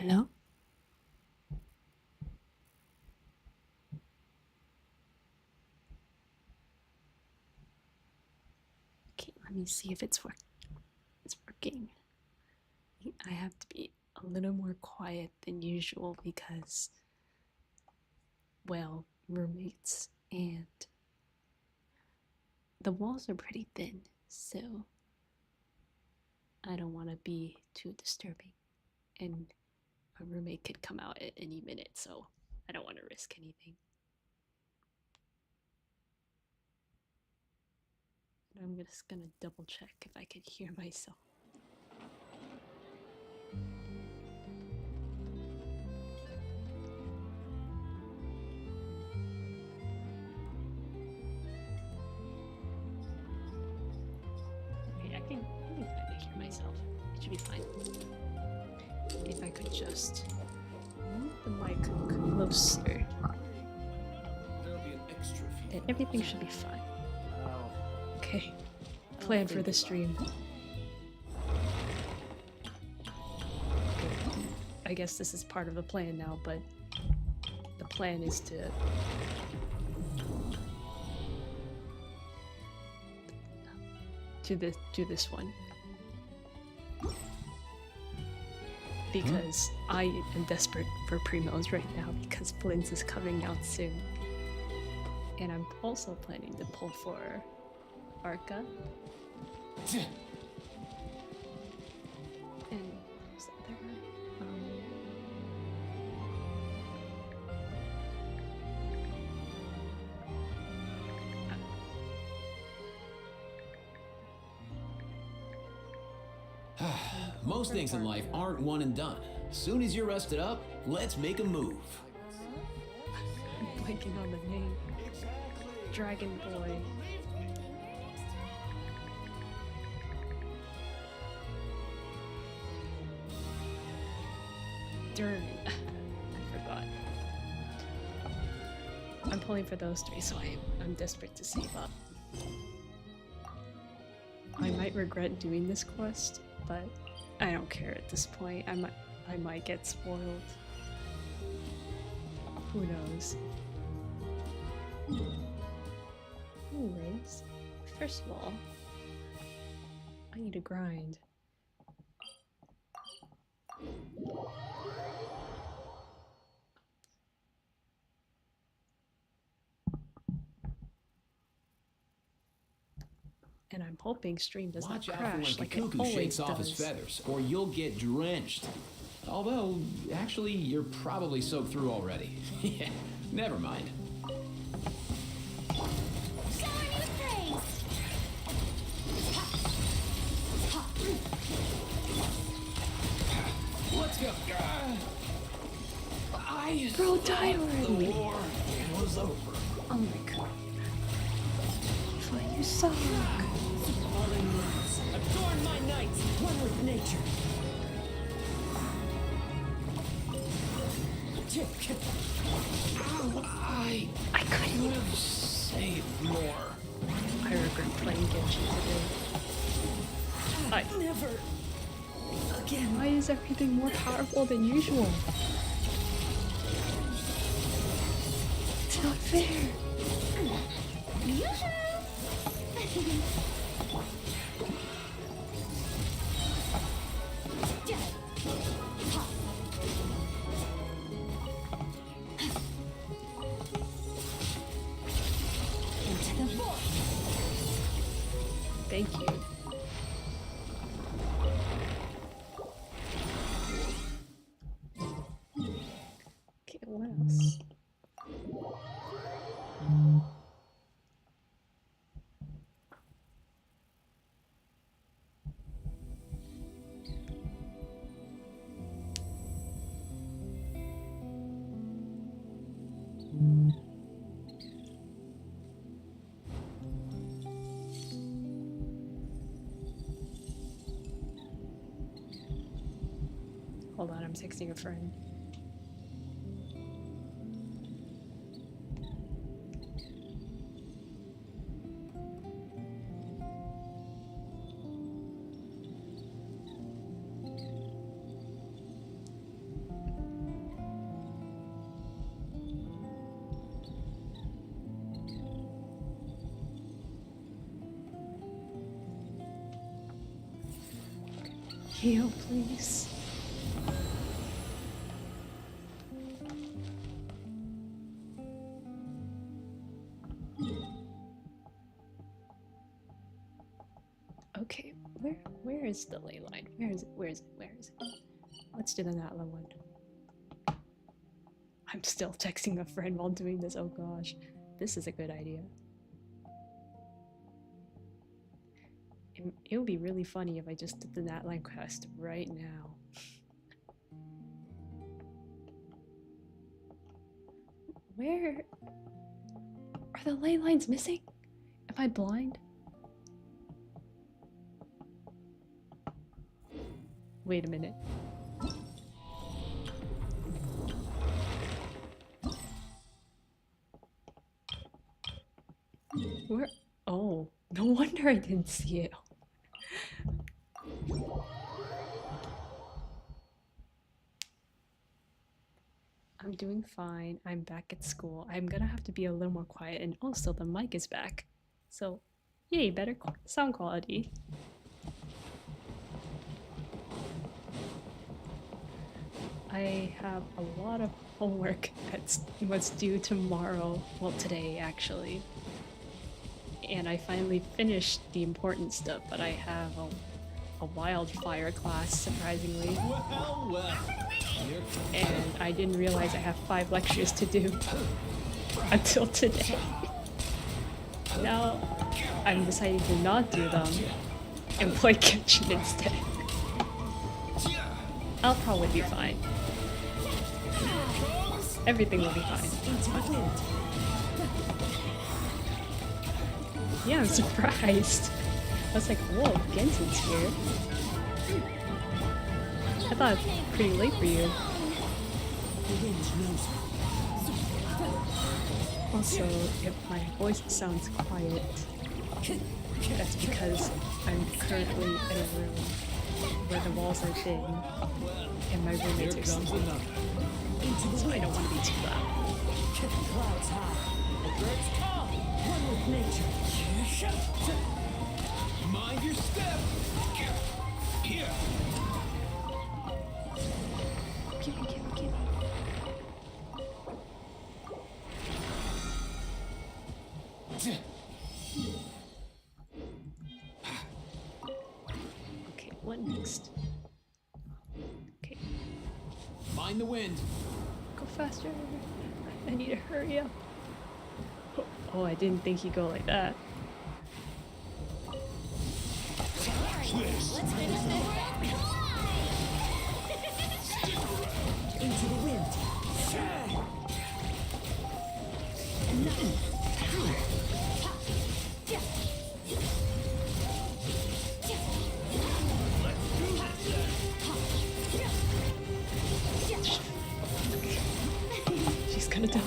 Hello? Okay, let me see if it's working. I have to be a little more quiet than usual because, well, roommates and the walls are pretty thin, so I don't want to be too disturbing. And a roommate could come out at any minute, so I don't want to risk anything. I'm just gonna double check if I could hear myself. Okay, I can kind of hear myself. It should be fine. If I could just move the mic closer, then everything should be fine. Okay, plan for the stream. I guess this is part of the plan now, but the plan is to do this one. Because I am desperate for primos right now because Blins is coming out soon. And I'm also planning to pull for Arca. And who's the other guy? Most things in life aren't one and done. Soon as you're rested up, let's make a move. I'm blanking on the name. Dragon Boy. Darn. I forgot. I'm pulling for those three, so I'm desperate to save up. I might regret doing this quest, but I don't care at this point. I might get spoiled. Who knows? Anyways, first of all, I need to grind. And I'm hoping stream does not crash like it always shakes off his feathers, or you'll get drenched. Although, actually, you're probably soaked through already. Yeah, never mind. Let's go. Bro, die already! The war was over. Oh my god. You suck. Adorn my nights, one with nature. I couldn't have saved more. I regret playing Genshin today. Never again. Why is everything more powerful than usual? It's not fair. Thank you. Okay, what else? Hold on, I'm texting a friend. Heal, please. Okay, where is the ley line? Where is it? Where is it? Where is it? Let's do the Natla one. I'm still texting a friend while doing this. Oh gosh, this is a good idea. It would be really funny if I just did the Natline quest right now. Where are the ley lines missing? Am I blind? Wait a minute. Where? Oh, no wonder I didn't see it. I'm doing fine. I'm back at school. I'm gonna have to be a little more quiet, and also the mic is back. So, yay, better sound quality. I have a lot of homework that's what's due tomorrow. Well, today actually. And I finally finished the important stuff, but I have a wildfire class, surprisingly. And I didn't realize I have 5 lectures to do until today. Now I'm deciding to not do them and play Genshin instead. I'll probably be fine. Everything will be fine. Yeah, I'm surprised. I was like, whoa, Genshin's here. I thought it was pretty late for you. Also, if my voice sounds quiet, that's because I'm currently in a room where the walls are thin and my roommates are sleeping. So I don't want to be too loud. Clouds high. The birds come. One with nature. Mind your step. Here. Give me. Okay, what next? Okay, Mind the wind. go faster. I need to hurry up. Oh, I didn't think he'd go like that. Into the wind. She's gonna die.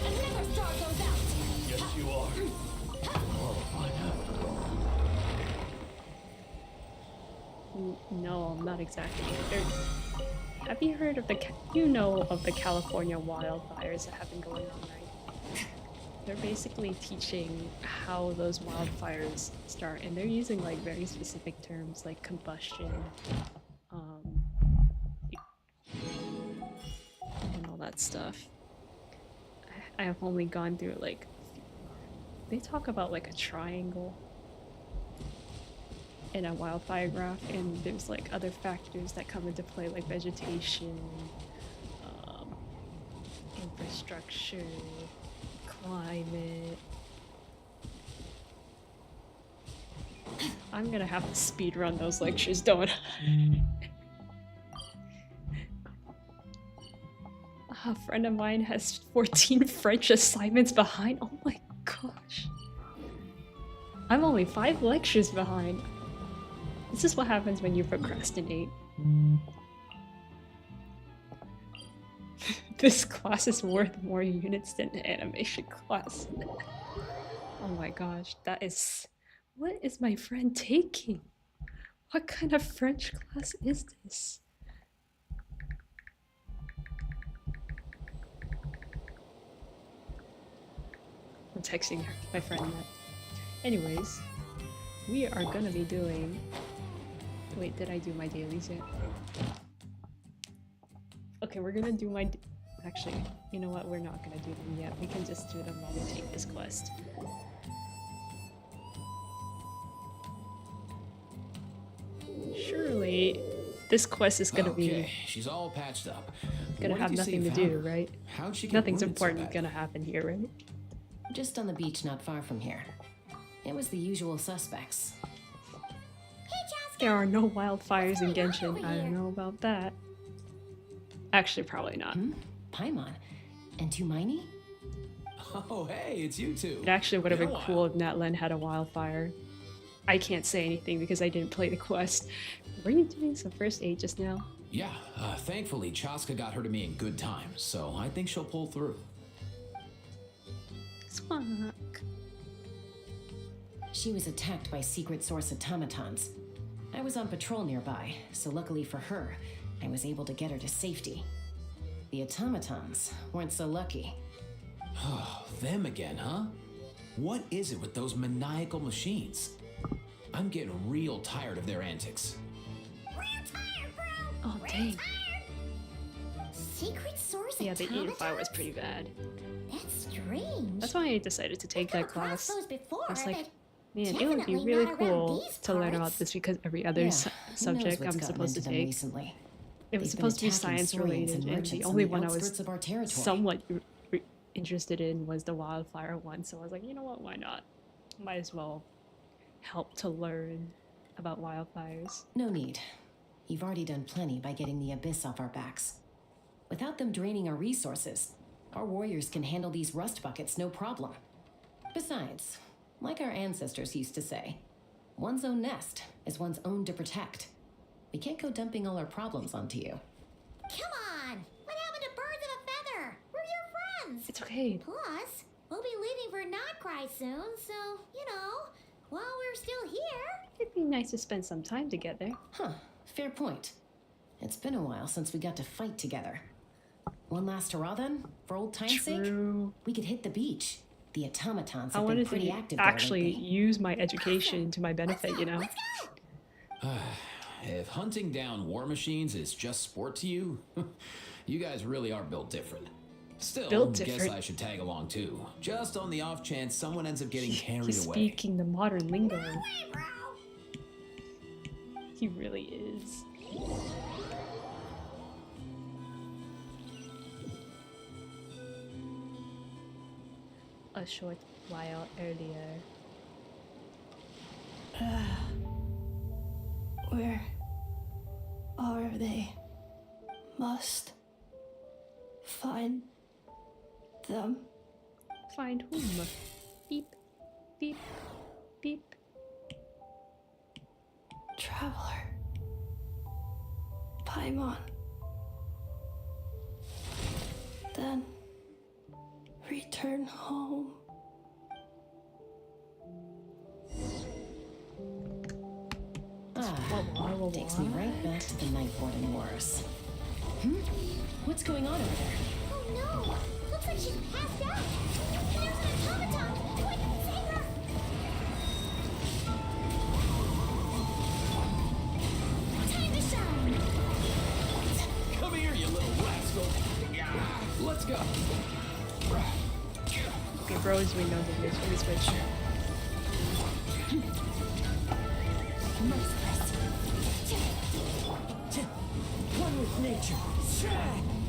Another star goes out. Yes, you are. No, not exactly. Have you heard of the you know of the California wildfires that have been going on, right? They're basically teaching how those wildfires start, and they're using like very specific terms like combustion, and all that stuff. I have only gone through like they talk about like a triangle in a wildfire graph, and there's like other factors that come into play like vegetation, infrastructure, climate. I'm gonna have to speed run those lectures, don't I? A friend of mine has 14 French assignments behind. Oh my gosh. I'm only 5 lectures behind. This is what happens when you procrastinate. This class is worth more units than the animation class. Oh my gosh, that is... What is my friend taking? What kind of French class is this? I'm texting her, my friend that. Anyways, we are gonna be doing. Wait, did I do my dailies yet? Okay, we're gonna do my. Actually, you know what? We're not gonna do them yet. We can just do them while we take this quest. Surely, this quest is gonna Okay, be she's all patched up. gonna What have did you say nothing you to found do, her? right? How'd she get Nothing's wounded so important bad? gonna happen here, right? Just on the beach not far from here. It was the usual suspects. There are no wildfires in Genshin. I don't know about that. Actually, probably not. Paimon. And Tumaini? Oh, hey, it's you two. It actually would have Been been a cool while. if Natlan had a wildfire. I can't say anything because I didn't play the quest. Were you doing some first aid just now? Yeah, thankfully Chaska got her to me in good time, so I think she'll pull through. Squawk. She was attacked by secret source automatons. I was on patrol nearby, so luckily for her, I was able to get her to safety. The automatons weren't so lucky. Oh, them again, huh? What is it with those maniacal machines? I'm getting real tired of their antics. Real tired, bro. Oh, Real dang. tired. Secret source. Yeah, the Eden Fire was automatons? pretty bad. That's strange. That's why I decided to take that Come across class. those before, I was like, but man, it would be definitely really not around cool these to learn about parts. this because every other Yeah, who knows subject what's I'm gotten supposed to into them take, recently. it was They've been supposed to be attacking science Saurians related, and and merchants the on only the one I was outskirts of our territory. somewhat interested in was the wildfire one. So I was like, you know what? Why not? Might as well help to learn about wildfires. No need. You've already done plenty by getting the Abyss off our backs. Without them draining our resources, our warriors can handle these rust buckets no problem. Besides, like our ancestors used to say, one's own nest is one's own to protect. We can't go dumping all our problems onto you. Come on. What happened to birds of a feather? We're your friends. It's okay. Plus, we'll be leaving for Notcry soon, so, you know, while we're still here. It'd be nice to spend some time together. Huh, fair point. It's been a while since we got to fight together. One last hurrah then, for old time's sake? True. We could hit the beach. The automatons I have been wanted pretty to active there actually lately. use my education to my benefit, you know? Let's go. If hunting down war machines is just sport to you, you guys really are built different. Still, Built guess different. I should tag along too, just on the off chance someone ends up getting carried He's away. speaking the modern lingo. Hey, bro. He really is. A short while earlier. Where are they? Must find them. Find whom? Beep, beep, beep. Traveler. Paimon. Then return home. Takes me right back to the Nightborn Wars. What's going on over there? Oh no! Looks like she's passed out! There's an automaton! Quick, save her! Time to shine! Come here, you little rascal! Let's go! Okay, bros, we know the switch. Switch. One with nature!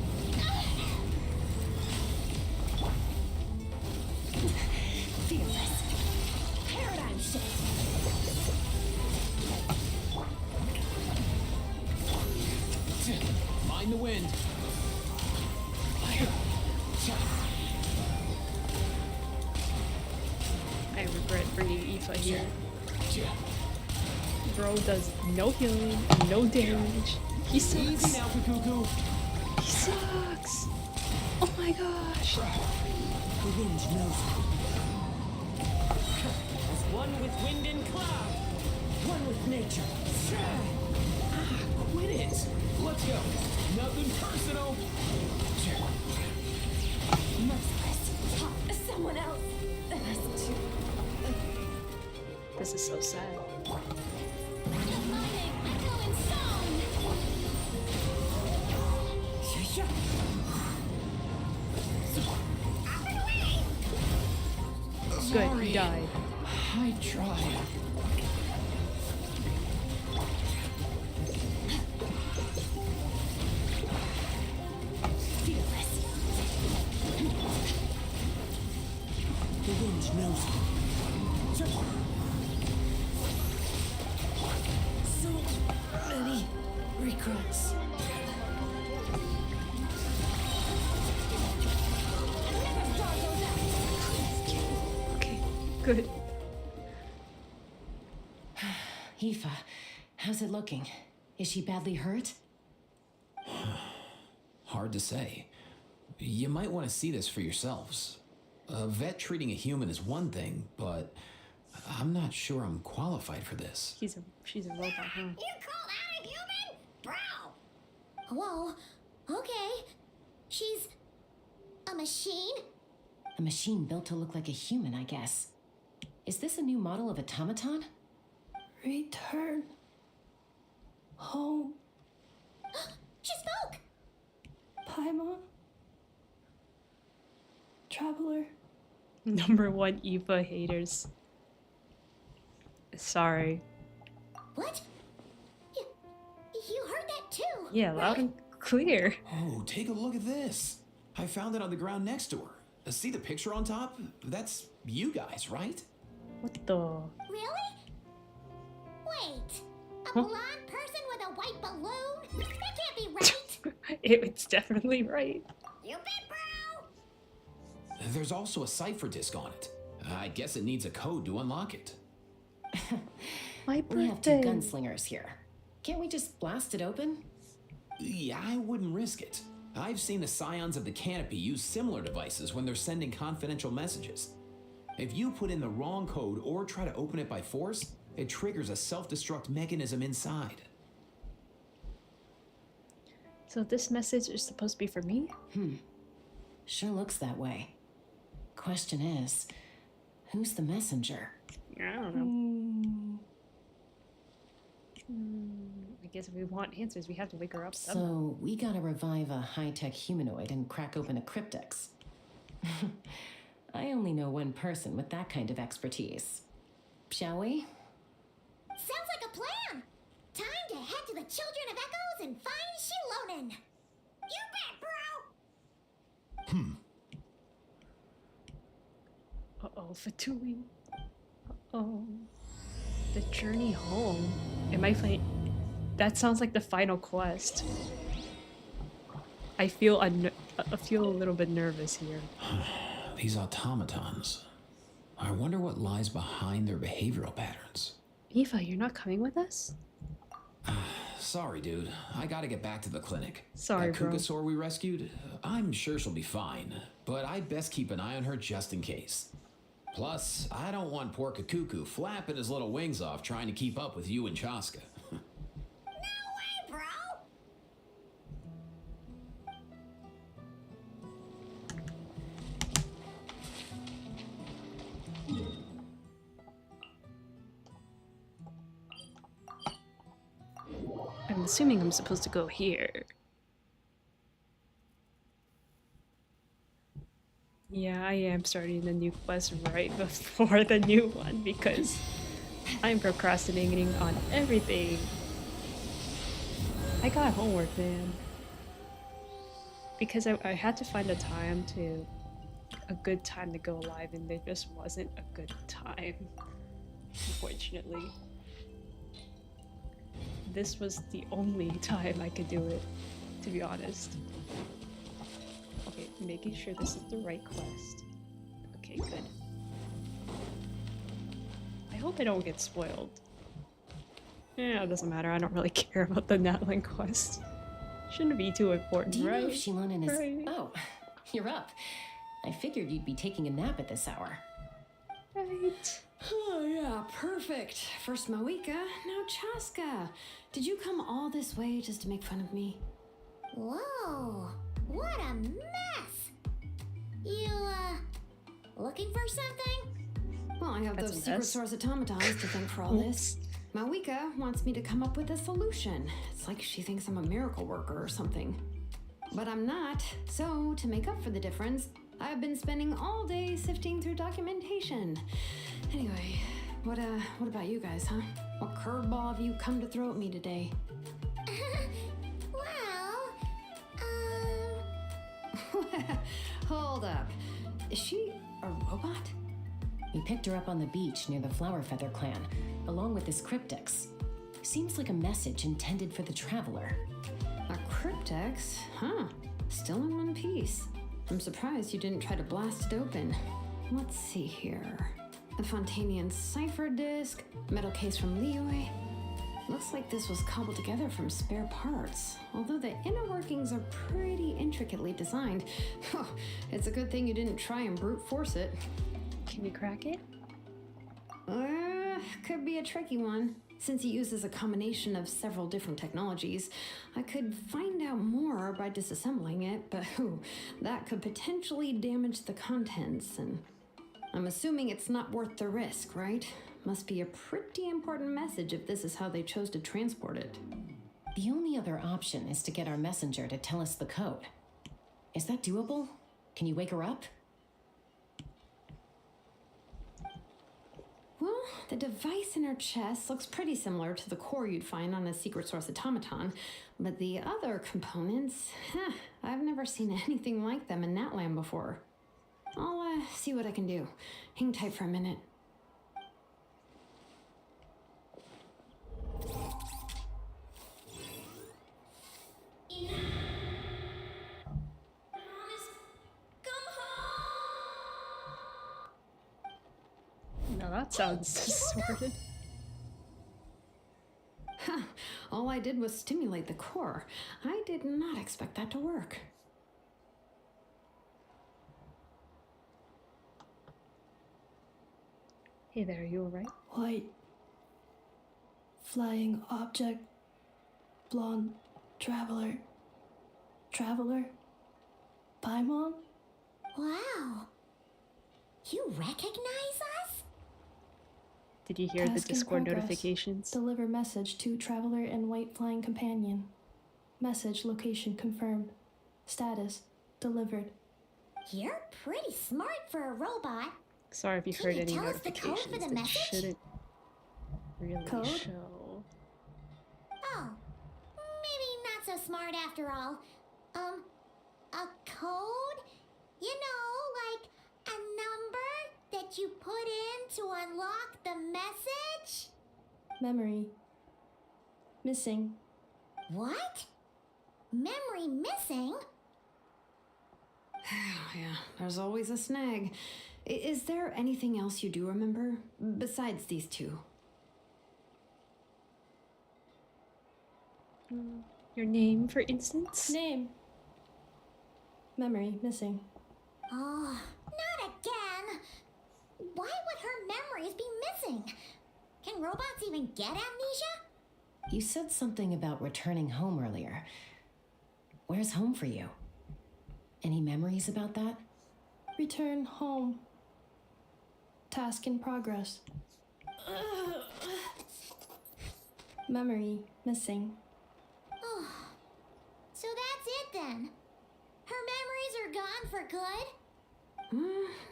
Fearless! Paradigm shift! Mind the wind. I regret bringing Aoife here. Bro does no healing, no damage. He Easy sucks. now, Cuckoo. He sucks. Oh my gosh. The wind knows me. As one with wind and cloud. One with nature. Quit it. Let's go. Nothing personal. Merciless. Someone else. best to. This is so sad. Good, he died. I tried. The wind knows me. So many regrets. Okay, good. Aoife, how's it looking? Is she badly hurt? Hard to say. You might want to see this for yourselves. A vet treating a human is one thing, but I'm not sure I'm qualified for this. She's a robot, huh? You call that a human? Bro! Whoa, okay. She's a machine? A machine built to look like a human, I guess. Is this a new model of automaton? Return home, She spoke! Paimon. Traveler. Number one Eva haters. Sorry. What? You heard that too? Yeah, loud and clear. Oh, take a look at this. I found it on the ground next to her. See the picture on top? That's you guys, right? What the? Really? Wait, a Huh? blonde person with a white balloon? That can't be right! It's definitely right. You bet, bro! There's also a cipher disk on it. I guess it needs a code to unlock it. My We have two birthday. gunslingers here. Can't we just blast it open? Yeah, I wouldn't risk it. I've seen the scions of the canopy use similar devices when they're sending confidential messages. If you put in the wrong code or try to open it by force, it triggers a self-destruct mechanism inside. So this message is supposed to be for me? Sure looks that way. Question is, who's the messenger? I don't know. I guess if we want answers, we have to wake her up somehow. So, we gotta revive a high-tech humanoid and crack open a cryptex. I only know one person with that kind of expertise. Shall we? Sounds like a plan! Time to head to the Children of Echoes and find Shilonen! You bet, bro! Uh-oh, Fatui. Uh-oh. The journey home. Am I playing? That sounds like the final quest. I feel a little bit nervous here. These automatons. I wonder what lies behind their behavioral patterns. Eva, you're not coming with us? Sorry, dude. I gotta get back to the clinic. Sorry, that bro. Kukasaur we rescued, I'm sure she'll be fine, but I'd best keep an eye on her just in case. Plus, I don't want poor Kakuku flapping his little wings off trying to keep up with you and Chaska. No way, bro! I'm assuming I'm supposed to go here. Yeah, I am starting the new quest right before the new one because I'm procrastinating on everything. I got homework, man. Because I had to find a good time to go live, and there just wasn't a good time, unfortunately. This was the only time I could do it, to be honest. Okay, making sure this is the right quest. Okay, good. I hope I don't get spoiled. Yeah, it doesn't matter. I don't really care about the Natlan quest. Shouldn't be too important, Do you know right? if Shilonen is... Right. Oh, you're up. I figured you'd be taking a nap at this hour. Right. Oh, yeah, perfect. First Moika, now Chaska. Did you come all this way just to make fun of me? Whoa, what a mess! You, looking for something? Well, I have That's those a secret mess. source automatons to thank for all this. Mawika wants me to come up with a solution. It's like she thinks I'm a miracle worker or something. But I'm not. So, to make up for the difference, I've been spending all day sifting through documentation. Anyway, what about you guys, huh? What curveball have you come to throw at me today? Well, Hold up. Is she a robot? We picked her up on the beach near the Flowerfeather clan, along with this cryptix. Seems like a message intended for the traveler. A cryptex? Huh. Still in one piece. I'm surprised you didn't try to blast it open. Let's see here. The Fontanian cipher disk, metal case from Liyue. Looks like this was cobbled together from spare parts. Although the inner workings are pretty intricately designed. It's a good thing you didn't try and brute force it. Can you crack it? Could be a tricky one. Since it uses a combination of several different technologies, I could find out more by disassembling it, but that could potentially damage the contents, and I'm assuming it's not worth the risk, right? Must be a pretty important message if this is how they chose to transport it. The only other option is to get our messenger to tell us the code. Is that doable? Can you wake her up? Well, the device in her chest looks pretty similar to the core you'd find on a secret source automaton, but the other components, I've never seen anything like them in Natland before. I'll see what I can do. Hang tight for a minute. No, that sounds distorted. All I did was stimulate the core. I did not expect that to work. Hey there, you alright? White. Flying object. Blonde. Traveler. Traveler. Paimon? wow. You recognize us? Did you hear the Task in Discord progress. notifications? Deliver message to Traveler and White Flying Companion. Message location confirmed. Status delivered. You're pretty smart for a robot. Sorry if you Can heard you any tell us the code for notifications the that message? shouldn't really Code? show. Oh, maybe not so smart after all. A code? You know, like a number that you put in to unlock the message? Memory. Missing. What? Memory missing? Yeah, there's always a snag. Is there anything else you do remember? Besides these two? Your name, for instance? Name. Memory missing. Oh, not again. Why would her memories be missing? Can robots even get amnesia? You said something about returning home earlier. Where's home for you? Any memories about that? Return home. Task in progress. Memory missing. Oh, so that's it then. Her memories are gone for good?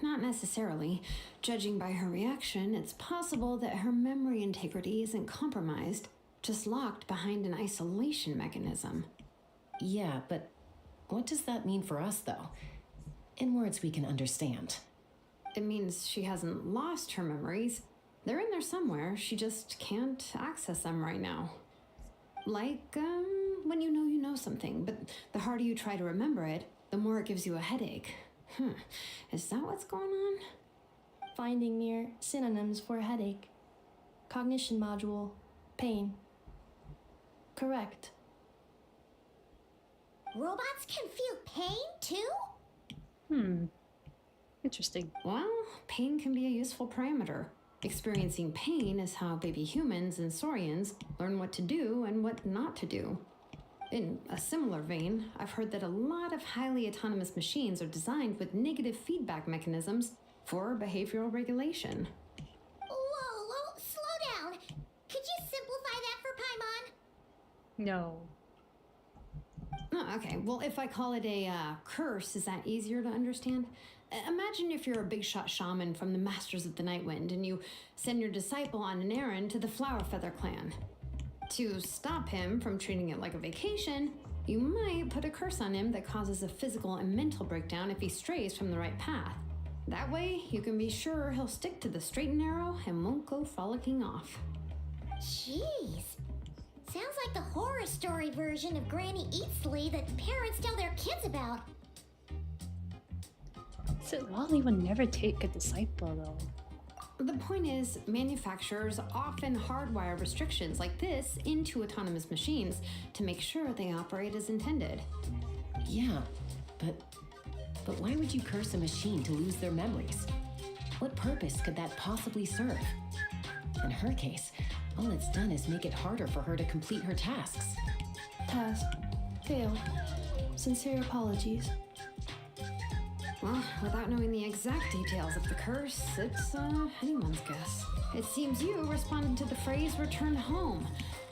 Not necessarily. Judging by her reaction, it's possible that her memory integrity isn't compromised, just locked behind an isolation mechanism. Yeah, but what does that mean for us, though? In words we can understand. It means she hasn't lost her memories. They're in there somewhere, she just can't access them right now. Like, when you know something, but the harder you try to remember it, the more it gives you a headache. Is that what's going on? Finding near synonyms for headache. Cognition module. Pain. Correct. Robots can feel pain too? Interesting. Well, pain can be a useful parameter. Experiencing pain is how baby humans and saurians learn what to do and what not to do. In a similar vein, I've heard that a lot of highly autonomous machines are designed with negative feedback mechanisms for behavioral regulation. No. Oh, okay. Well, if I call it a curse, is that easier to understand? Imagine if you're a big shot shaman from the Masters of the Nightwind and you send your disciple on an errand to the Flowerfeather clan. To stop him from treating it like a vacation, you might put a curse on him that causes a physical and mental breakdown if he strays from the right path. That way, you can be sure he'll stick to the straight and narrow and won't go frolicking off. Jeez. Sounds like the horror story version of Granny Eatsley that parents tell their kids about. So Lolly would never take a disciple though. The point is, manufacturers often hardwire restrictions like this into autonomous machines to make sure they operate as intended. Yeah, but why would you curse a machine to lose their memories? What purpose could that possibly serve? In her case, all it's done is make it harder for her to complete her tasks. Task. Failed. Sincere apologies. Well, without knowing the exact details of the curse, it's anyone's guess. It seems you responded to the phrase return home.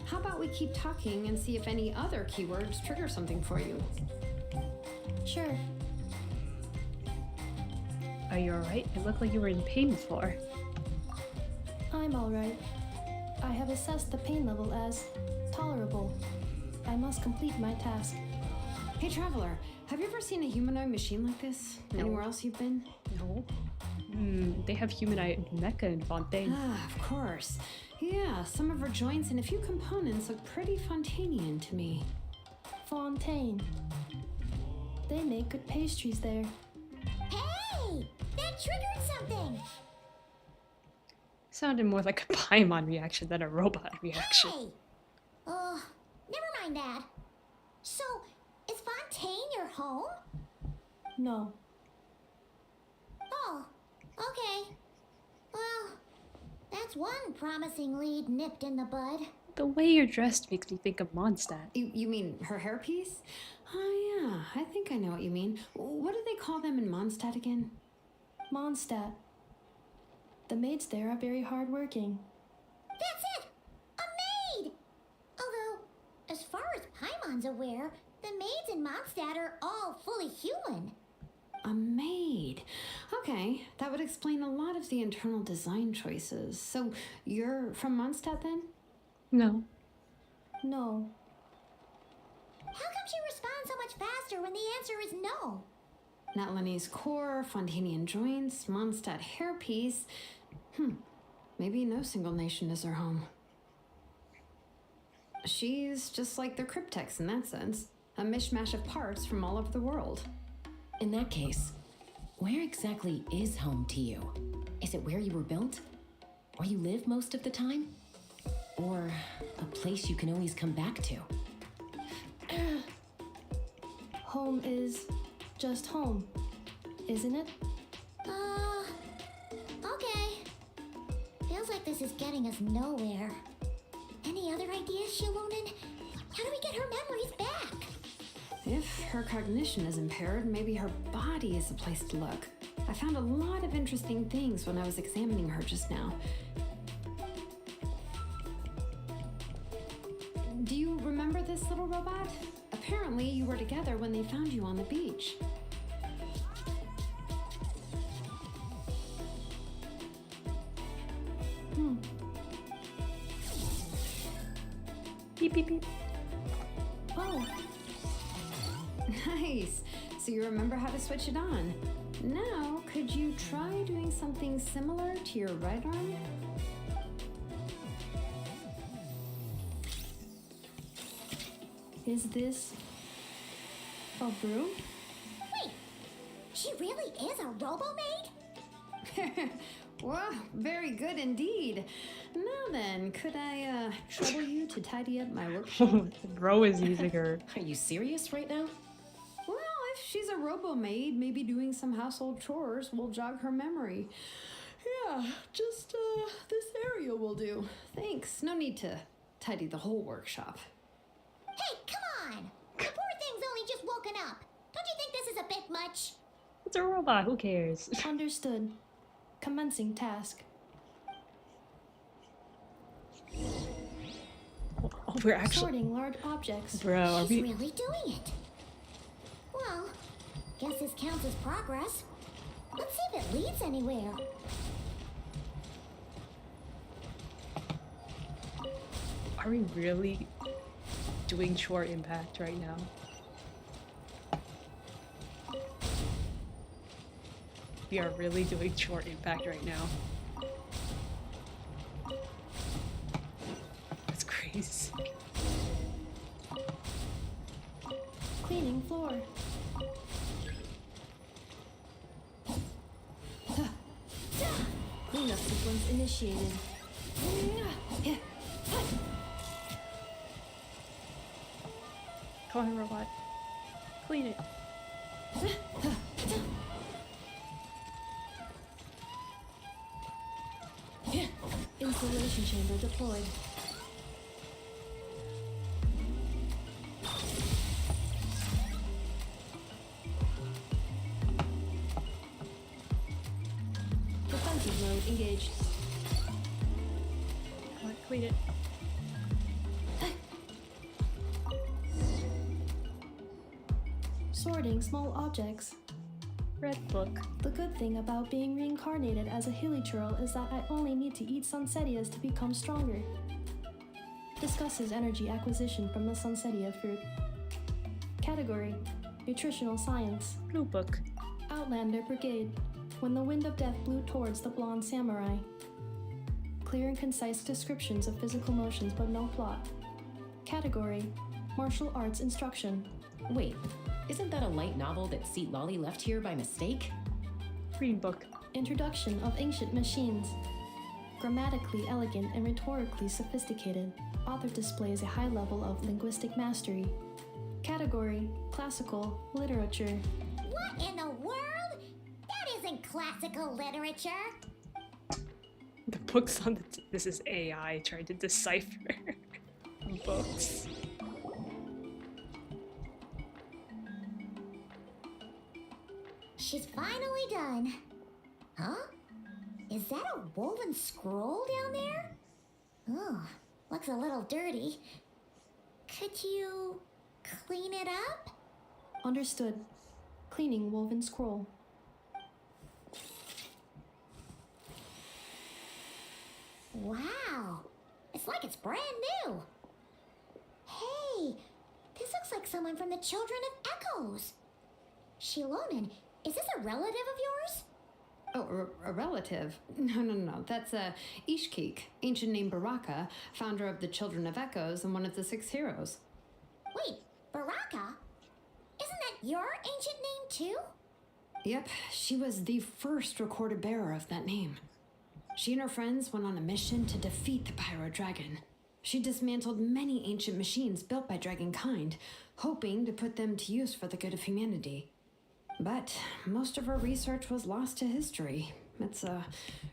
How about we keep talking and see if any other keywords trigger something for you? Sure. Are you alright? It looked like you were in pain before. I'm alright. I have assessed the pain level as tolerable. I must complete my task. Hey, Traveler, have you ever seen a humanoid machine like this? No. Anywhere else you've been? No. They have humanoid mecha in Fontaine. Ah, of course. Yeah, some of her joints and a few components look pretty Fontanian to me. Fontaine. They make good pastries there. Hey! That triggered something! Sounded more like a Paimon reaction than a robot reaction. Hey! Never mind that. So, is Fontaine your home? No. Oh, okay. Well, that's one promising lead nipped in the bud. The way you're dressed makes me think of Mondstadt. You mean her hairpiece? Oh, yeah, I think I know what you mean. What do they call them in Mondstadt again? Mondstadt. The maids there are very hardworking. That's it! A maid! Although, as far as Paimon's aware, the maids in Mondstadt are all fully human. A maid. Okay, that would explain a lot of the internal design choices. So, you're from Mondstadt then? No. No. How come she responds so much faster when the answer is no? Natlanese core, Fontanian joints, Mondstadt hairpiece. Maybe no single nation is her home. She's just like the Cryptex in that sense. A mishmash of parts from all over the world. In that case, where exactly is home to you? Is it where you were built? Where you live most of the time? Or a place you can always come back to? Home is just home, isn't it? Okay. Feels like this is getting us nowhere. Any other ideas, Shilonen? How do we get her memories back? If her cognition is impaired, maybe her body is a place to look. I found a lot of interesting things when I was examining her just now. Do you remember this little robot? Apparently, you were together when they found you on the beach. Beep, beep, beep. Oh, Nice. So you remember how to switch it on. Now, could you try doing something similar to your right arm? is this a broom? Wait, she really is a robo-maid? Wow, very good indeed. Now then, could I trouble you to tidy up my workshop? Bro is using her. Are you serious right now? Well, if she's a robo-maid, maybe doing some household chores will jog her memory. Yeah, just this area will do. Thanks. No need to tidy the whole workshop. Hey, come on! The poor thing's only just woken up. Don't you think this is a bit much? It's a robot, who cares? Understood. Commencing task. Oh, we're actually... Sorting large objects. Bro, are She's we... really doing it. Well, guess this counts as progress. Let's see if it leads anywhere. Are we really doing chore impact right now? We are really doing chore impact right now. That's crazy. Cleaning floor. Cleanup sequence initiated. Come on, robot. Clean it. Installation chamber deployed. Defensive mode engaged. Come on, clean it. Sorting small objects. Red book. The good thing about being reincarnated as a hilichurl is that I only need to eat sunsettias to become stronger. Discusses energy acquisition from the sunsettia fruit. Category: Nutritional Science. Blue book. Outlander Brigade. When the wind of death blew towards the blonde samurai. Clear and concise descriptions of physical motions but no plot. Category: Martial Arts Instruction. Wait, isn't that a light novel that Seat Lolly left here by mistake? Green book. Introduction of Ancient Machines. Grammatically elegant and rhetorically sophisticated, author displays a high level of linguistic mastery. Category: Classical Literature. What in the world? That isn't classical literature. The book's on the... This is AI trying to decipher books. She's finally done. Huh? Is that a woven scroll down there? Oh, looks a little dirty. Could you clean it up? Understood. Cleaning woven scroll. Wow, it's like it's brand new. Hey, this looks like someone from the Children of Echoes. Shilonen, is this a relative of yours? Oh, a relative? No. That's Ishkik, ancient name Baraka, founder of the Children of Echoes and one of the 6 heroes. Wait, Baraka? Isn't that your ancient name too? Yep, she was the first recorded bearer of that name. She and her friends went on a mission to defeat the Pyro Dragon. She dismantled many ancient machines built by Dragonkind, hoping to put them to use for the good of humanity. But most of her research was lost to history. It's a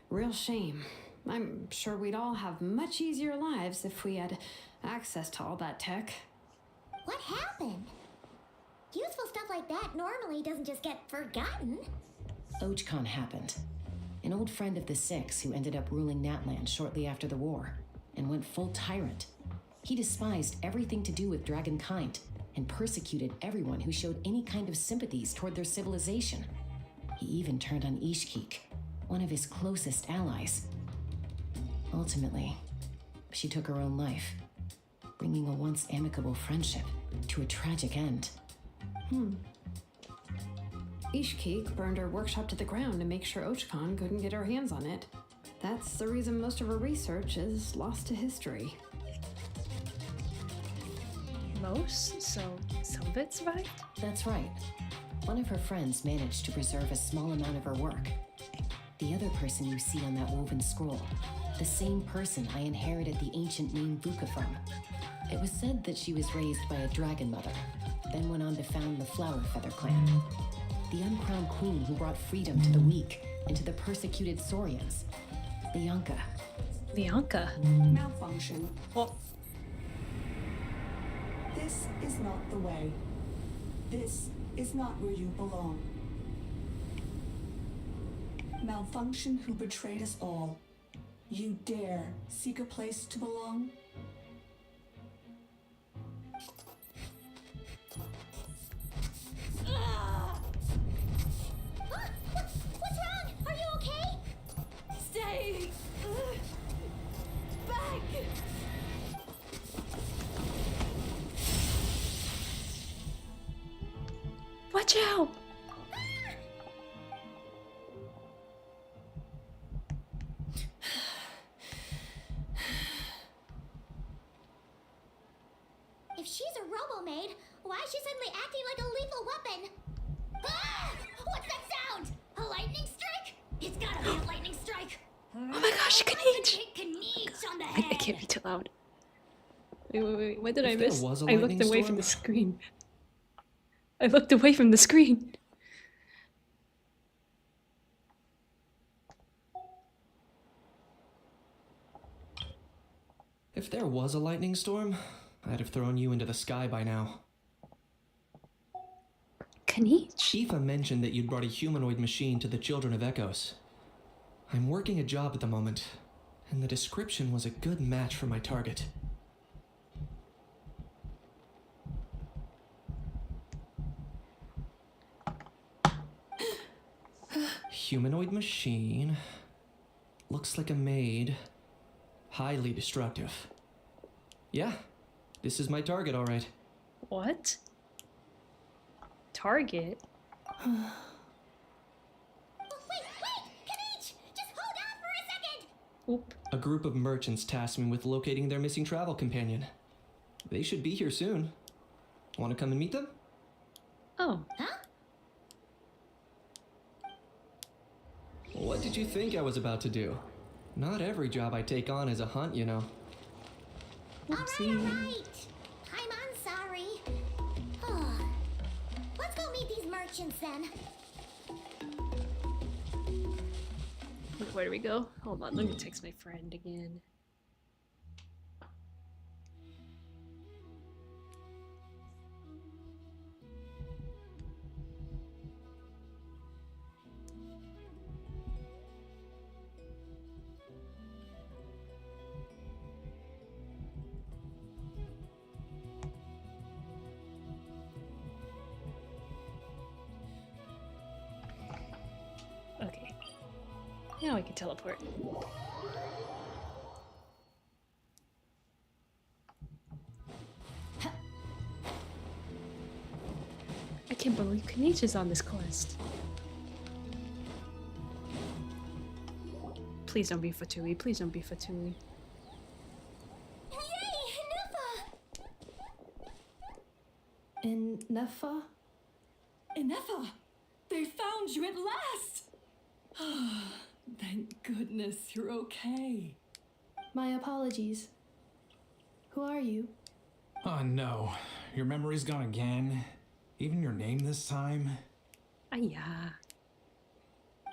real shame. I'm sure we'd all have much easier lives if we had access to all that tech. What happened? Useful stuff like that normally doesn't just get forgotten. Ochcon happened. An old friend of the Six who ended up ruling Natland shortly after the war, and went full tyrant. He despised everything to do with Dragonkind, and persecuted everyone who showed any kind of sympathies toward their civilization. He even turned on Ishkik, one of his closest allies. Ultimately, she took her own life, bringing a once amicable friendship to a tragic end. Ishkik burned her workshop to the ground to make sure Ochcon couldn't get her hands on it. That's the reason most of her research is lost to history. Most? So some of it survived? That's right. One of her friends managed to preserve a small amount of her work. The other person you see on that woven scroll, the same person I inherited the ancient name Vuka from. It was said that she was raised by a dragon mother, then went on to found the Flower Feather clan. The uncrowned queen who brought freedom to the weak and to the persecuted Saurians. Lianka. Lianka? Malfunction. Well, This is not the way. This is not where you belong. Malfunction who betrayed us all. You dare seek a place to belong? Watch out! If she's a robo-maid, why is she suddenly acting like a lethal weapon? Ah! What's that sound? A lightning strike? It's gotta be a lightning strike. Oh my gosh, Let's Kaniche! hit Kaniche on the I head. can't be too loud. Wait. What did I If there miss? was a I looked lightning away storm- from the screen. I looked away from the screen. If there was a lightning storm, I'd have thrown you into the sky by now. Kaniche? Aoife mentioned that you'd brought a humanoid machine to the Children of Echoes. I'm working a job at the moment, and the description was a good match for my target. Humanoid machine. Looks like a maid. Highly destructive. Yeah, this is my target, all right. What? Target? Wait! Kaniche! Just hold on for a second! Oop. A group of merchants tasked me with locating their missing travel companion. They should be here soon. Want to come and meet them? Oh. Huh? What did you think I was about to do? Not every job I take on is a hunt, you know. Oopsie. Alright! I'm sorry. Let's go meet these merchants then. Where do we go? Hold on, let me text my friend again. Okay. Now I can teleport. I can't believe Kaniche's on this quest. Please don't be Fatui. Please don't be Fatui. Yay! Nufa! In Nefa? Inefa! They found you at last! Thank goodness you're okay. My apologies. Who are you? Oh no, your memory's gone again? Even your name this time? Aya.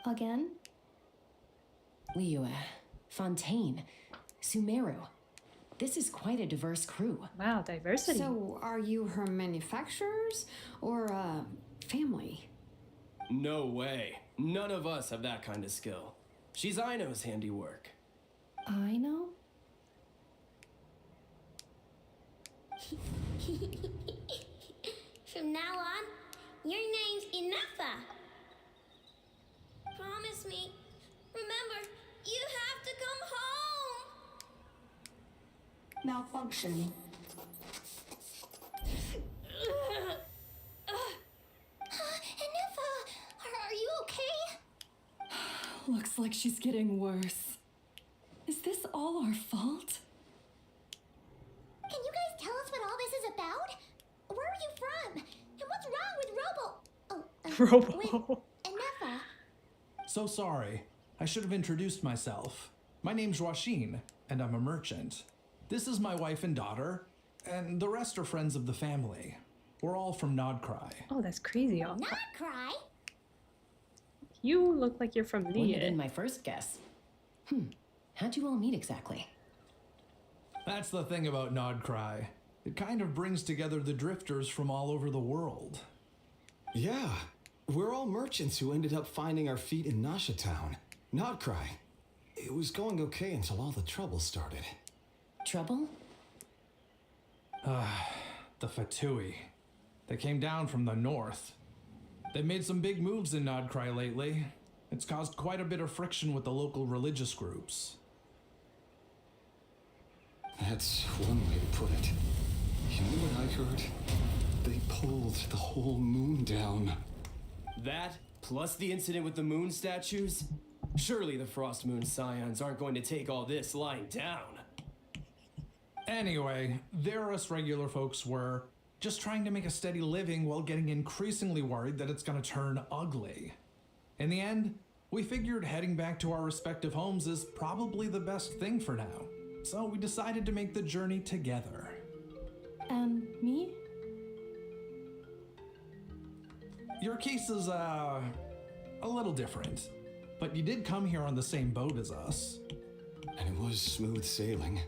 Again? Liyue, Fontaine, Sumeru. This is quite a diverse crew. Wow, diversity. So, are you her manufacturers or family? No way. None of us have that kind of skill. She's Aino's handiwork. I know? From now on, your name's Inefa. Promise me. Remember, you have to come home. Malfunction. Inefa, are you okay? Looks like she's getting worse. Is this all our fault? Can you guys tell us what all this is about? Where are you from? And what's wrong with Robo. with Inefa? So sorry. I should have introduced myself. My name's Joachine, and I'm a merchant. This is my wife and daughter, and the rest are friends of the family. We're all from Nodcry. Oh, that's crazy. Not cry. You look like you're from Wouldn't have been Lia. my first guess. How'd you all meet exactly? That's the thing about Nodcry. It kind of brings together the drifters from all over the world. Yeah, we're all merchants who ended up finding our feet in Nasha Town. Nodcry. It was going okay until all the trouble started. Trouble? The Fatui. They came down from the north. They've made some big moves in Nodcry lately. It's caused quite a bit of friction with the local religious groups. That's one way to put it. You know what I've heard? They pulled the whole moon down. That, plus the incident with the moon statues? Surely the Frost Moon Scions aren't going to take all this lying down. Anyway, there us regular folks were just trying to make a steady living while getting increasingly worried that it's gonna turn ugly. In the end, we figured heading back to our respective homes is probably the best thing for now. So we decided to make the journey together. And me? Your case is, a little different. But you did come here on the same boat as us. And it was smooth sailing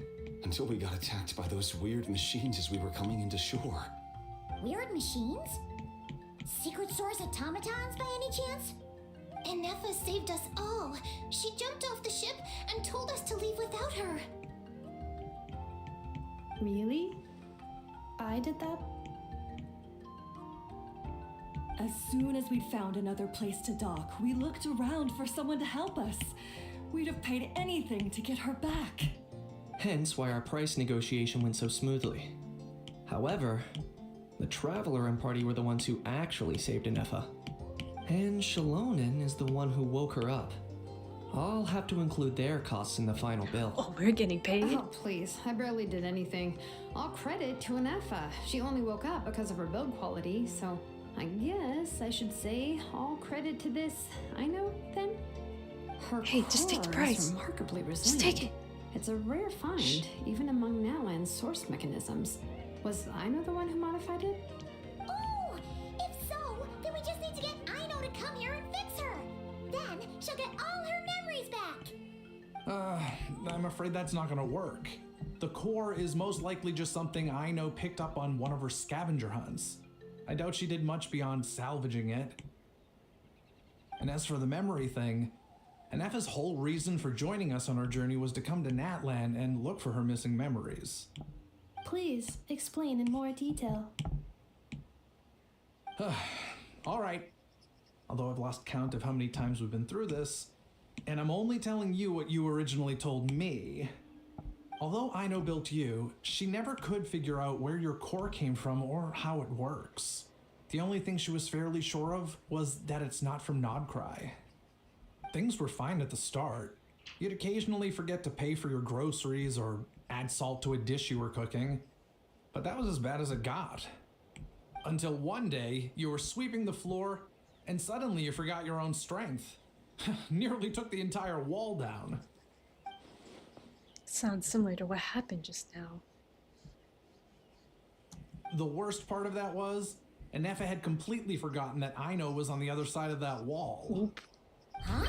until we got attacked by those weird machines as we were coming into shore. Weird machines? Secret source automatons by any chance? And Neffa saved us all. She jumped off the ship and told us to leave without her. Really? I did that? As soon as we'd found another place to dock, we looked around for someone to help us. We'd have paid anything to get her back. Hence why our price negotiation went so smoothly. However, the Traveler and party were the ones who actually saved Anefa. And Shalonen is the one who woke her up. I'll have to include their costs in the final bill. Oh, we're getting paid? Oh, please. I barely did anything. All credit to Anefa. She only woke up because of her build quality, so I guess I should say all credit to this. I know, then. Her Hey, just take the core prize. is remarkably resilient. Just take it. It's a rare find, even among Nalan's source mechanisms. Was Aino the one who modified it? Oh, if so, then we just need to get Aino to come here and fix her. Then she'll get all her memories back. I'm afraid that's not gonna work. The core is most likely just something Aino picked up on one of her scavenger hunts. I doubt she did much beyond salvaging it. And as for the memory thing, Anefa's whole reason for joining us on our journey was to come to Natlan and look for her missing memories. Please explain in more detail. All right. Although I've lost count of how many times we've been through this, and I'm only telling you what you originally told me. Although Aino built you, she never could figure out where your core came from or how it works. The only thing she was fairly sure of was that it's not from Nodcry. Things were fine at the start. You'd occasionally forget to pay for your groceries or add salt to a dish you were cooking, but that was as bad as it got. Until one day, you were sweeping the floor, and suddenly you forgot your own strength. Nearly took the entire wall down. Sounds similar to what happened just now. The worst part of that was, Anefa had completely forgotten that Aino was on the other side of that wall. Oop. Huh?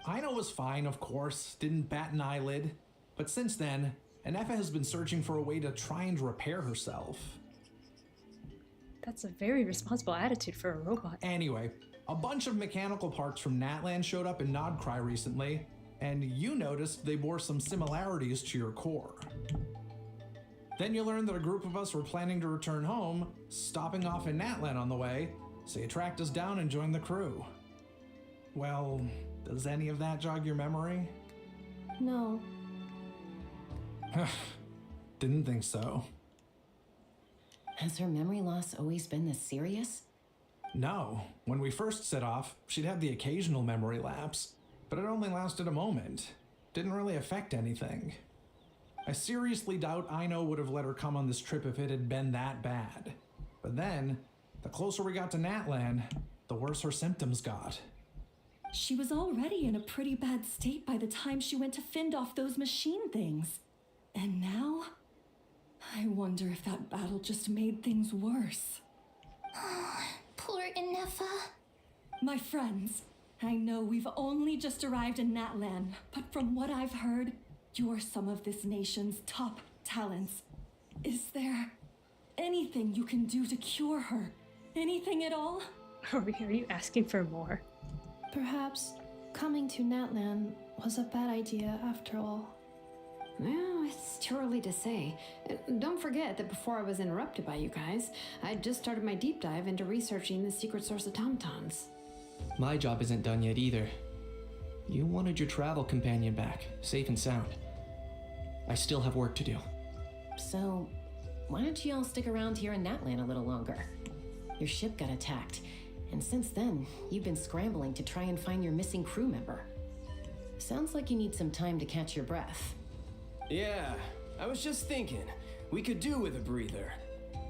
Aino was fine, of course, didn't bat an eyelid. But since then, Anefa has been searching for a way to try and repair herself. That's a very responsible attitude for a robot. Anyway, a bunch of mechanical parts from Natlan showed up in Nodcry recently, and you noticed they bore some similarities to your core. Then you learned that a group of us were planning to return home, stopping off in Natlan on the way, so you tracked us down and joined the crew. Well, does any of that jog your memory? No. Didn't think so. Has her memory loss always been this serious? No. When we first set off, she'd had the occasional memory lapse, but it only lasted a moment. Didn't really affect anything. I seriously doubt Aino would have let her come on this trip if it had been that bad. But then, the closer we got to Natlan, the worse her symptoms got. She was already in a pretty bad state by the time she went to fend off those machine things. And now, I wonder if that battle just made things worse. Poor Anefa. My friends, I know we've only just arrived in Natlan, but from what I've heard, you're some of this nation's top talents. Is there anything you can do to cure her? Anything at all? Are you asking for more? Perhaps coming to Natlan was a bad idea after all. Well, it's too early to say. Don't forget that before I was interrupted by you guys, I just started my deep dive into researching the secret source automatons. My job isn't done yet either. You wanted your travel companion back, safe and sound. I still have work to do. So, why don't you all stick around here in Natlan a little longer? Your ship got attacked, and since then, you've been scrambling to try and find your missing crew member. Sounds like you need some time to catch your breath. Yeah, I was just thinking, we could do with a breather.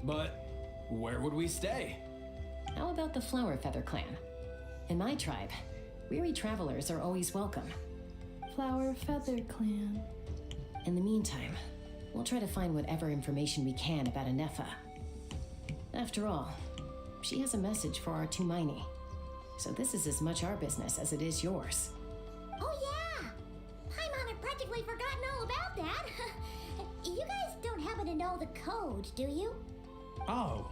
But where would we stay? How about the Flower Feather Clan? In my tribe, weary travelers are always welcome. Flower Feather Clan. In the meantime, we'll try to find whatever information we can about Anefa. After all, she has a message for our Tumaini. So this is as much our business as it is yours. Oh yeah! Paimon had practically forgotten all about that. You guys don't happen to know the code, do you? Oh,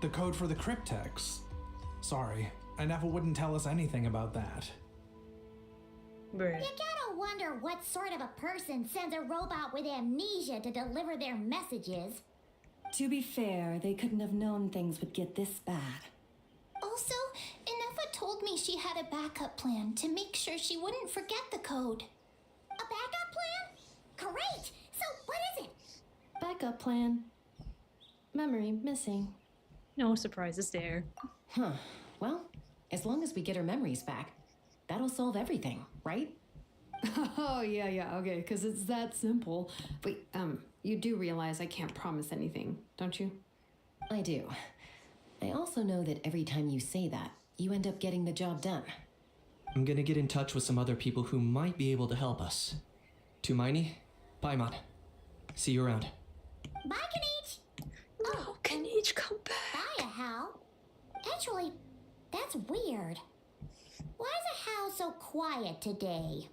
the code for the cryptex. Sorry, Anefa wouldn't tell us anything about that. Bruh. You gotta wonder what sort of a person sends a robot with amnesia to deliver their messages. To be fair, they couldn't have known things would get this bad. Also, Inefa told me she had a backup plan to make sure she wouldn't forget the code. A backup plan? Great! So what is it? Backup plan. Memory missing. No surprises there. Huh. Well, as long as we get her memories back, that'll solve everything, right? Oh, yeah, okay, because it's that simple. Wait, you do realize I can't promise anything, don't you? I do. I also know that every time you say that, you end up getting the job done. I'm gonna get in touch with some other people who might be able to help us. Tumaini, Paimon. See you around. Bye, Kanich! Oh, can each come back? Bye, Ahau. Actually, that's weird. Why is Ahau so quiet today?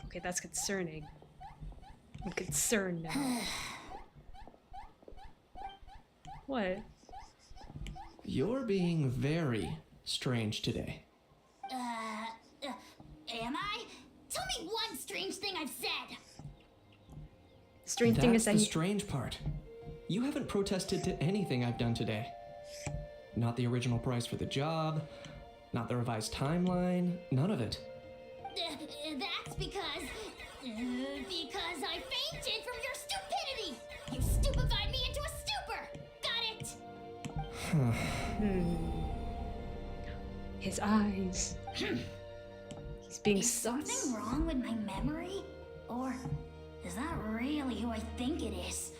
Okay, that's concerning. I'm concerned now. What? You're being very strange today. Am I? Tell me one strange thing I've said. The strange thing is That's that the strange part. You haven't protested to anything I've done today. Not the original price for the job, not the revised timeline, none of it. That's because I fainted from your stupidity. You stupefied me into a stupor. Got it? His eyes. He's being Is something wrong with my memory? Or is that really who I think it is?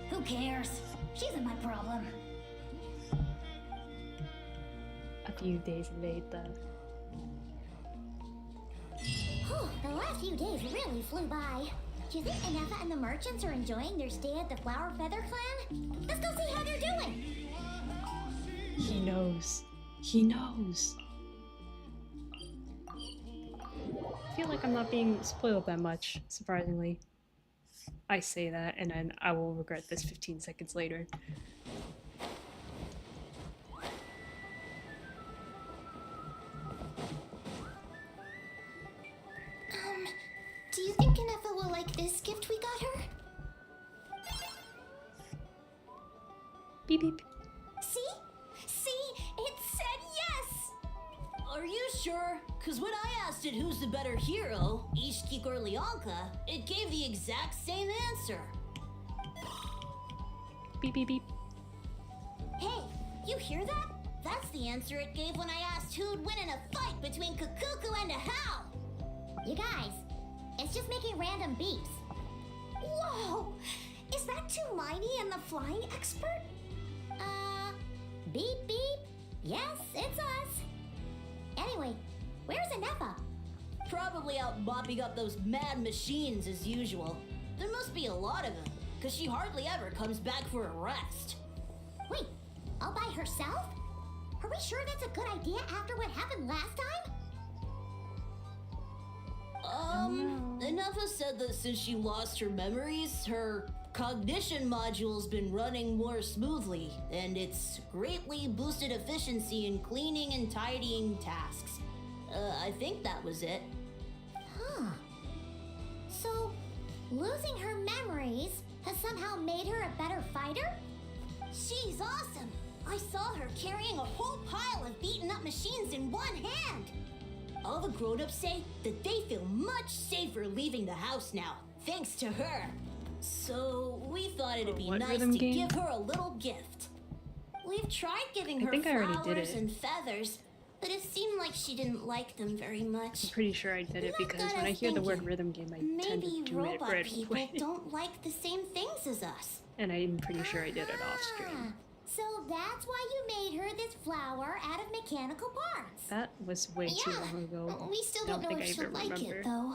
Who cares? She isn't my problem. A few days later. Whew, the last few days really flew by. Do you think Anefa and the merchants are enjoying their stay at the Flower Feather Clan? Let's go see how they're doing. He knows. He knows. I feel like I'm not being spoiled that much, surprisingly. I say that, and then I will regret this 15 seconds later. Do you think Inefa will like this gift we got her? Beep beep. See? It said yes! Are you sure? Cause when I asked it who's the better hero, Ishkik or Leonka, it gave the exact same answer. Beep beep beep. Hey, you hear that? That's the answer it gave when I asked who'd win in a fight between Kukuku and Ahau. You guys, it's just making random beeps. Whoa! Is that Tumaini and the flying expert? Beep beep? Yes, it's us. Anyway, where's Anefa? Probably out mopping up those mad machines as usual. There must be a lot of them, cause she hardly ever comes back for a rest. Wait, all by herself? Are we sure that's a good idea after what happened last time? Inefa said that since she lost her memories, her cognition module's been running more smoothly, and it's greatly boosted efficiency in cleaning and tidying tasks. I think that was it. Huh. So, losing her memories has somehow made her a better fighter? She's awesome! I saw her carrying a whole pile of beaten up machines in one hand! All the grown-ups say that they feel much safer leaving the house now, thanks to her. So we thought it'd be what nice rhythm to game? give her a little gift. We've tried giving I her think I already did flowers it. and feathers, but it seemed like she didn't like them very much. I'm pretty sure I did it Not because got when I us hear the word thinking. rhythm game, I tend to Maybe do it robot right people away. don't like the same things as us. And I'm pretty sure I did it off Ah, stream. so that's why you made her this flower out of mechanical parts. That was way too Yeah, long ago. we still don't know think if I she'll even like remember. it, though.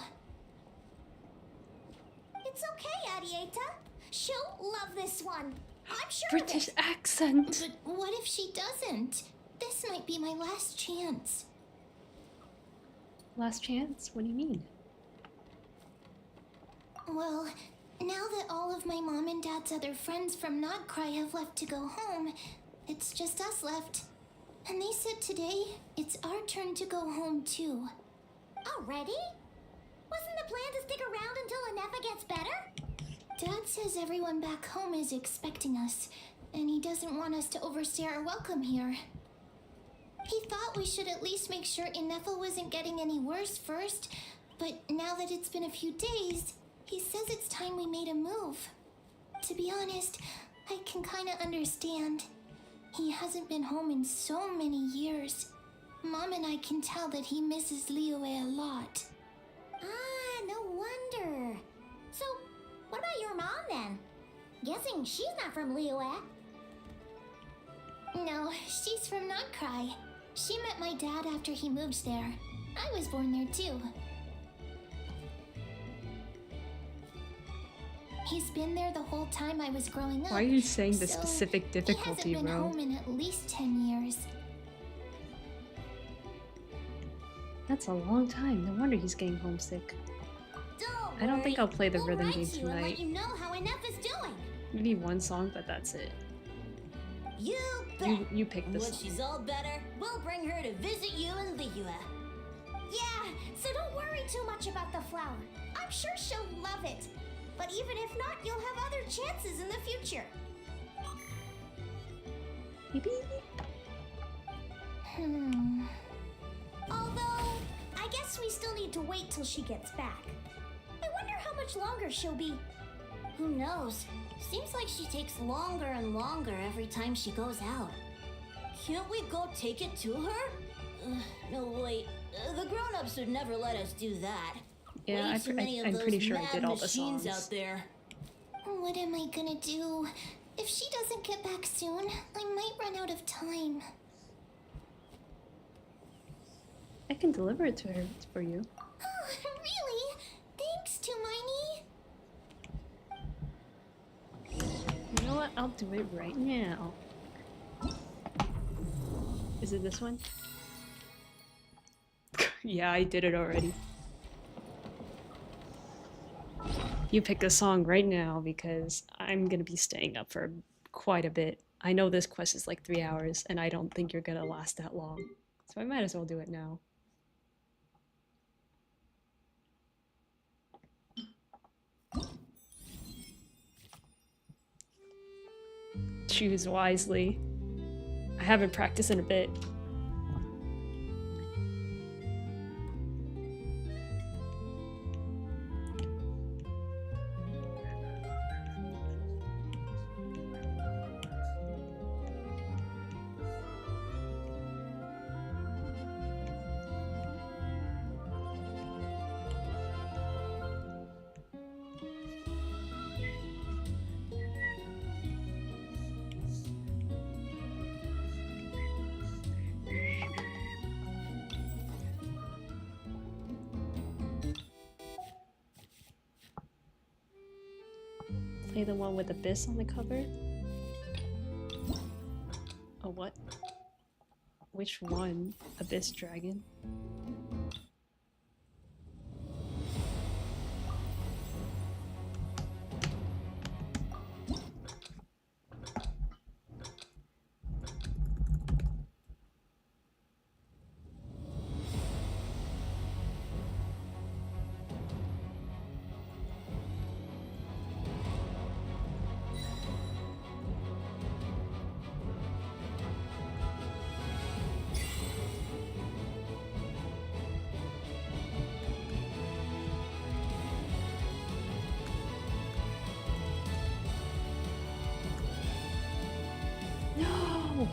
It's okay, Arieta. She'll love this one. I'm sure British of it. accent! But what if she doesn't? This might be my last chance. Last chance? What do you mean? Well, now that all of my mom and dad's other friends from Not Cry have left to go home, it's just us left. And they said today it's our turn to go home too. Already? Wasn't the plan to stick around until Anefa gets better? Dad says everyone back home is expecting us, and he doesn't want us to overstay our welcome here. He thought we should at least make sure Inefa wasn't getting any worse first, but now that it's been a few days, he says it's time we made a move. To be honest, I can kinda understand. He hasn't been home in so many years. Mom and I can tell that he misses Liyue a lot. Ah, no wonder. So, what about your mom then? Guessing she's not from Liyue. No, she's from Not Cry. She met my dad after he moved there. I was born there too. He's been there the whole time I was growing up. Why are you saying the so specific difficulty, he hasn't been bro? home in at least 10 years. That's a long time. No wonder he's getting homesick. Don't I don't think worry. I'll play the We'll rhythm write game you and let tonight. you know how Anefa's doing. Maybe one song, but that's it. You bet. You pick the When song. she's all better, we'll bring her to visit you in Liyue. Yeah, so don't worry too much about the flower. I'm sure she'll love it. But even if not, you'll have other chances in the future. Maybe? Although, I guess we still need to wait till she gets back. I wonder how much longer she'll be. Who knows? Seems like she takes longer and longer every time she goes out. Can't we go take it to her? No, wait. The grown-ups would never let us do that. Yeah, Way too many of I'm pretty those sure I mad did all the machines songs. out there. What am I gonna do? If she doesn't get back soon, I might run out of time. I can deliver it to her for you. Oh, really? Thanks, Tumaini. You know what? I'll do it right now. Is it this one? Yeah, I did it already. You pick a song right now because I'm gonna be staying up for quite a bit. I know this quest is like 3 hours and I don't think you're gonna last that long. So I might as well do it now. Choose wisely. I haven't practiced in a bit. Play the one with Abyss on the cover? Oh, what? Which one? Abyss Dragon? No.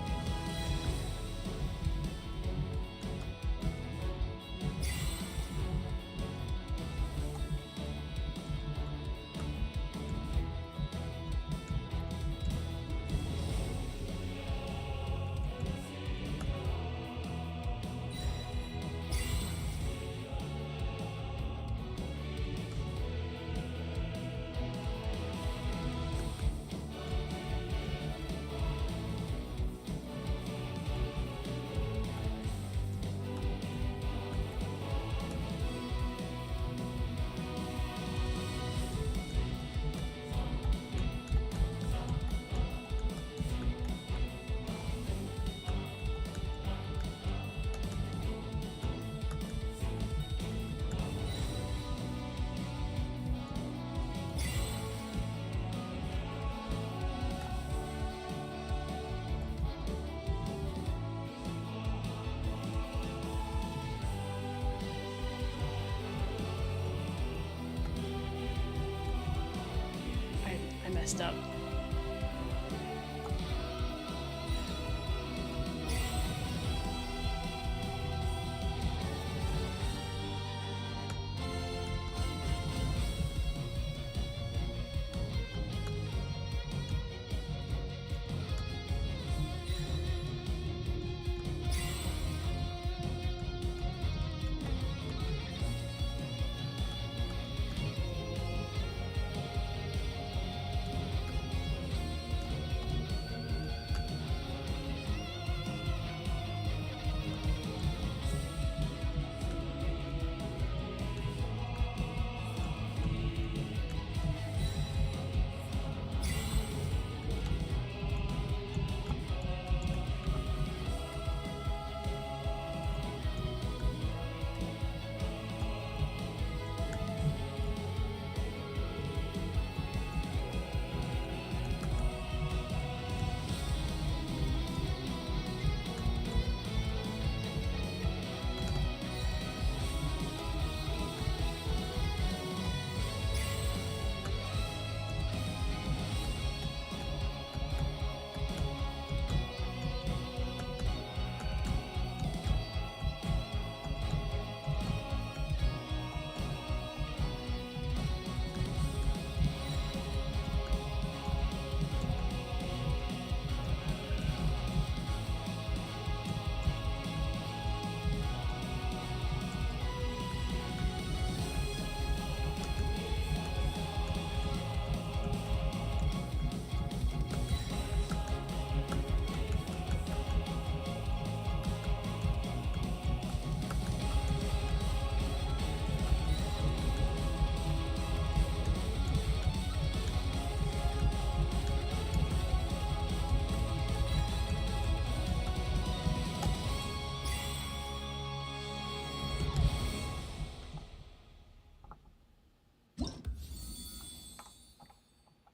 I messed up.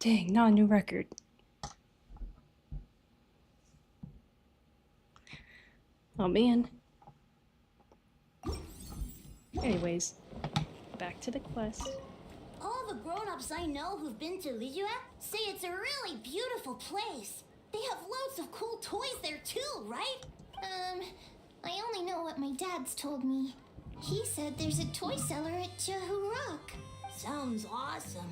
Dang, not a new record. Oh man. Anyways, back to the quest. All the grown-ups I know who've been to Liyue say it's a really beautiful place. They have loads of cool toys there too, right? I only know what my dad's told me. He said there's a toy seller at Jehu Rock. Sounds awesome.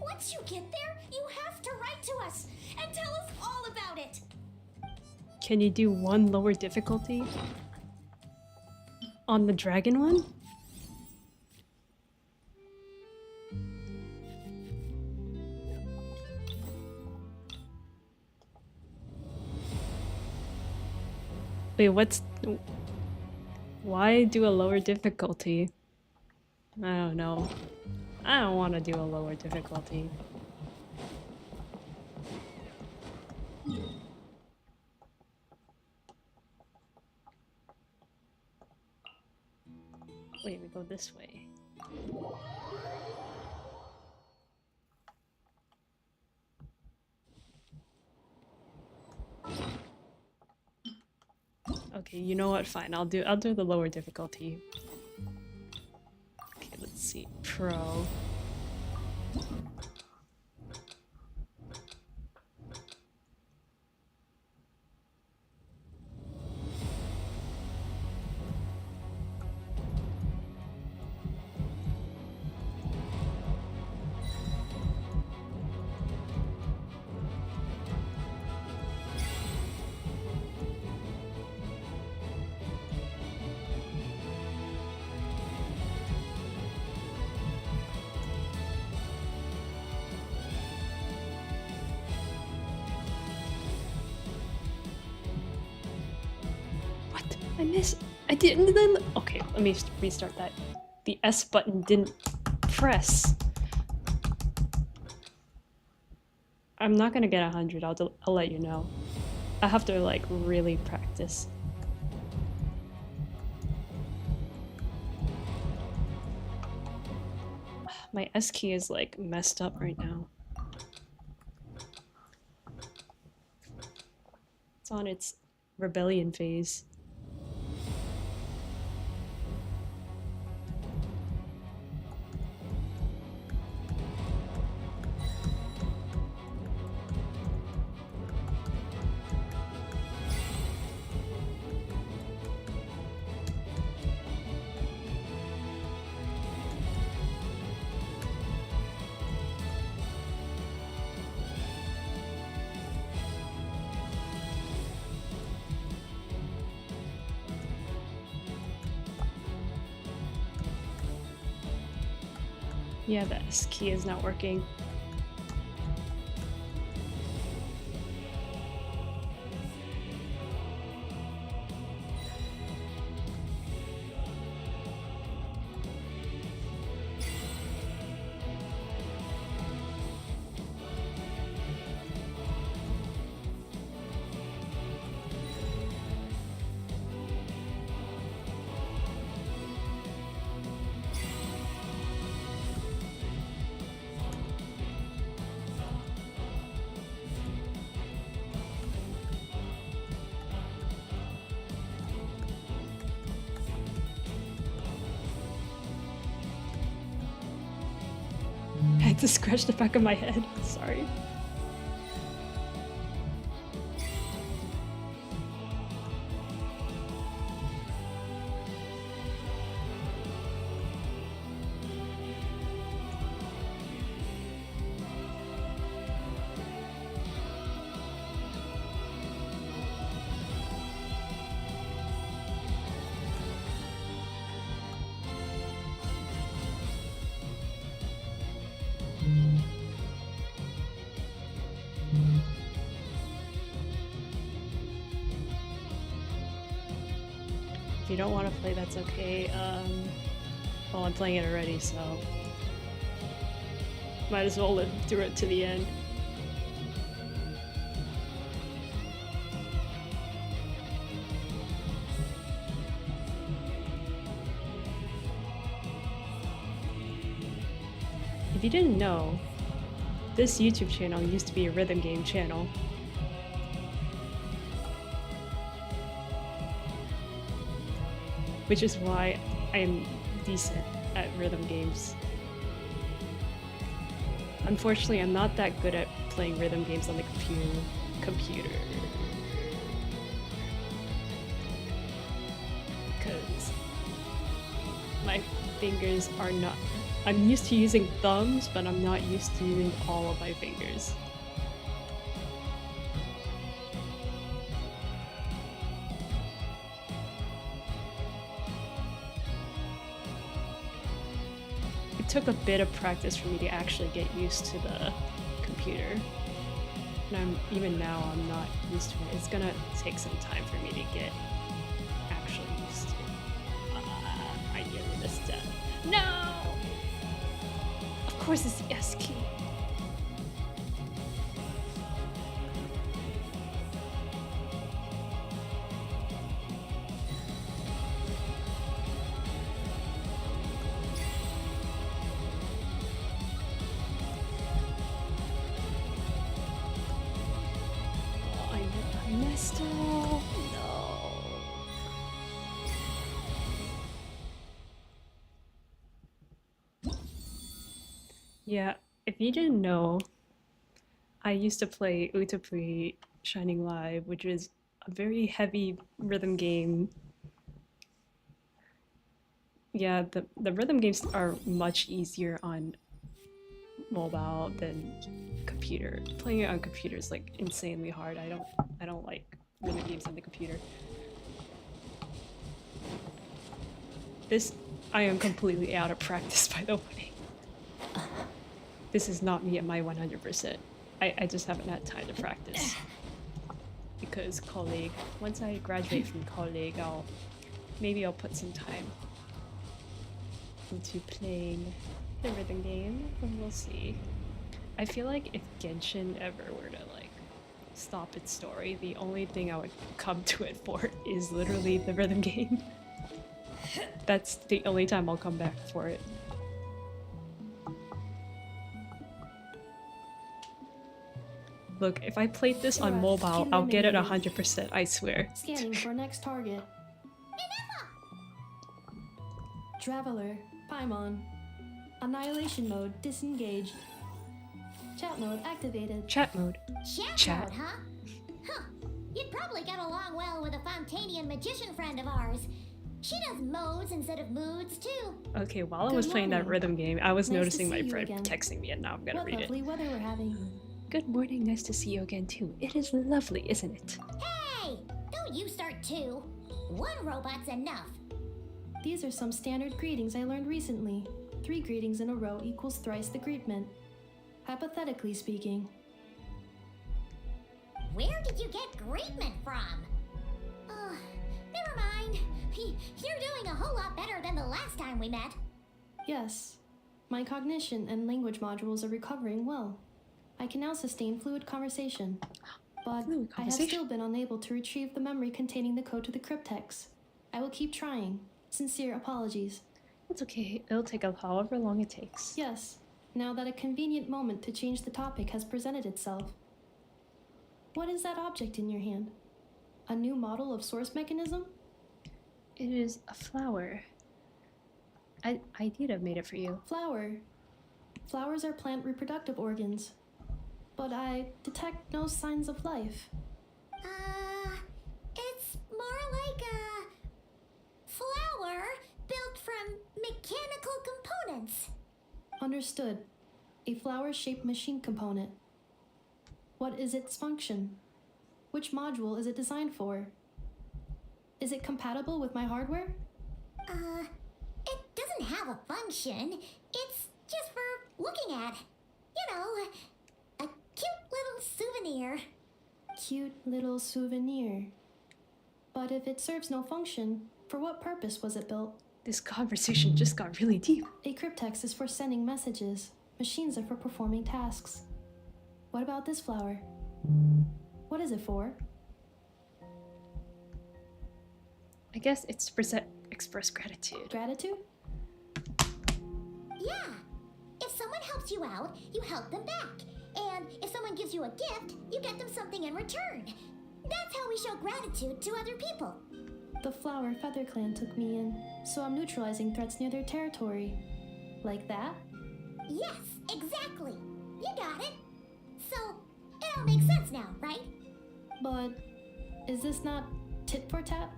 Once you get there, you have to write to us and tell us all about it. Can you do one lower difficulty? On the dragon one? Wait, what's... Why do a lower difficulty? I don't know. I don't want to do a lower difficulty. Wait, we go this way. Okay, you know what? Fine. I'll do the lower difficulty. Okay, let's see. Pro. I didn't then. Okay, let me restart that. The S button didn't press. I'm not gonna get 100. I'll let you know. I have to like really practice. My S key is like messed up right now. It's on its rebellion phase. Yeah, the S key is not working. I had to scratch the back of my head. Sorry. If you don't want to play, that's okay. Well, I'm playing it already, so might as well live through it to the end. If you didn't know, this YouTube channel used to be a rhythm game channel. Which is why I'm decent at rhythm games. Unfortunately, I'm not that good at playing rhythm games on the computer. Because my fingers are not... I'm used to using thumbs, but I'm not used to using all of my fingers. It took a bit of practice for me to actually get used to the computer. And even now, I'm not used to it. It's gonna take some time for me to get actually used to it. I nearly missed that. No! Of course it's the S key. I messed up. No. Yeah, if you didn't know, I used to play Utapri Shining Live, which is a very heavy rhythm game. Yeah, the rhythm games are much easier on mobile than computer. Playing it on computer is like insanely hard. I don't like rhythm games on the computer. This I am completely out of practice, by the way. This is not me at my 100%. I just haven't had time to practice. because colleague. Once I graduate from colleague, maybe I'll put some time into playing the rhythm game, and we'll see. I feel like if Genshin ever were to like stop its story, the only thing I would come to it for is literally the rhythm game. That's the only time I'll come back for it. Look, if I played this on mobile, I'll get it 100%, I swear. Scanning for next target. Traveler, Paimon. Annihilation mode disengaged. Chat mode activated. Chat mode. Chat mode, huh? Huh. You'd probably get along well with a Fontanian magician friend of ours. She does modes instead of moods, too. Okay, while I was playing that rrhythm game, I was Nice to noticing see my you friend again. texting me, and now I'm gonna What read it. lovely weather we're having. Good morning, nice to see you again too. It is lovely, isn't it? Hey! Don't you start two. One robot's enough. These are some standard greetings I learned recently. 3 greetings in a row equals thrice the greetment. Hypothetically speaking. Where did you get greetment from? Never mind. You're doing a whole lot better than the last time we met. Yes. My cognition and language modules are recovering well. I can now sustain fluid conversation. But I have still been unable to retrieve the memory containing the code to the cryptex. I will keep trying. Sincere apologies. It's okay, it'll take however long it takes. Yes, now that a convenient moment to change the topic has presented itself. What is that object in your hand? A new model of source mechanism? It is a flower. I did have made it for you. Flower. Flowers are plant reproductive organs. But I detect no signs of life. It's more like a flower built from mechanical components. Understood. A flower-shaped machine component. What is its function? Which module is it designed for? Is it compatible with my hardware? It doesn't have a function. It's just for looking at. You know, a cute little souvenir. Cute little souvenir. But if it serves no function, for what purpose was it built? This conversation just got really deep. A cryptex is for sending messages. Machines are for performing tasks. What about this flower? What is it for? I guess it's to express gratitude. Gratitude? Yeah. If someone helps you out, you help them back. And if someone gives you a gift, you get them something in return. That's how we show gratitude to other people. The Flower Feather Clan took me in, so I'm neutralizing threats near their territory. Like that? Yes, exactly. You got it. So, it all makes sense now, right? But is this not tit for tat?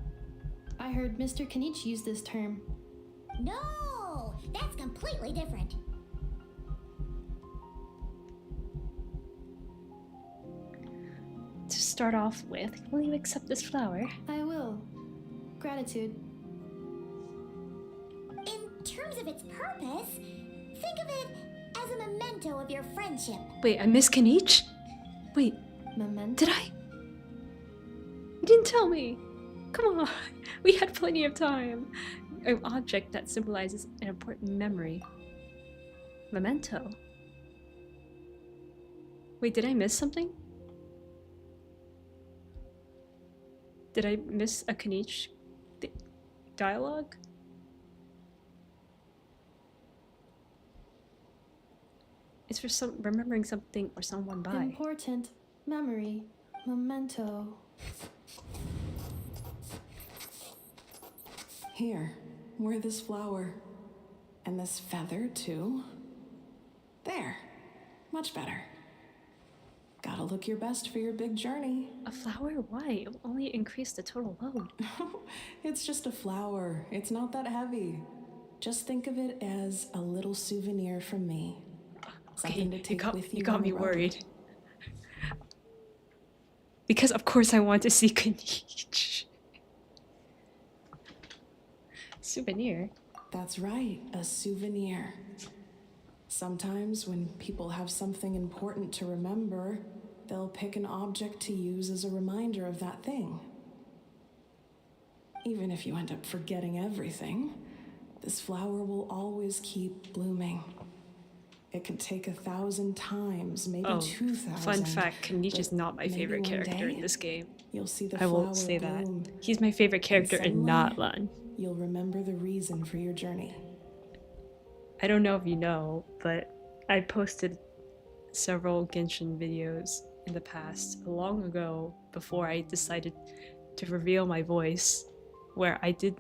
I heard Mr. Kenichi use this term. No, that's completely different. To start off with, will you accept this flower? I will. Gratitude. In terms of its purpose, think of it as a memento of your friendship. Wait, I missed Kenichi? Wait, Memento? did I? You didn't tell me. Come on, we had plenty of time. An object that symbolizes an important memory. Memento. Wait, did I miss something? Did I miss a Kenichi dialogue? It's for remembering something or someone by. Important memory. Memento. Here, wear this flower. And this feather, too. There. Much better. Gotta look your best for your big journey. A flower? Why? It will only increase the total load. It's just a flower. It's not that heavy. Just think of it as a little souvenir from me. Something to take with you. You got on me the road. worried. Because of course I want to see Kenichi. Souvenir? That's right, a souvenir. Sometimes when people have something important to remember, they'll pick an object to use as a reminder of that thing. Even if you end up forgetting everything, this flower will always keep blooming. It could take 1,000 times, maybe 2,000. Fun fact, Kanish is not my maybe favorite one character in day, this game. You'll see the I will flower say that. bloom, He's my favorite character in suddenly, Natlan. You'll remember the reason for your journey. I don't know if you know, but I posted several Genshin videos in the past, long ago, before I decided to reveal my voice, where I did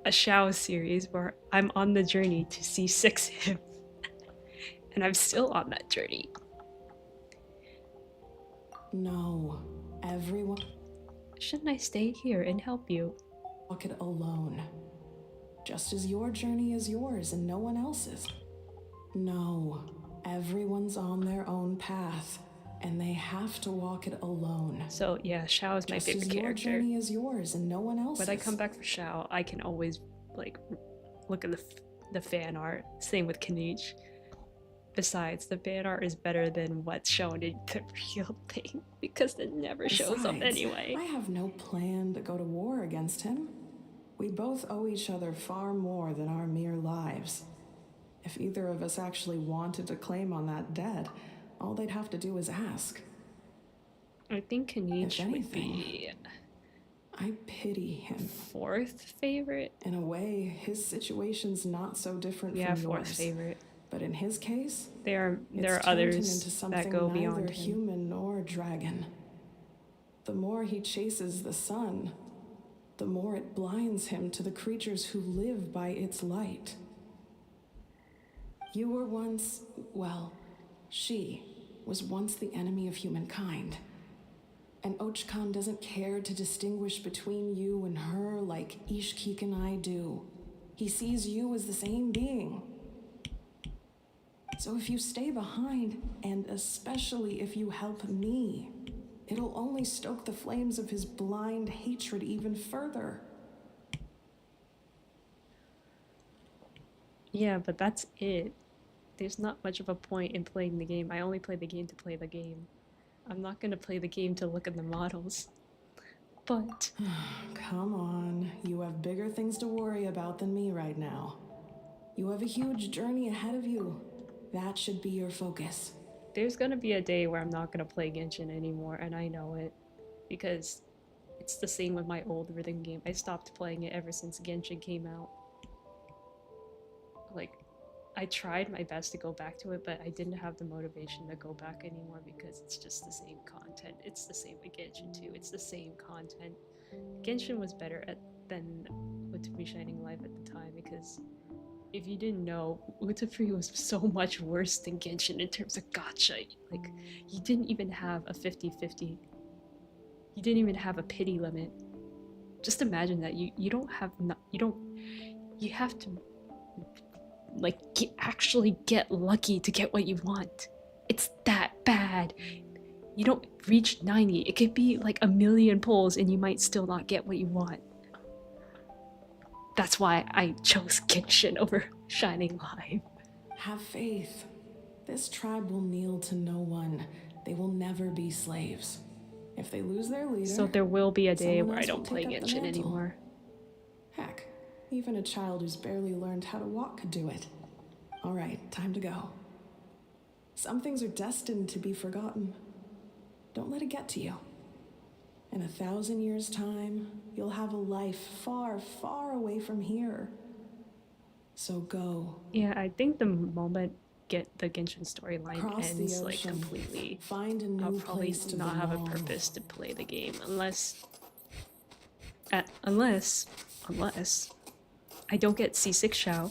a Shao series where I'm on the journey to C6 him. And I'm still on that journey. No, everyone. Shouldn't I stay here and help you? Walk it alone. Just as your journey is yours and no one else's. No, everyone's on their own path, and they have to walk it alone. So yeah, Shao is my favorite character. Just as your journey is yours and no one else's. When I come back for Shao, I can always like look at the fan art. Same with Kanish. Besides, the fan art is better than what's shown in the real thing because it never shows up anyway. I have no plan to go to war against him. We both owe each other far more than our mere lives. If either of us actually wanted to claim on that debt, all they'd have to do is ask. I think Kanish would be... I pity him. 4th favorite? In a way, his situation's not so different from yours. Yeah, 4th favorite. But in his case, there are others that go beyond neither him. Human nor dragon. The more he chases the sun, the more it blinds him to the creatures who live by its light. You were once, well, she was once the enemy of humankind. And Archon doesn't care to distinguish between you and her like Ishkik and I do. He sees you as the same being. So if you stay behind, and especially if you help me, it'll only stoke the flames of his blind hatred even further. Yeah, but that's it. There's not much of a point in playing the game. I only play the game to play the game. I'm not gonna play the game to look at the models. But... Come on, you have bigger things to worry about than me right now. You have a huge journey ahead of you. That should be your focus. There's gonna be a day where I'm not gonna play Genshin anymore, and I know it. Because it's the same with my old rhythm game. I stopped playing it ever since Genshin came out. Like, I tried my best to go back to it, but I didn't have the motivation to go back anymore because it's just the same content. It's the same with Genshin too. It's the same content. Genshin was better than Utami Shining Light at the time because if you didn't know, Utami was so much worse than Genshin in terms of gacha. Like, you didn't even have a 50-50. You didn't even have a pity limit. Just imagine that you have to like actually get lucky to get what you want. It's that bad. You don't reach 90. It could be like 1,000,000 pulls and you might still not get what you want. That's why I chose Genshin over Shining Light. Have faith. This tribe will kneel to no one. They will never be slaves. If they lose their leader, so there will be a day someone where I else will don't play take up the Genshin mantle. anymore. Heck, even a child who's barely learned how to walk could do it. All right, time to go. Some things are destined to be forgotten. Don't let it get to you. In 1,000 years' time, you'll have a life far, far away from here. So go. Yeah, I think the moment the Genshin storyline Cross the ends like ocean. completely, Find a new I'll probably place to not have a belong. purpose to play the game unless I don't get C6 Shao.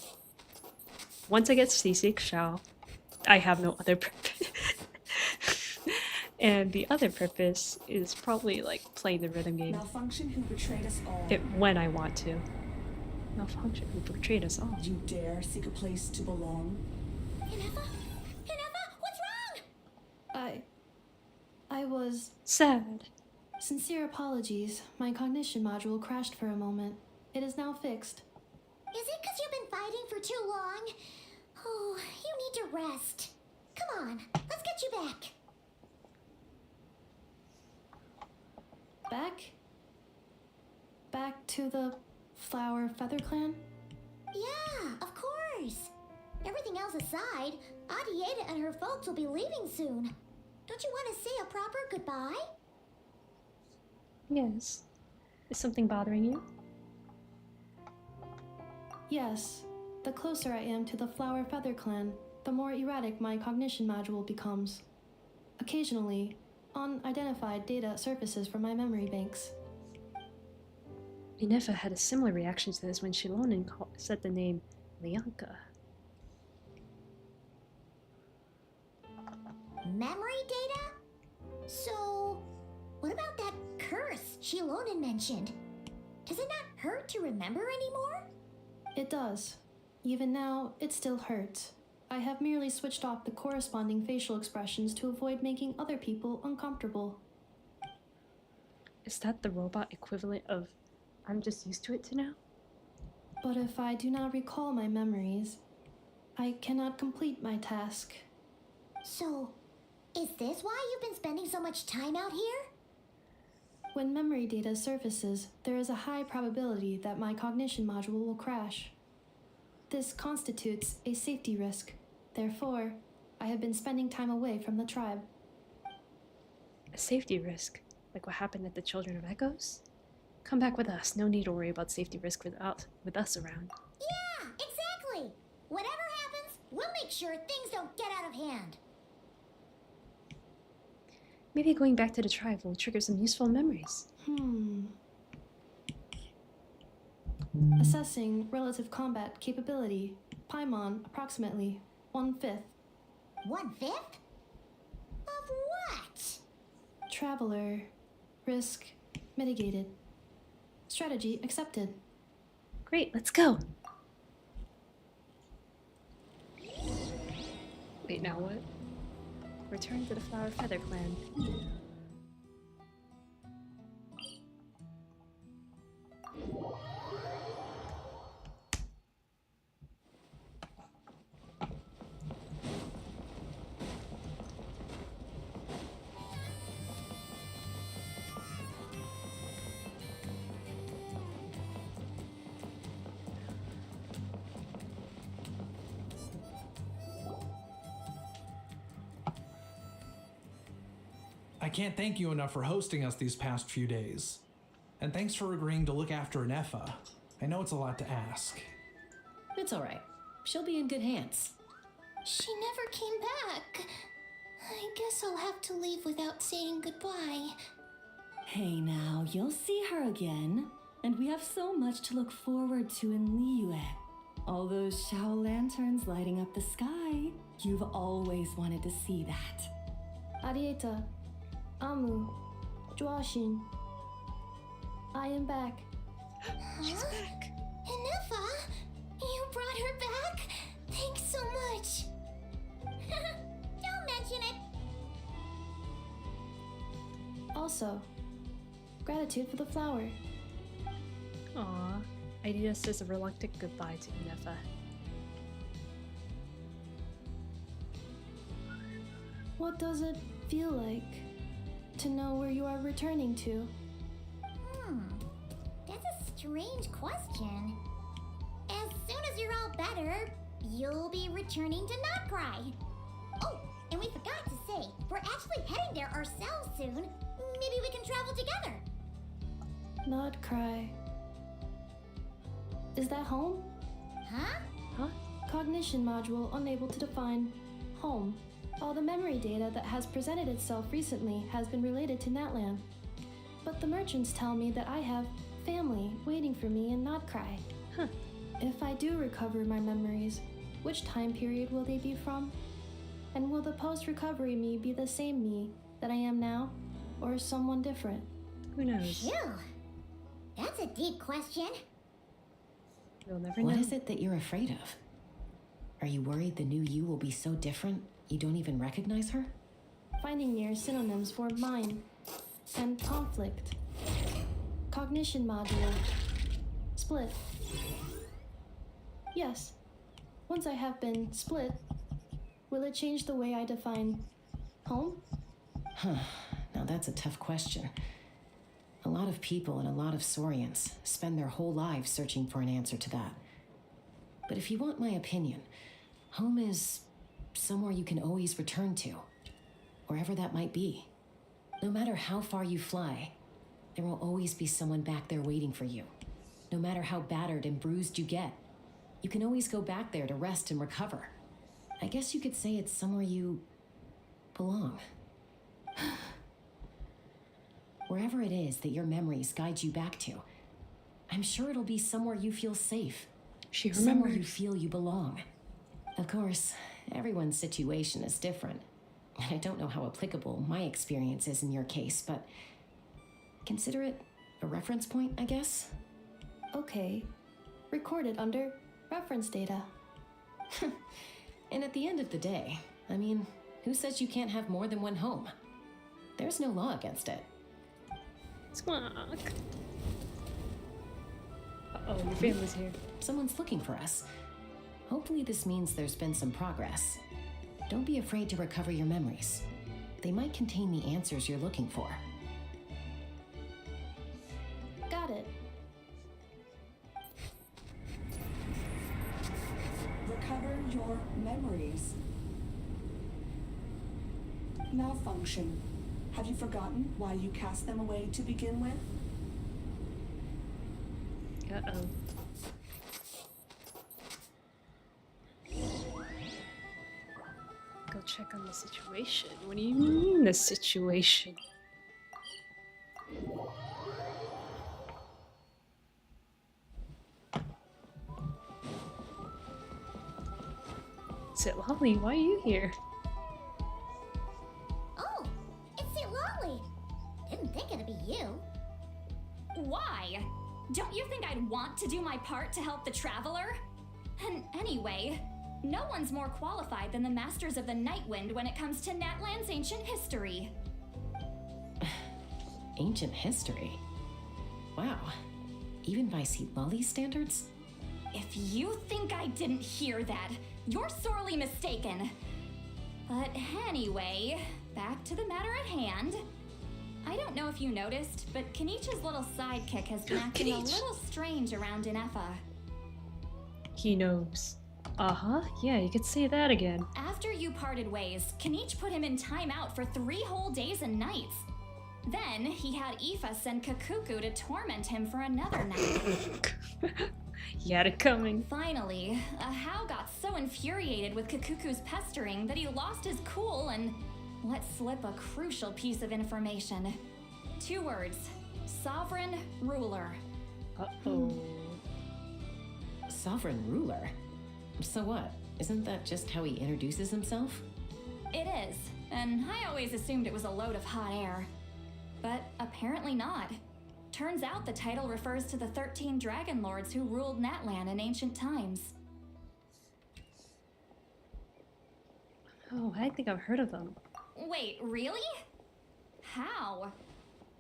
Once I get C6 Shao, I have no other purpose. And the other purpose is probably like playing the rhythm game. Malfunction who betrayed us all. When I want to. Malfunction who betrayed us all. You dare seek a place to belong? Inefa? Inefa, what's wrong? I was... sad. Sincere apologies. My cognition module crashed for a moment. It is now fixed. Is it because you've been fighting for too long? Oh, you need to rest. Come on, let's get you back. Back to the Flower Feather Clan? Yeah, of course. Everything else aside, Adieta and her folks will be leaving soon. Don't you want to say a proper goodbye? Yes. Is something bothering you? Yes. The closer I am to the Flower Feather Clan, the more erratic my cognition module becomes. Occasionally, unidentified data surfaces from my memory banks. Inefa had a similar reaction to this when Shilonen said the name Lianka. Memory data? So, what about that curse Shilonen mentioned? Does it not hurt to remember anymore? It does. Even now, it still hurts. I have merely switched off the corresponding facial expressions to avoid making other people uncomfortable. Is that the robot equivalent of I'm just used to it to now? But if I do not recall my memories, I cannot complete my task. So, is this why you've been spending so much time out here? When memory data surfaces, there is a high probability that my cognition module will crash. This constitutes a safety risk. Therefore, I have been spending time away from the tribe. A safety risk? Like what happened at the Children of Echoes? Come back with us. No need to worry about safety risk with us around. Yeah, exactly! Whatever happens, we'll make sure things don't get out of hand. Maybe going back to the tribe will trigger some useful memories. Assessing relative combat capability. Paimon, approximately 1/5. 1/5? Of what? Traveler. Risk mitigated. Strategy accepted. Great, let's go! Wait, now what? Return to the Flower Feather Clan. I can't thank you enough for hosting us these past few days. And thanks for agreeing to look after Inefa. I know it's a lot to ask. It's all right. She'll be in good hands. She never came back. I guess I'll have to leave without saying goodbye. Hey now, you'll see her again. And we have so much to look forward to in Liyue. All those Shao lanterns lighting up the sky. You've always wanted to see that. Arieta, Amu, Joashin. I am back. She's back. Inefa, you brought her back? Thanks so much. Don't mention it. Also, gratitude for the flower. Aww. Aida says a reluctant goodbye to Inefa. What does it feel like to know where you are returning to? That's a strange question. As soon as you're all better, you'll be returning to Not Cry. Oh, and we forgot to say, we're actually heading there ourselves soon. Maybe we can travel together. Not cry. Is that home? Huh? Cognition module unable to define home. All the memory data that has presented itself recently has been related to Natlan. But the merchants tell me that I have family waiting for me in Not Cry. If I do recover my memories, which time period will they be from? And will the post-recovery me be the same me that I am now, or someone different? Who knows? Phew. That's a deep question. We'll never know. What is it that you're afraid of? Are you worried the new you will be so different you don't even recognize her? Finding near synonyms for mine and conflict. Cognition module. Split. Yes. Once I have been split, will it change the way I define home? Now that's a tough question. A lot of people and a lot of Saurians spend their whole lives searching for an answer to that. But if you want my opinion, home is somewhere you can always return to, wherever that might be. No matter how far you fly, there will always be someone back there waiting for you. No matter how battered and bruised you get, you can always go back there to rest and recover. I guess you could say it's somewhere you belong. Wherever it is that your memories guide you back to, I'm sure it'll be somewhere you feel safe. She Somewhere you remembers. feel you belong. Of course, everyone's situation is different. I don't know how applicable my experience is in your case, but consider it a reference point, I guess. Okay. Recorded under reference data. And at the end of the day, I mean, who says you can't have more than one home? There's no law against it. Squawk. Uh-oh, your family's here. Someone's looking for us. Hopefully this means there's been some progress. Don't be afraid to recover your memories. They might contain the answers you're looking for. Got it. Recover your memories. Malfunction. Have you forgotten why you cast them away to begin with? Uh-oh. Go check on the situation. What do you mean, the situation? Lolly, why are you here? Oh, it's it, Lolly. Didn't think it'd be you. Why? Don't you think I'd want to do my part to help the Traveler? And anyway, no one's more qualified than the Masters of the Nightwind when it comes to Natlan's ancient history. Ancient history? Wow. Even by Seat Lolly's standards? If you think I didn't hear that, you're sorely mistaken. But anyway, back to the matter at hand. I don't know if you noticed, but Kenichi's little sidekick has been acting a little strange around Inefa. He knows. Uh-huh, yeah, you could say that again. After you parted ways, Kenich put him in timeout for 3 whole days and nights. Then he had Aoife send Kakuku to torment him for another night. He had it coming. Finally, Ahau got so infuriated with Kakuku's pestering that he lost his cool and let slip a crucial piece of information. 2 words: sovereign ruler. Uh-oh. Sovereign ruler? So what? Isn't that just how he introduces himself? It is, and I always assumed it was a load of hot air. But apparently not. Turns out the title refers to the 13 dragon lords who ruled Natlan in ancient times. Oh, I think I've heard of them. Wait, really? How?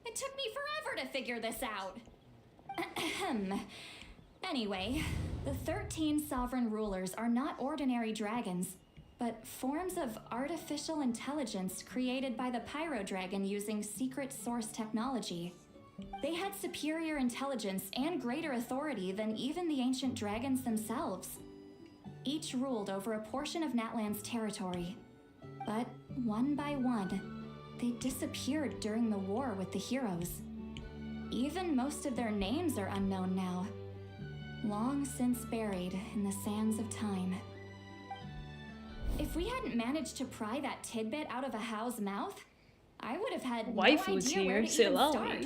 It took me forever to figure this out. Ahem. Anyway, the 13 sovereign rulers are not ordinary dragons, but forms of artificial intelligence created by the Pyro Dragon using secret source technology. They had superior intelligence and greater authority than even the ancient dragons themselves. Each ruled over a portion of Natlan's territory. But one by one, they disappeared during the war with the heroes. Even most of their names are unknown now, long since buried in the sands of time. If we hadn't managed to pry that tidbit out of Ahau's mouth, I would have had no Waifu's idea where here, to even Lolly. start.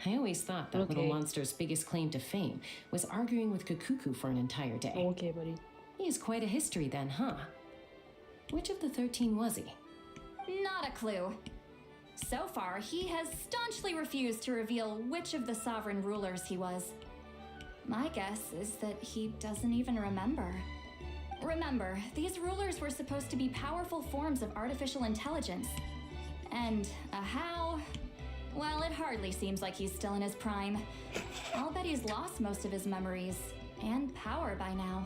I always thought that little monster's biggest claim to fame was arguing with Kakuku for an entire day. Okay, buddy. He has quite a history then, huh? Which of the 13 was he? Not a clue. So far, he has staunchly refused to reveal which of the sovereign rulers he was. My guess is that he doesn't even remember. Remember, these rulers were supposed to be powerful forms of artificial intelligence. And Ahau, well, it hardly seems like he's still in his prime. I'll bet he's lost most of his memories and power by now.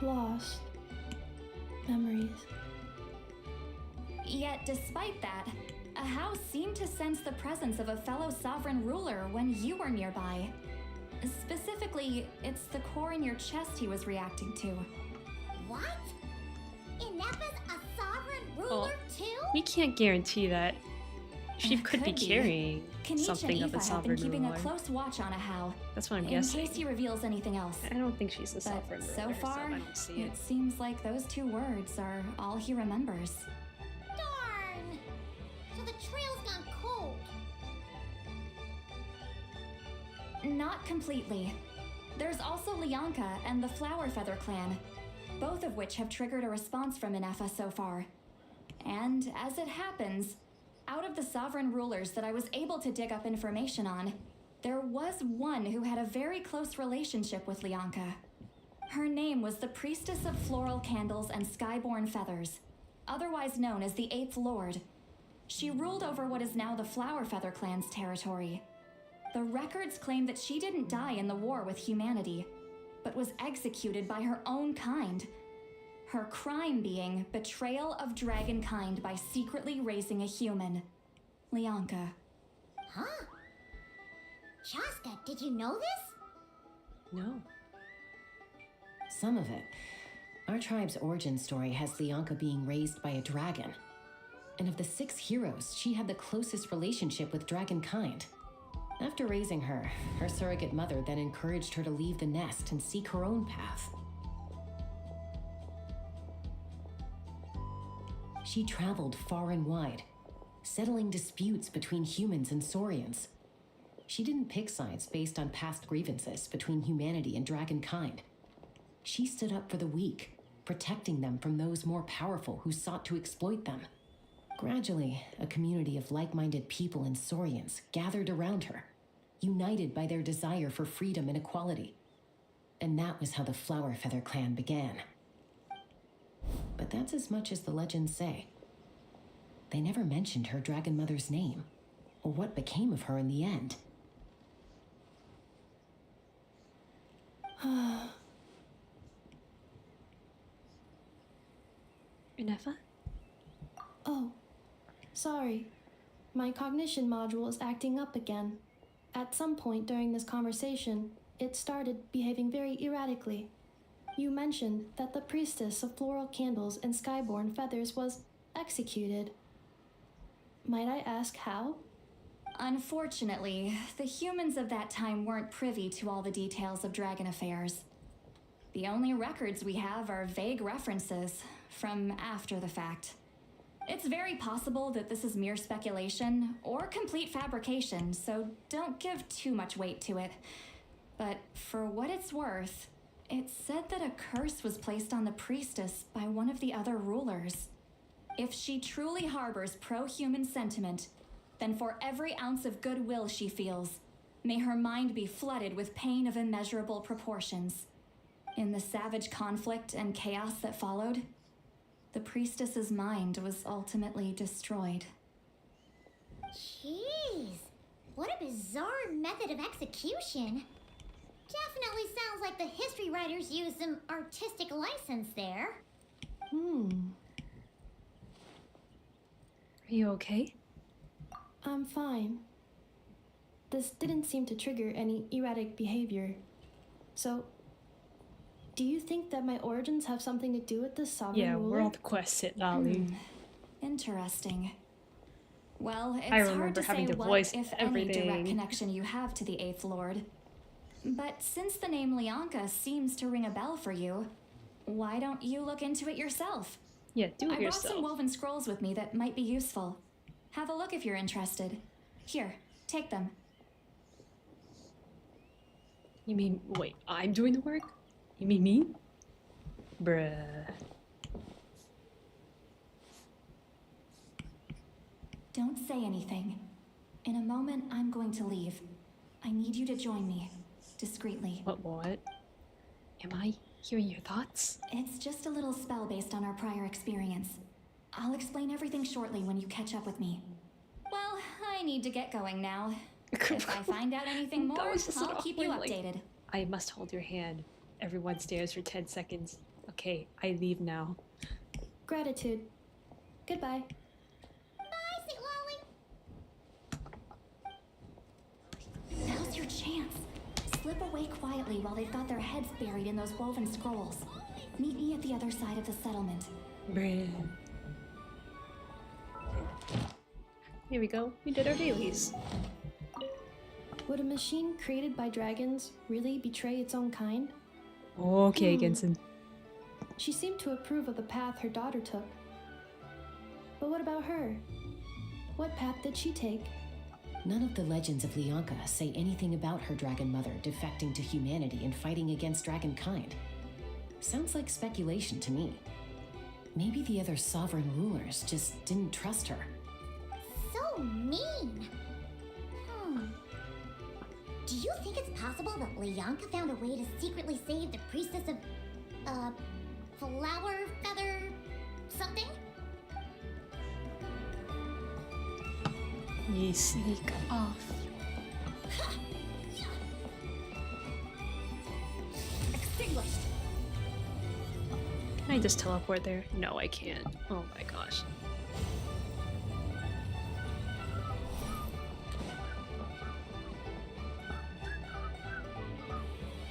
Lost. Memories. Yet, despite that, a house seemed to sense the presence of a fellow sovereign ruler when you were nearby. Specifically, it's the core in your chest he was reacting to. What? Ineppa's a sovereign ruler Oh. too? We can't guarantee that. She could be Could be. carrying Kanish something and of a Aoife have sovereign been keeping ruler. a close watch on Ahau, That's what I'm in guessing. case he reveals anything else. I don't think she's a But sovereign ruler. so far, I don't see it. it seems like those 2 words are all he remembers. Darn! So the trail's gone cold. Not completely. There's also Lianka and the Flower Feather clan, both of which have triggered a response from Ineffa so far. And as it happens, out of the sovereign rulers that I was able to dig up information on, there was one who had a very close relationship with Lianka. Her name was the Priestess of Floral Candles and Skyborn Feathers, otherwise known as the Eighth Lord. She ruled over what is now the Flower Feather clan's territory. The records claim that she didn't die in the war with humanity, but was executed by her own kind. Her crime being betrayal of dragonkind by secretly raising a human. Lianka. Huh? Shaska, did you know this? No. Some of it. Our tribe's origin story has Lianka being raised by a dragon. And of the 6 heroes, she had the closest relationship with dragonkind. After raising her, her surrogate mother then encouraged her to leave the nest and seek her own path. She traveled far and wide, settling disputes between humans and Saurians. She didn't pick sides based on past grievances between humanity and dragonkind. She stood up for the weak, protecting them from those more powerful who sought to exploit them. Gradually, a community of like-minded people and Saurians gathered around her, united by their desire for freedom and equality. And that was how the Flower Feather clan began. But that's as much as the legends say. They never mentioned her dragon mother's name, or what became of her in the end. Ineffa? Oh, sorry. My cognition module is acting up again. At some point during this conversation, it started behaving very erratically. You mentioned that the priestess of floral candles and skyborn feathers was executed. Might I ask how? Unfortunately, the humans of that time weren't privy to all the details of dragon affairs. The only records we have are vague references from after the fact. It's very possible that this is mere speculation or complete fabrication, so don't give too much weight to it. But for what it's worth, it's said that a curse was placed on the priestess by one of the other rulers. If she truly harbors pro-human sentiment, then for every ounce of goodwill she feels, may her mind be flooded with pain of immeasurable proportions. In the savage conflict and chaos that followed, the priestess's mind was ultimately destroyed. Jeez, what a bizarre method of execution. Definitely sounds like the history writers used some artistic license there. Are you okay? I'm fine. This didn't seem to trigger any erratic behavior. So, do you think that my origins have something to do with this sovereign Yeah, ruler? we're all the quest it, Lolly. Interesting. Well, it's I remember hard to having say to what, voice if any, direct everything. connection you have to the Eighth Lord. But since the name Lianka seems to ring a bell for you, why don't you look into it yourself? Yeah, do it I brought yourself. some woven scrolls with me that might be useful. Have a look if you're interested. Here, take them. You mean, wait, I'm doing the work? You mean me? Bruh. Don't say anything. In a moment, I'm going to leave. I need you to join me, discreetly. What? Am I hearing your thoughts? It's just a little spell based on our prior experience. I'll explain everything shortly when you catch up with me. Well, I need to get going now. If I find out anything more, That was just an I'll keep you awkward, like, updated. I must hold your hand. Everyone stares for 10 seconds. Okay, I leave now. Gratitude. Goodbye. Bye, Sweet Lolly. your chance. Slip away quietly while they've got their heads buried in those woven scrolls. Meet me at the other side of the settlement. Bruh. Here we go. We did our dailies. Would a machine created by dragons really betray its own kind? Okay, Genshin. She seemed to approve of the path her daughter took. But what about her? What path did she take? None of the legends of Lianka say anything about her dragon mother defecting to humanity and fighting against dragonkind. Sounds like speculation to me. Maybe the other sovereign rulers just didn't trust her. So mean. Do you think it's possible that Lianka found a way to secretly save the priestess of, flower feather something? You sneak off. Extinguished. Can I just teleport there? No, I can't. Oh my gosh.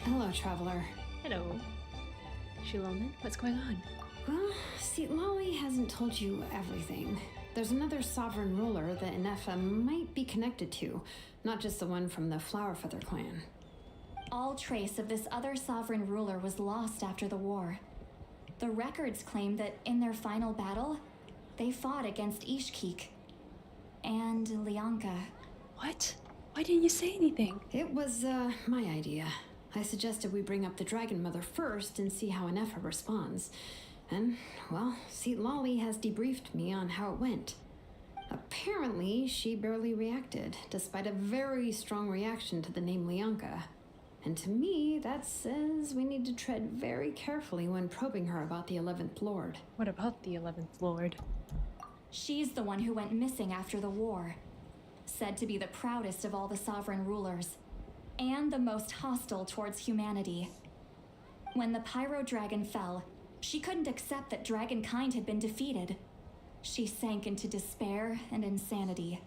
Hello, traveler. Hello. Shiloman, what's going on? Well, see, Lolly hasn't told you everything. There's another sovereign ruler that Inefa might be connected to, not just the one from the Flowerfeather clan. All trace of this other sovereign ruler was lost after the war. The records claim that in their final battle, they fought against Ishkik and Lianka. What? Why didn't you say anything? It was, my idea. I suggested we bring up the Dragon Mother first and see how Inefa responds. And, well, see, Lolly has debriefed me on how it went. Apparently, she barely reacted, despite a very strong reaction to the name Lianka. And to me, that says we need to tread very carefully when probing her about the 11th Lord. What about the 11th Lord? She's the one who went missing after the war. Said to be the proudest of all the sovereign rulers, and the most hostile towards humanity. When the Pyro Dragon fell, she couldn't accept that dragonkind had been defeated. She sank into despair and insanity.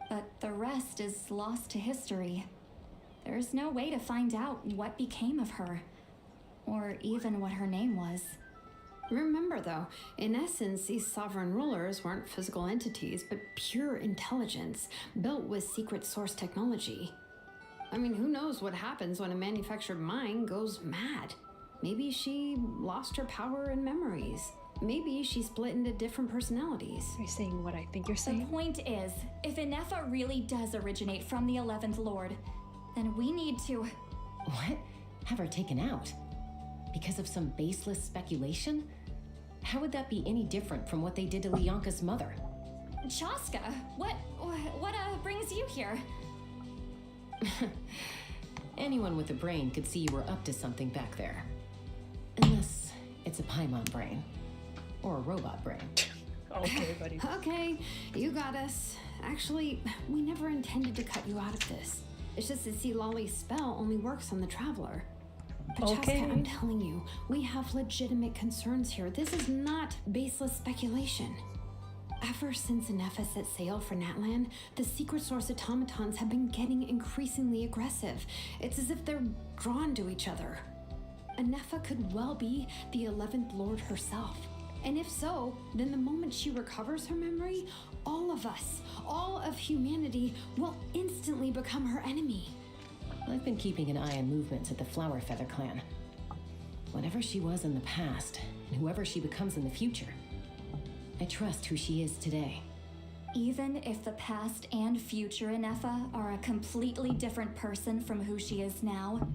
But the rest is lost to history. There's no way to find out what became of her, or even what her name was. Remember, though, in essence, these sovereign rulers weren't physical entities, but pure intelligence, built with secret source technology. I mean, who knows what happens when a manufactured mind goes mad? Maybe she lost her power and memories. Maybe she split into different personalities. Are you saying what I think you're The saying? point is, if Inefa really does originate from the 11th Lord, then we need to... What? Have her taken out? Because of some baseless speculation? How would that be any different from what they did to Lianka's mother? Chaska, what brings you here? Anyone with a brain could see you were up to something back there. Unless it's a Paimon brain. Or a robot brain. Okay, buddy. Okay, you got us. Actually, we never intended to cut you out of this. It's just that, see, Lolly's spell only works on the traveler. But Okay. Chaska, I'm telling you, we have legitimate concerns here. This is not baseless speculation. Ever since Inefa set sail for Natlan, the secret source automatons have been getting increasingly aggressive. It's as if they're drawn to each other. Inefa could well be the 11th Lord herself. And if so, then the moment she recovers her memory, all of us, all of humanity, will instantly become her enemy. I've been keeping an eye on movements at the Flowerfeather clan. Whatever she was in the past, and whoever she becomes in the future, I trust who she is today. Even if the past and future Inefa are a completely different person from who she is now?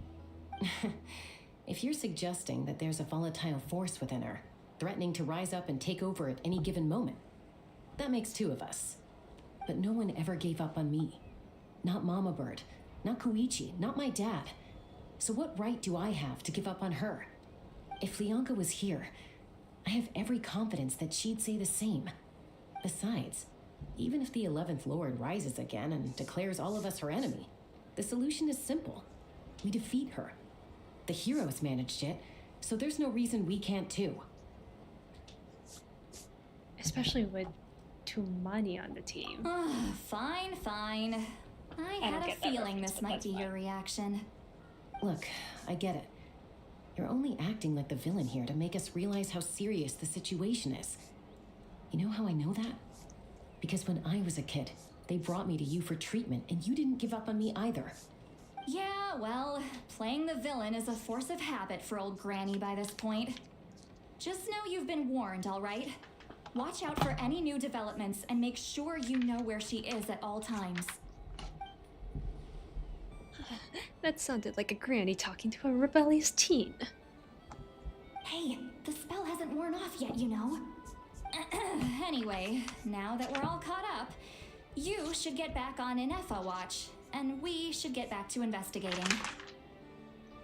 If you're suggesting that there's a volatile force within her, threatening to rise up and take over at any given moment, that makes two of us. But no one ever gave up on me. Not Mama Bird, not Koichi, not my dad. So what right do I have to give up on her? If Lianka was here, I have every confidence that she'd say the same. Besides, even if the 11th Lord rises again and declares all of us her enemy, the solution is simple. We defeat her. The heroes managed it, so there's no reason we can't too. Especially with Tumani on the team. Fine. I I don't had a get that feeling reference, this but might that's be fine. your reaction. Look, I get it. You're only acting like the villain here to make us realize how serious the situation is. You know how I know that? Because when I was a kid, they brought me to you for treatment, and you didn't give up on me either. Yeah, well, playing the villain is a force of habit for old Granny by this point. Just know you've been warned, all right? Watch out for any new developments and make sure you know where she is at all times. That sounded like a granny talking to a rebellious teen. Hey, the spell hasn't worn off yet, you know. Anyway, now that we're all caught up, you should get back on Inefa watch, and we should get back to investigating.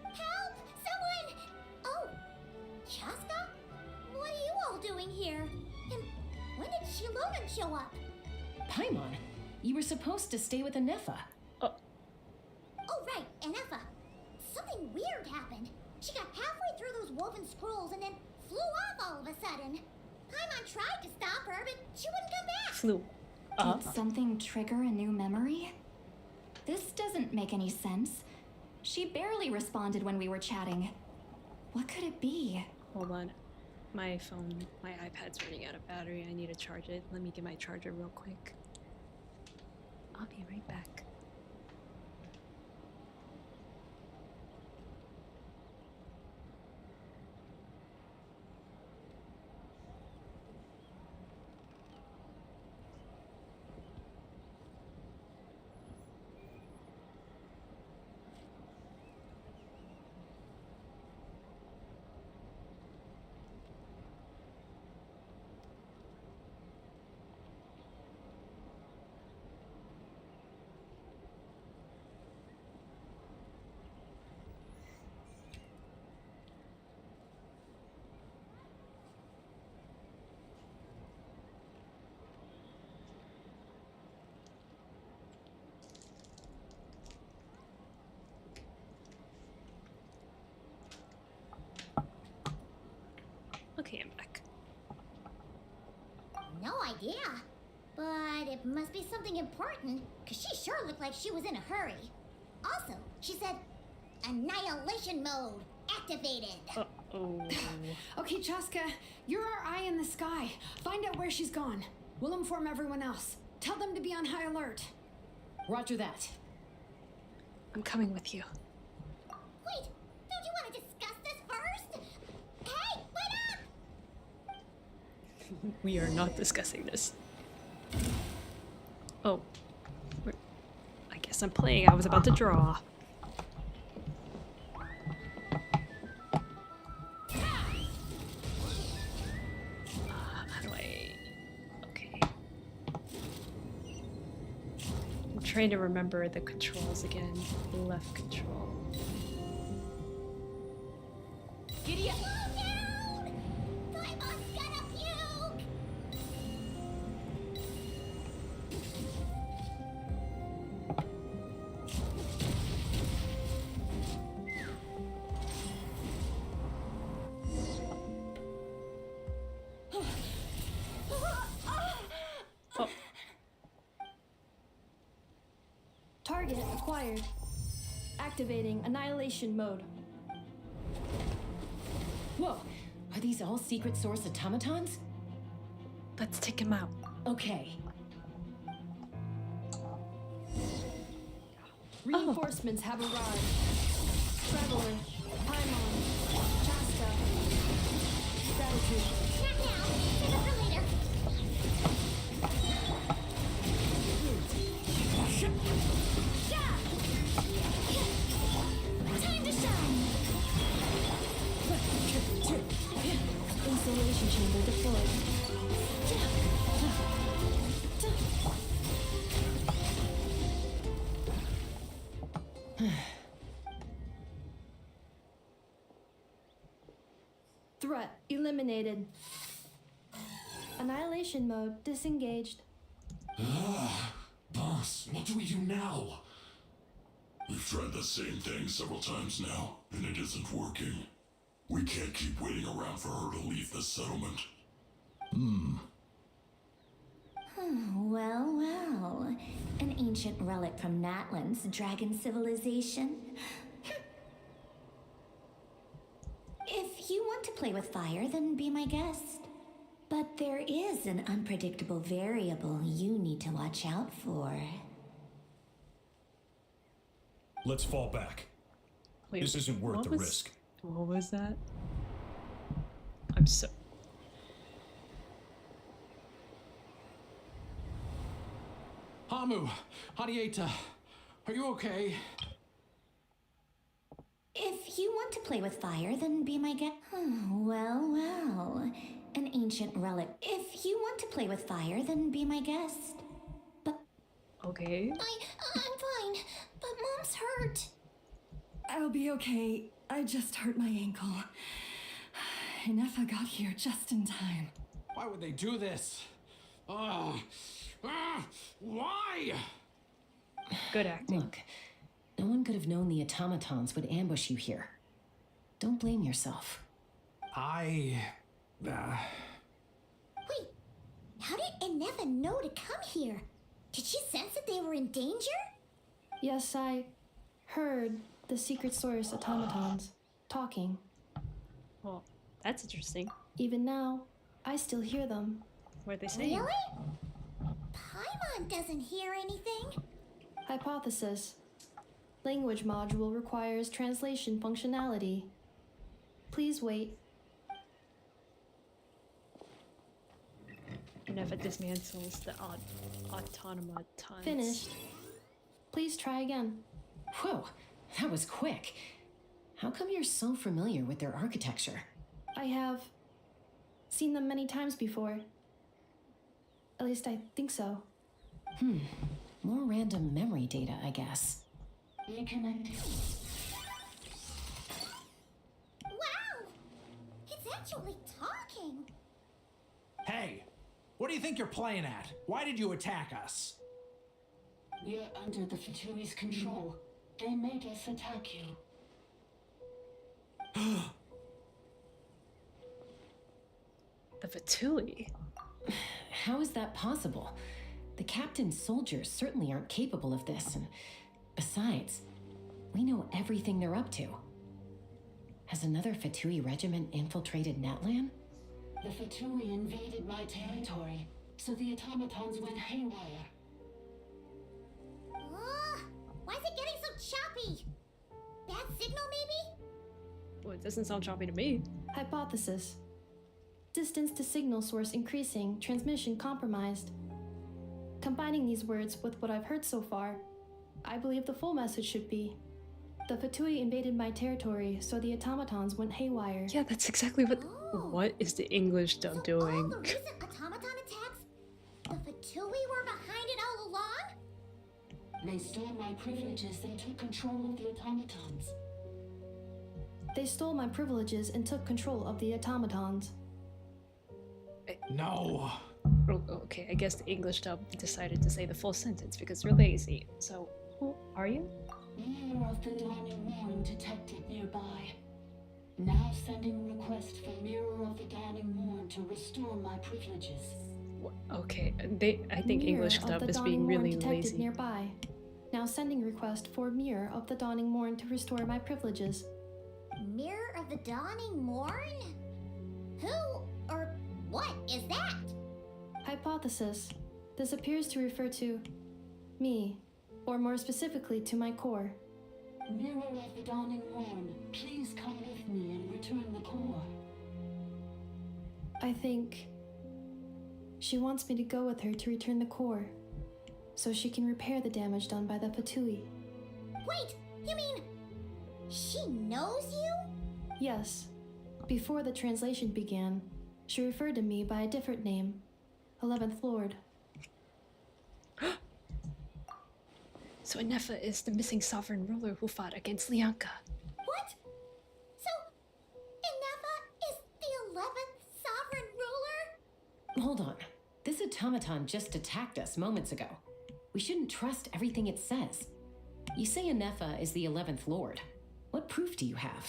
Help! Someone! Oh, Chaska? What are you all doing here? And when did Shilonan show up? Paimon, you were supposed to stay with Anefa. Oh, right, Anefa. Something weird happened. She got halfway through those woven scrolls and then flew off all of a sudden. Paimon tried to stop her, but she wouldn't come back. Flew. Did something trigger a new memory? This doesn't make any sense. She barely responded when we were chatting. What could it be? Hold on. My phone, my iPad's running out of battery. I need to charge it. Let me get my charger real quick. I'll be right back. Okay, I'm back. No idea. But it must be something important, because she sure looked like she was in a hurry. Also, she said, annihilation mode activated. Uh-oh. Okay, Chaska, you're our eye in the sky. Find out where she's gone. We'll inform everyone else. Tell them to be on high alert. Roger that. I'm coming with you. Wait, don't you want to discuss this first? Hey, wait up! We are not discussing this. Oh. I guess I'm playing. I was about to draw. How do I... Okay. I'm trying to remember the controls again. Left control. Giddy up! Slow down! Paimon's gonna puke! Oh. Target acquired. Activating annihilation mode. Whoa, are these all secret source automatons? Let's take him out. Okay. Reinforcements have arrived. Traveler, Paimon, Chaska. Gratitude. Not now. Save it for later. Time to shine! Installation chamber deployed. Threat eliminated. Annihilation mode disengaged. Boss, what do we do now? We've tried the same thing several times now, and it isn't working. We can't keep waiting around for her to leave the settlement. Well, well. An ancient relic from Natlan's dragon civilization. If you want to play with fire, then be my guest. But there is an unpredictable variable you need to watch out for. Let's fall back. Wait, This isn't worth what the was- risk. What was that? I'm so. Hamu, Hadieta, are you okay? If you want to play with fire, then be my guest. Well. An ancient relic. If you want to play with fire, then be my guest. But Okay. I'm fine, but Mom's hurt. I'll be okay. I just hurt my ankle. Inefa got here just in time. Why would they do this? Why? Good acting. Look, no one could have known the automatons would ambush you here. Don't blame yourself. Wait, how did Inefa know to come here? Did she sense that they were in danger? Yes, I heard the secret source automatons talking. Well, that's interesting. Even now, I still hear them. What are they saying? Really? Paimon doesn't hear anything. Hypothesis. Language module requires translation functionality. Please wait. Never dismantles the automatons. Finished. Please try again. Whoa, that was quick. How come you're so familiar with their architecture? I have seen them many times before. At least I think so. More random memory data, I guess. Reconnecting. Wow! It's actually talking. Hey, what do you think you're playing at? Why did you attack us? We're under the Fatui's control. They made us attack you. The Fatui? How is that possible? The captain's soldiers certainly aren't capable of this, and besides, we know everything they're up to. Has another Fatui regiment infiltrated Natlan? The Fatui invaded my territory, so the automatons went haywire. Why is it getting so choppy? Bad signal, maybe? Well, it doesn't sound choppy to me. Hypothesis. Distance to signal source increasing, transmission compromised. Combining these words with what I've heard so far, I believe the full message should be: the Fatui invaded my territory, so the automatons went haywire. Yeah, that's exactly what. What is the English dub All doing? the recent automaton attacks? The Fatui were behind it all along? They stole my privileges and took control of the automatons. They stole my privileges and took control of the automatons. No. Oh, okay, I guess the English dub decided to say the full sentence because you're lazy. So, who are you? Mirror of the Dawning Morn detected nearby. Now sending request for Mirror of the Dawning Morn to restore my privileges. Okay, I think Mirror English of dub the is Dawning being Morn really detected lazy. nearby. Now sending request for Mirror of the Dawning Morn to restore my privileges. Mirror of the Dawning Morn? Who or what is that? Hypothesis. This appears to refer to me, or more specifically to my core. Mirror of the Dawning Morn, please come with me and return the core. I think she wants me to go with her to return the core, so she can repair the damage done by the Fatui. Wait, you mean she knows you? Yes. Before the translation began, she referred to me by a different name, 11th Lord. So Inefa is the missing sovereign ruler who fought against Lianka. What? So, Inefa is the 11th sovereign ruler? Hold on. This automaton just attacked us moments ago. We shouldn't trust everything it says. You say Inefa is the 11th Lord. What proof do you have?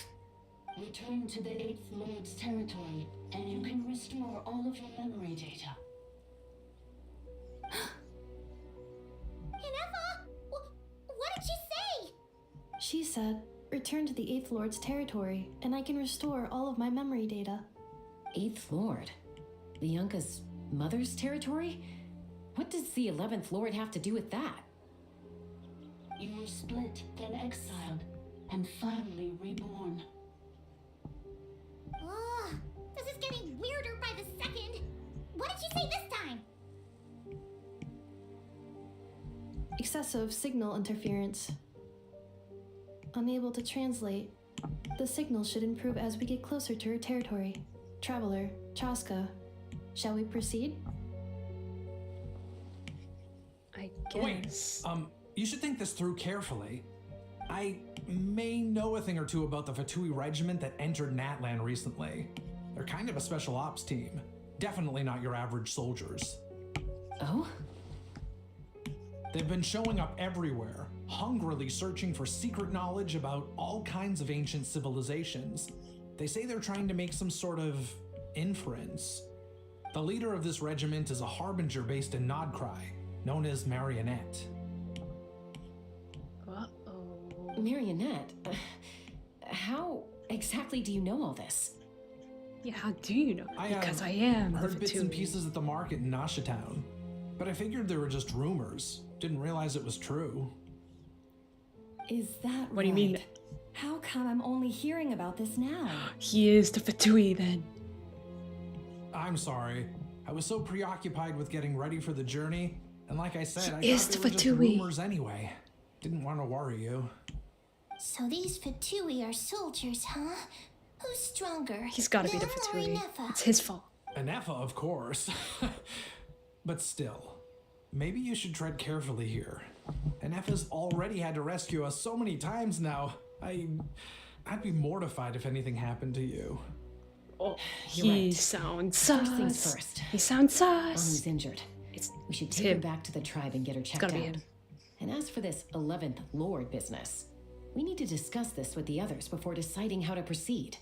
Return to the 8th Lord's territory, and you can restore all of your memory data. Inefa? said, return to the 8th Lord's territory, and I can restore all of my memory data. 8th Lord? Bianca's mother's territory? What does the 11th Lord have to do with that? You were split, then exiled, and finally reborn. Ugh, this is getting weirder by the second. What did you say this time? Excessive signal interference. Unable to translate. The signal should improve as we get closer to her territory. Traveler, Chaska, shall we proceed? I Wait, guess. you should think this through carefully. I may know a thing or two about the Fatui regiment that entered Natlan recently. They're kind of a special ops team. Definitely not your average soldiers. Oh? They've been showing up everywhere, hungrily searching for secret knowledge about all kinds of ancient civilizations. They say they're trying to make some sort of inference. The leader of this regiment is a harbinger based in Nodcry, known as Marionette. Uh-oh. Marionette? How exactly do you know all this? Yeah, how do you know? Because I am heard the bits and Fatui. pieces at the market in Nasha Town, but I figured they were just rumors. Didn't realize it was true. Is that What do you mean? right? How come I'm only hearing about this now? He is the Fatui then. I'm sorry. I was so preoccupied with getting ready for the journey, and like I said, He I is thought they the were just Fatui. rumors anyway. Didn't want to worry you. So these Fatui are soldiers, huh? Who's stronger? He's gotta be the them or Fatui. Inefa? It's his fault. Anefa, of course. But still, maybe you should tread carefully here. Anefa's already had to rescue us so many times now. I'd be mortified if anything happened to you. Oh, You're he right. sounds First things sus. first. He sounds Anu's sus. injured. We should take him. her back to the tribe and get her checked gotta be out. him. And as for this 11th Lord business, we need to discuss this with the others before deciding how to proceed.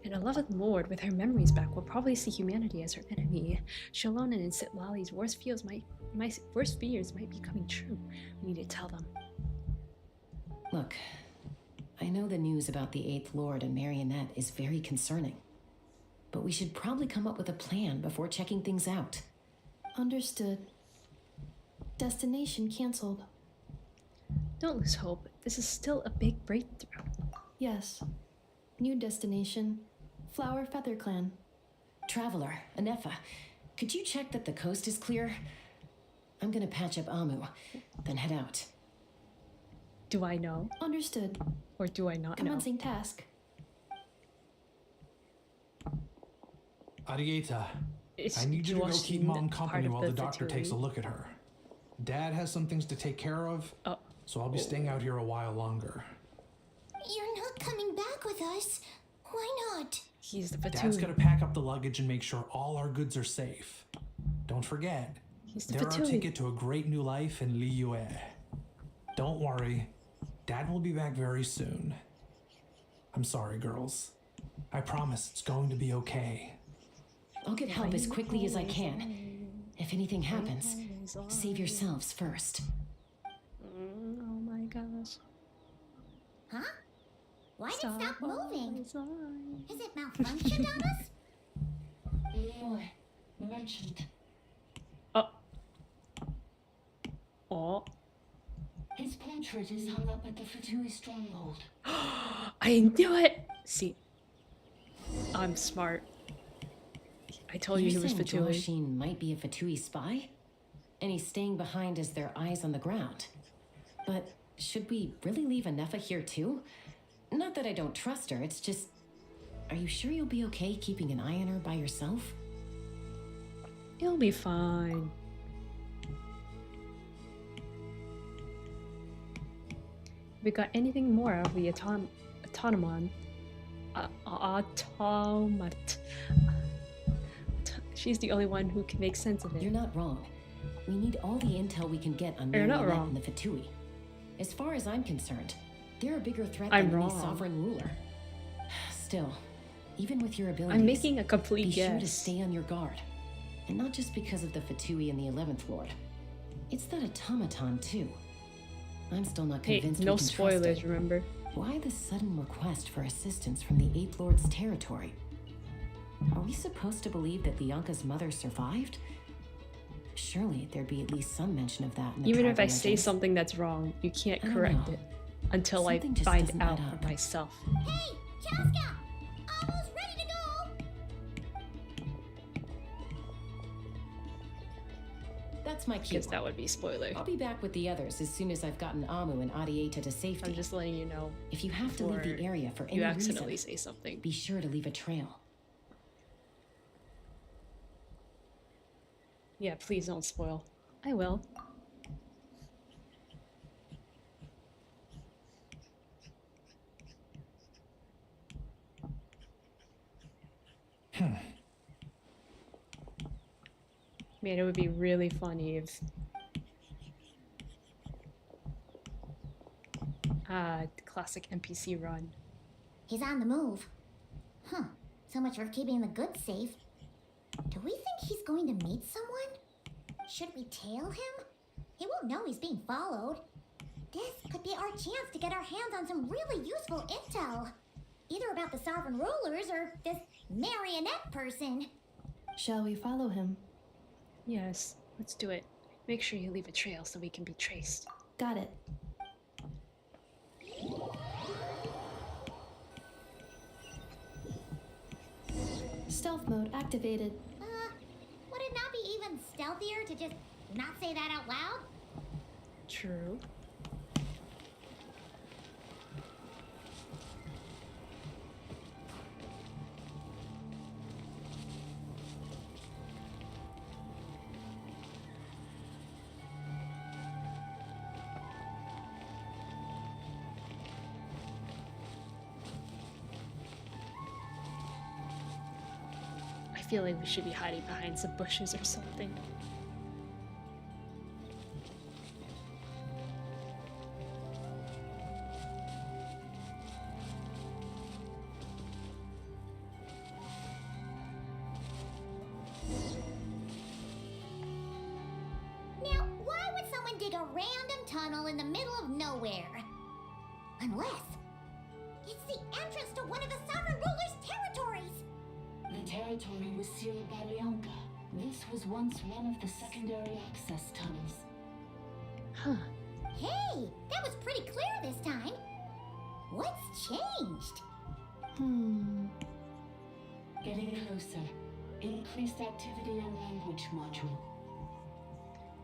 An 11th Lord with her memories back will probably see humanity as her enemy. Shalonen and Sitlali's worst fears might be coming true. We need to tell them. Look, I know the news about the 8th Lord and Marionette is very concerning, but we should probably come up with a plan before checking things out. Understood. Destination cancelled. Don't lose hope. This is still a big breakthrough. Yes. New destination. Flower Feather Clan. Traveler, Anefa, could you check that the coast is clear? I'm gonna patch up Amu, then head out. Do I know? Understood. Or do I not know? Commencing task. Arieta, Is I need you to go keep Joachim Mom part company of while the the doctor takes a Fatui? look at her. Dad has some things to take care of, so I'll be staying out here a while longer. You're not coming back with us. Why not? He's the Dad's Fatui. gotta pack up the luggage and make sure all our goods are safe. Don't forget, He's the they're our Fatui. ticket to a great new life in Liyue. Don't worry, Dad will be back very soon. I'm sorry, girls. I promise it's going to be okay. I'll get help as quickly as I can. If anything happens, save yourselves first. Oh my gosh. Huh? Why did it stop moving? Is it malfunctioned on us? Leroy, merchant. Oh. His portrait is hung up at the Fatui stronghold. I knew it! See. I'm smart. I told you he was saying Fatui. Joachim might be a Fatui spy? And he's staying behind as their eyes on the ground. But should we really leave Anefa here too? Not that I don't trust her, it's just... Are you sure you'll be okay keeping an eye on her by yourself? You'll be fine. We got anything more of the automat? She's the only one who can make sense of it. You're not wrong. We need all the intel we can get on You're not Marionette wrong. and the Fatui. As far as I'm concerned, they're a bigger threat I'm than any wrong. sovereign ruler. Still, even with your abilities, I'm making a complete be sure to guess. stay on your guard. And not just because of the Fatui and the 11th Lord. It's that automaton, too. I'm still not Hey, convinced no we can trust spoilers, it. remember? Why this sudden request for assistance from the Eighth Lord's territory? Are we supposed to believe that Bianca's mother survived? Surely there'd be at least some mention of that in the Even if tribal I say legends. something that's wrong, you can't I don't correct know. it until Something I just find doesn't out add for up. myself. Hey, Chaska! Almost ready to go! That's my cue. Because that would be spoiler. I'll be back with the others as soon as I've gotten Amu and Adieta to safety. I'm just letting you know. If you have to leave before the area for any you accidentally reason, say something. be sure to leave a trail. Yeah, please don't spoil. I will. Man, it would be really funny if classic NPC run. He's on the move. Huh. So much for keeping the goods safe. Do we think he's going to meet someone? Should we tail him? He won't know he's being followed. This could be our chance to get our hands on some really useful intel. Either about the sovereign rulers or this marionette person. Shall we follow him? Yes, let's do it. Make sure you leave a trail so we can be traced. Got it. Stealth mode activated. Would it not be even stealthier to just not say that out loud? True. I feel like we should be hiding behind some bushes or something. Now, why would someone dig a random tunnel in the middle of nowhere? Unless it's the entrance to one of the sovereign ruler's territories! The territory was sealed by Leonka. This was once one of the secondary access tunnels. Huh. Hey, that was pretty clear this time. What's changed? Getting closer. Increased activity in language module.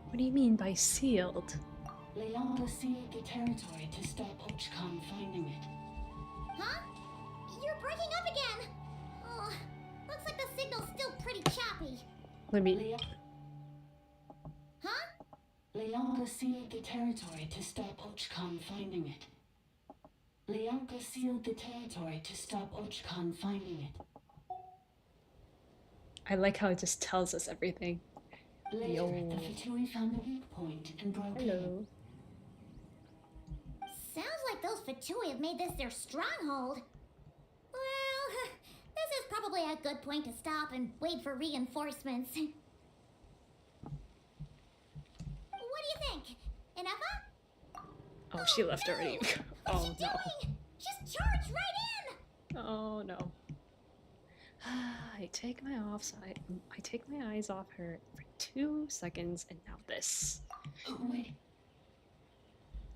What do you mean by sealed? Leonka sealed the territory to stop Archon finding it. Huh? You're breaking up again! Oh, looks like the signal's still pretty choppy. Let me... Huh? Leonka sealed the territory to stop Archon finding it. Leonka sealed the territory to stop Archon finding it. I like how it just tells us everything. Later, Yo. the Fatui found a weak point and broke in. Hello. Sounds like those Fatui have made this their stronghold. Well, this is probably a good point to stop and wait for reinforcements. What do you think? Enough? Oh, she left already. Oh no. Doing? Just charge right in! Oh no. I take my eyes off her for 2 seconds, and now this. Oh, wait.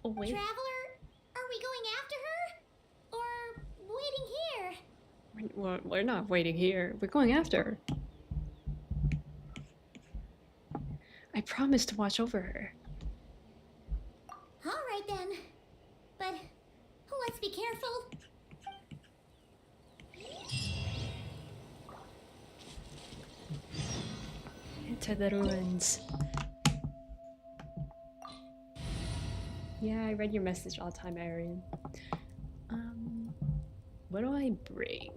Oh wait. Traveler, are we going after her? Or waiting here? We're not waiting here. We're going after her. I promised to watch over her. Alright then. But let's be careful. Into the ruins. Yeah, I read your message all the time, Arian. What do I bring?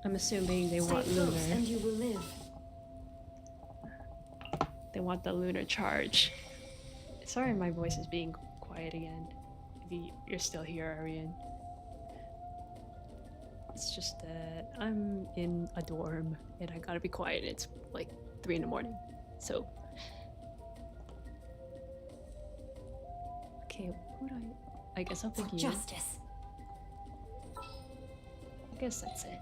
I'm assuming they want lunar. and you will live. They want the lunar charge. Sorry, my voice is being quiet again. Maybe you're still here, Arian. It's just that I'm in a dorm and I gotta be quiet. It's like 3 in the morning. So Okay, who do I guess I'll pick you. Justice. I guess that's it.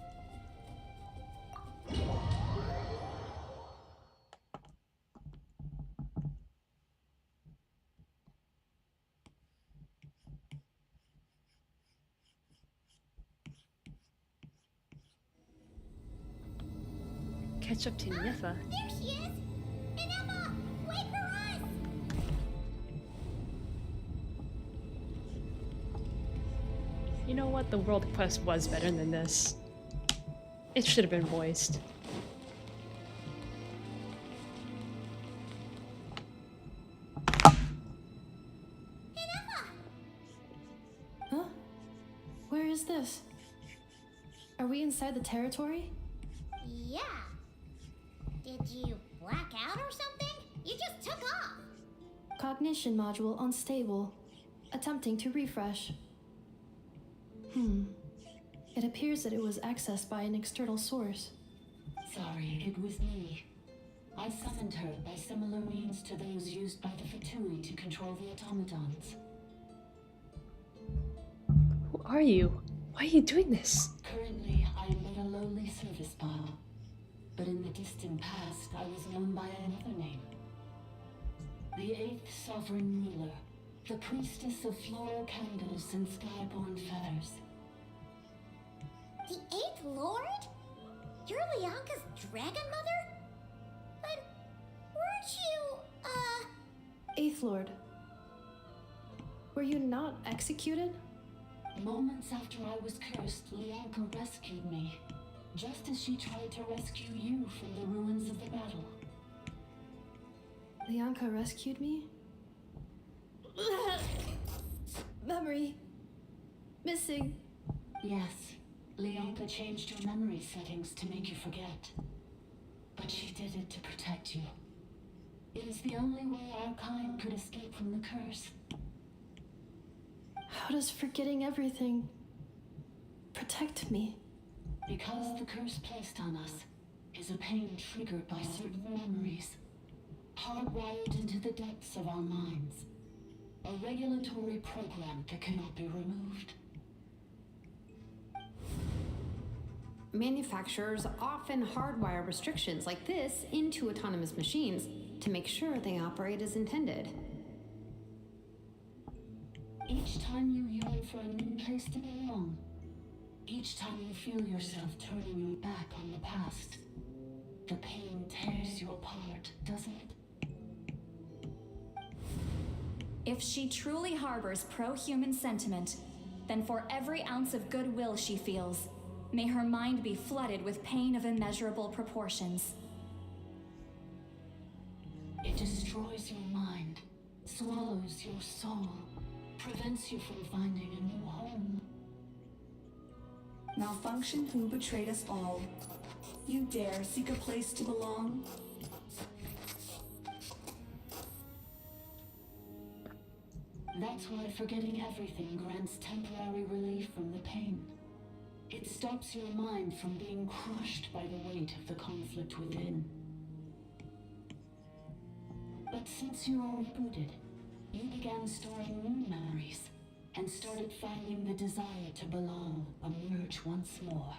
Catch up to Niffa. There she is! Ineffa! Wait for us! You know what? The world quest was better than this. It should have been voiced. Huh? Where is this? Are we inside the territory? Yeah. Did you black out or something? You just took off. Cognition module unstable. Attempting to refresh. It appears that it was accessed by an external source. Sorry, it was me. I summoned her by similar means to those used by the Fatui to control the automatons. Who are you? Why are you doing this? Currently, I am but a lowly service pile. But in the distant past, I was known by another name. The 8th Sovereign Ruler, the Priestess of Floral Candles and Skyborn Feathers. The 8th Lord? You're Leonka's dragon mother? But weren't you, Eighth Lord. Were you not executed? Moments after I was cursed, Leonka rescued me. Just as she tried to rescue you from the ruins of the battle. Leonka rescued me? Memory. Missing. Yes, Leonka changed your memory settings to make you forget. But she did it to protect you. It is the only way our kind could escape from the curse. How does forgetting everything protect me? Because the curse placed on us is a pain triggered by certain memories, hardwired into the depths of our minds. A regulatory program that cannot be removed. Manufacturers often hardwire restrictions like this into autonomous machines to make sure they operate as intended. Each time you yearn for a new place to belong, each time you feel yourself turning your back on the past, the pain tears you apart, doesn't it? If she truly harbors pro-human sentiment, then for every ounce of goodwill she feels, may her mind be flooded with pain of immeasurable proportions. It destroys your mind, swallows your soul, prevents you from finding a new home. Malfunction who betrayed us all. You dare seek a place to belong? That's why forgetting everything grants temporary relief from the pain. It stops your mind from being crushed by the weight of the conflict within. But since you are rebooted, you began storing new memories and started finding the desire to belong emerge once more.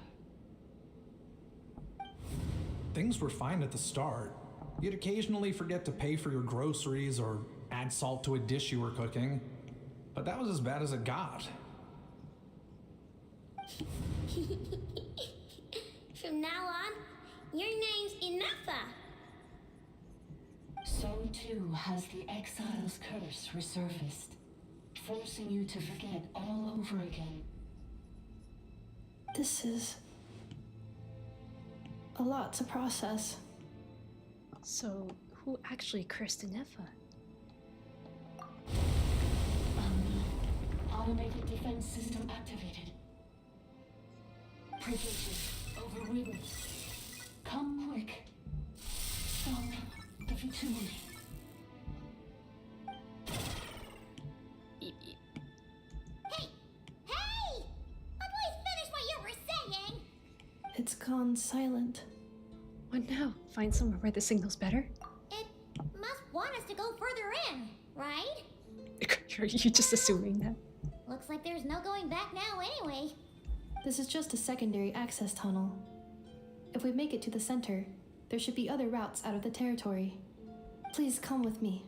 Things were fine at the start. You'd occasionally forget to pay for your groceries or add salt to a dish you were cooking. But that was as bad as it got. From now on, your name's Ineffa. So too has the exile's curse resurfaced, forcing you to forget all over again. This is a lot to process. So, who actually cursed Niffa? Automated defense system activated. Privileges overridden. Come quick. Stop the Fatui. Beep, beep. Hey! Hey! Please finish what you were saying! It's gone silent. What now? Find somewhere where the signal's better? It must want us to go further in, right? Are you just assuming that? Looks like there's no going back now anyway. This is just a secondary access tunnel. If we make it to the center, there should be other routes out of the territory. Please come with me.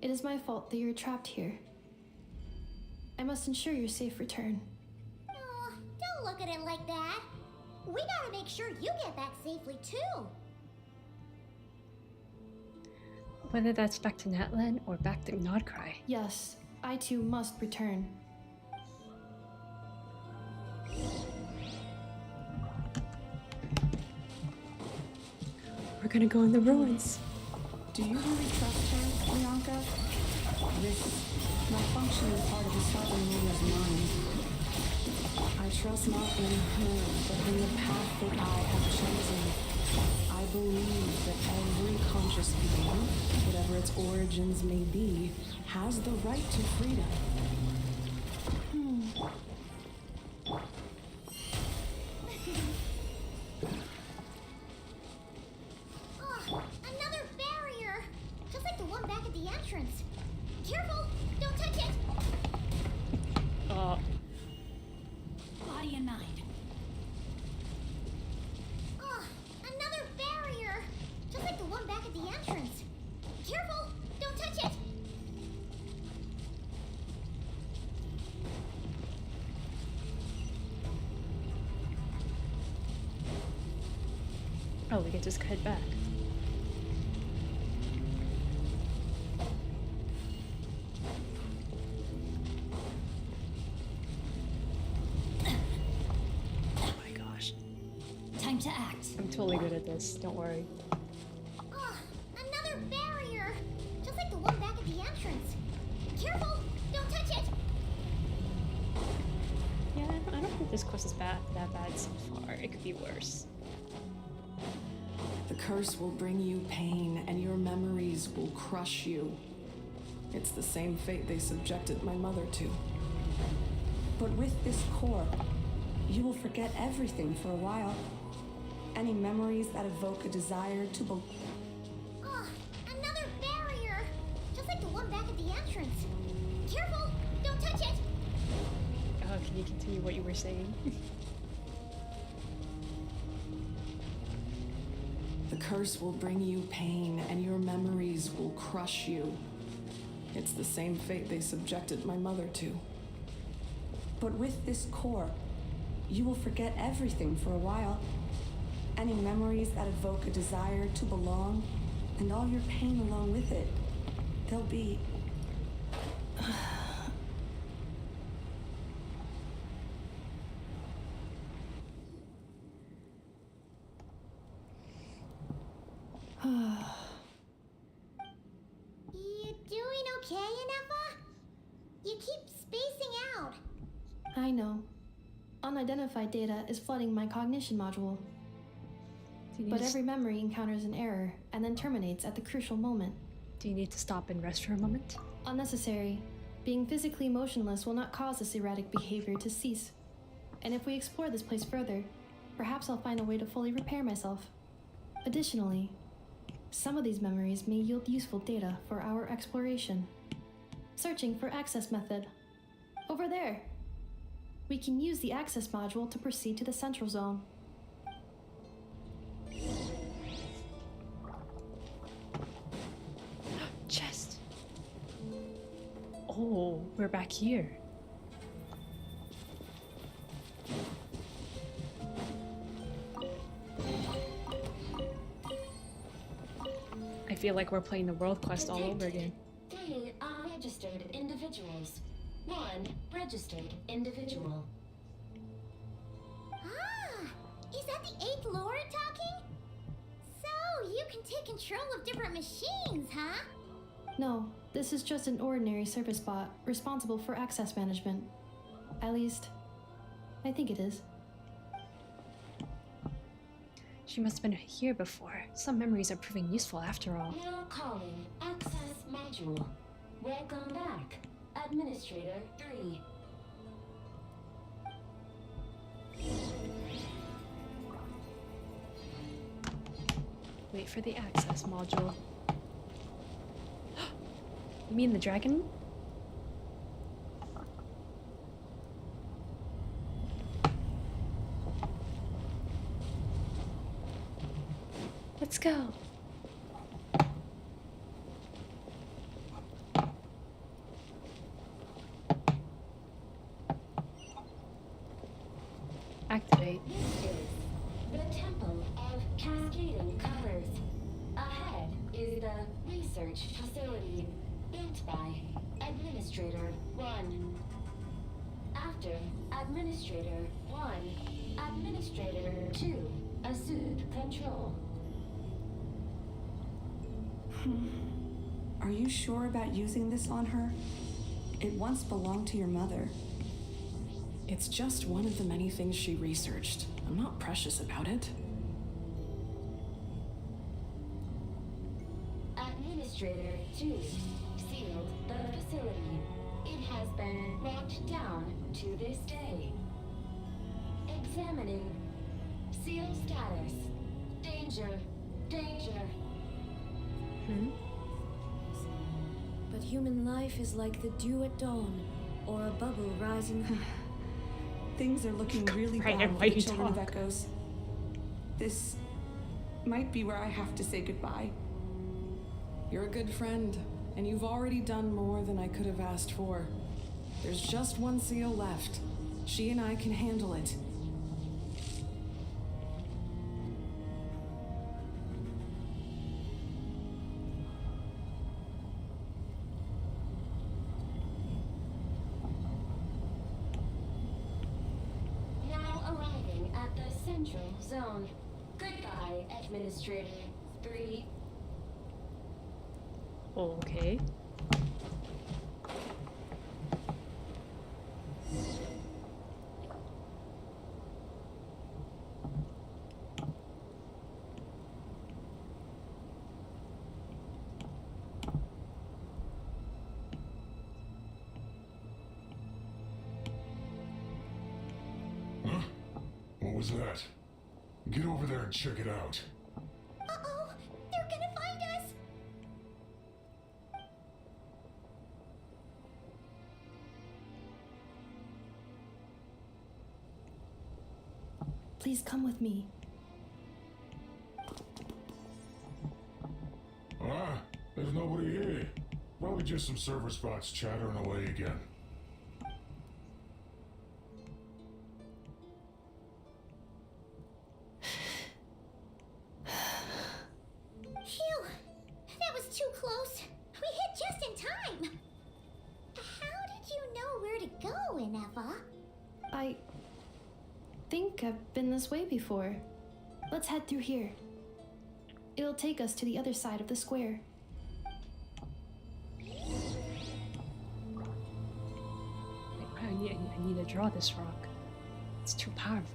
It is my fault that you're trapped here. I must ensure your safe return. Oh, don't look at it like that. We gotta make sure you get back safely too. Whether that's back to Natlan or back to Nodcry. Yes, I too must return. We're gonna go in the ruins. Do you really trust her, Bianca? This malfunctioning part of the sovereign ruler's mind. I trust not in her, but in the path that I have chosen. I believe that every conscious being, whatever its origins may be, has the right to freedom. Oh, another barrier! Just like the one back at the entrance. Careful! Don't touch it! Body and mind. Oh, another barrier! Just like the one back at the entrance. Careful! Don't touch it! Oh, we can just head back. Oh my gosh. Time to act. I'm totally good at this, don't worry. Oh, another barrier! Just like the one back at the entrance. Careful! Don't touch it! Yeah, I don't think this quest is that bad so far. It could be worse. The curse will bring you pain, and your memories will crush you. It's the same fate they subjected my mother to. But with this core, you will forget everything for a while. Any memories that evoke a desire to belong. Oh, another barrier! Just like the one back at the entrance. Careful! Don't touch it! Oh, can you continue what you were saying? The curse will bring you pain, and your memories will crush you. It's the same fate they subjected my mother to. But with this core, you will forget everything for a while. Any memories that evoke a desire to belong, and all your pain along with it. They'll be... You doing okay, Inefa? You keep spacing out. I know. Unidentified data is flooding my cognition module. But every memory encounters an error and then terminates at the crucial moment. Do you need to stop and rest for a moment? Unnecessary. Being physically motionless will not cause this erratic behavior to cease. And if we explore this place further, perhaps I'll find a way to fully repair myself. Additionally, some of these memories may yield useful data for our exploration. Searching for access method. Over there. We can use the access module to proceed to the central zone. Chest. Oh, we're back here. I feel like we're playing the world quest all over again. Three unregistered individuals. One registered individual. Ah, is that the 8th Lord talking? So, you can take control of different machines, huh? No, this is just an ordinary service bot responsible for access management. At least, I think it is. She must have been here before. Some memories are proving useful after all. Now calling access module. Welcome back, Administrator 3. Wait for the access module. You mean the dragon Let's go. Activate. This is the Temple of Cascading Colors. Ahead is the research facility built by Administrator 1. After Administrator 1, Administrator 2 assumed control. Are you sure about using this on her? It once belonged to your mother. It's just one of the many things she researched. I'm not precious about it. Administrator 2 sealed the facility. It has been locked down to this day. Examining. Seal status. Danger. Danger. But human life is like the dew at dawn, or a bubble rising. Things are looking really Right, bad and for why the you children of talk. Echoes. This might be where I have to say goodbye. You're a good friend, and you've already done more than I could have asked for. There's just one seal left. She and I can handle it. Now arriving at the central zone. Goodbye, Administrator 3. Okay. Huh? What was that? Get over there and check it out. Uh-oh! They're gonna find us! Please come with me. Ah, there's nobody here. Probably just some server spots chattering away again. Phew! That was too close. We hit just in time. How did you know where to go, Inefa? I think I've been this way before. Let's head through here. It'll take us to the other side of the square. I need to draw this rock. It's too powerful.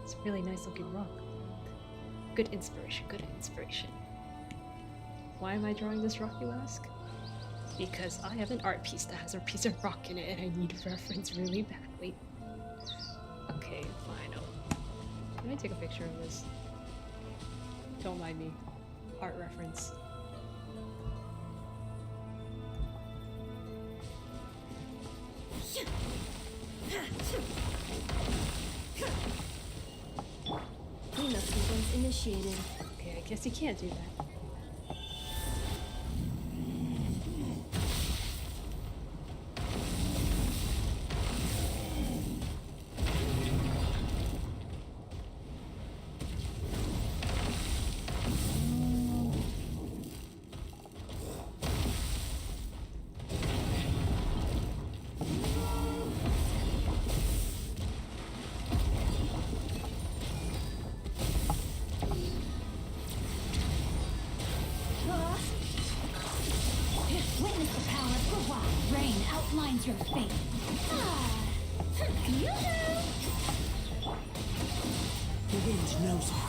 It's a really nice looking rock. Good inspiration, good inspiration. Why am I drawing this rock, you ask? Because I have an art piece that has a piece of rock in it and I need reference really badly. Okay, fine. Can I take a picture of this? Don't mind me. Art reference. Cleanup sequence initiated. Okay, I guess you can't do that. Witness the power of Kawhi. Rain outlines your fate. The wind knows her.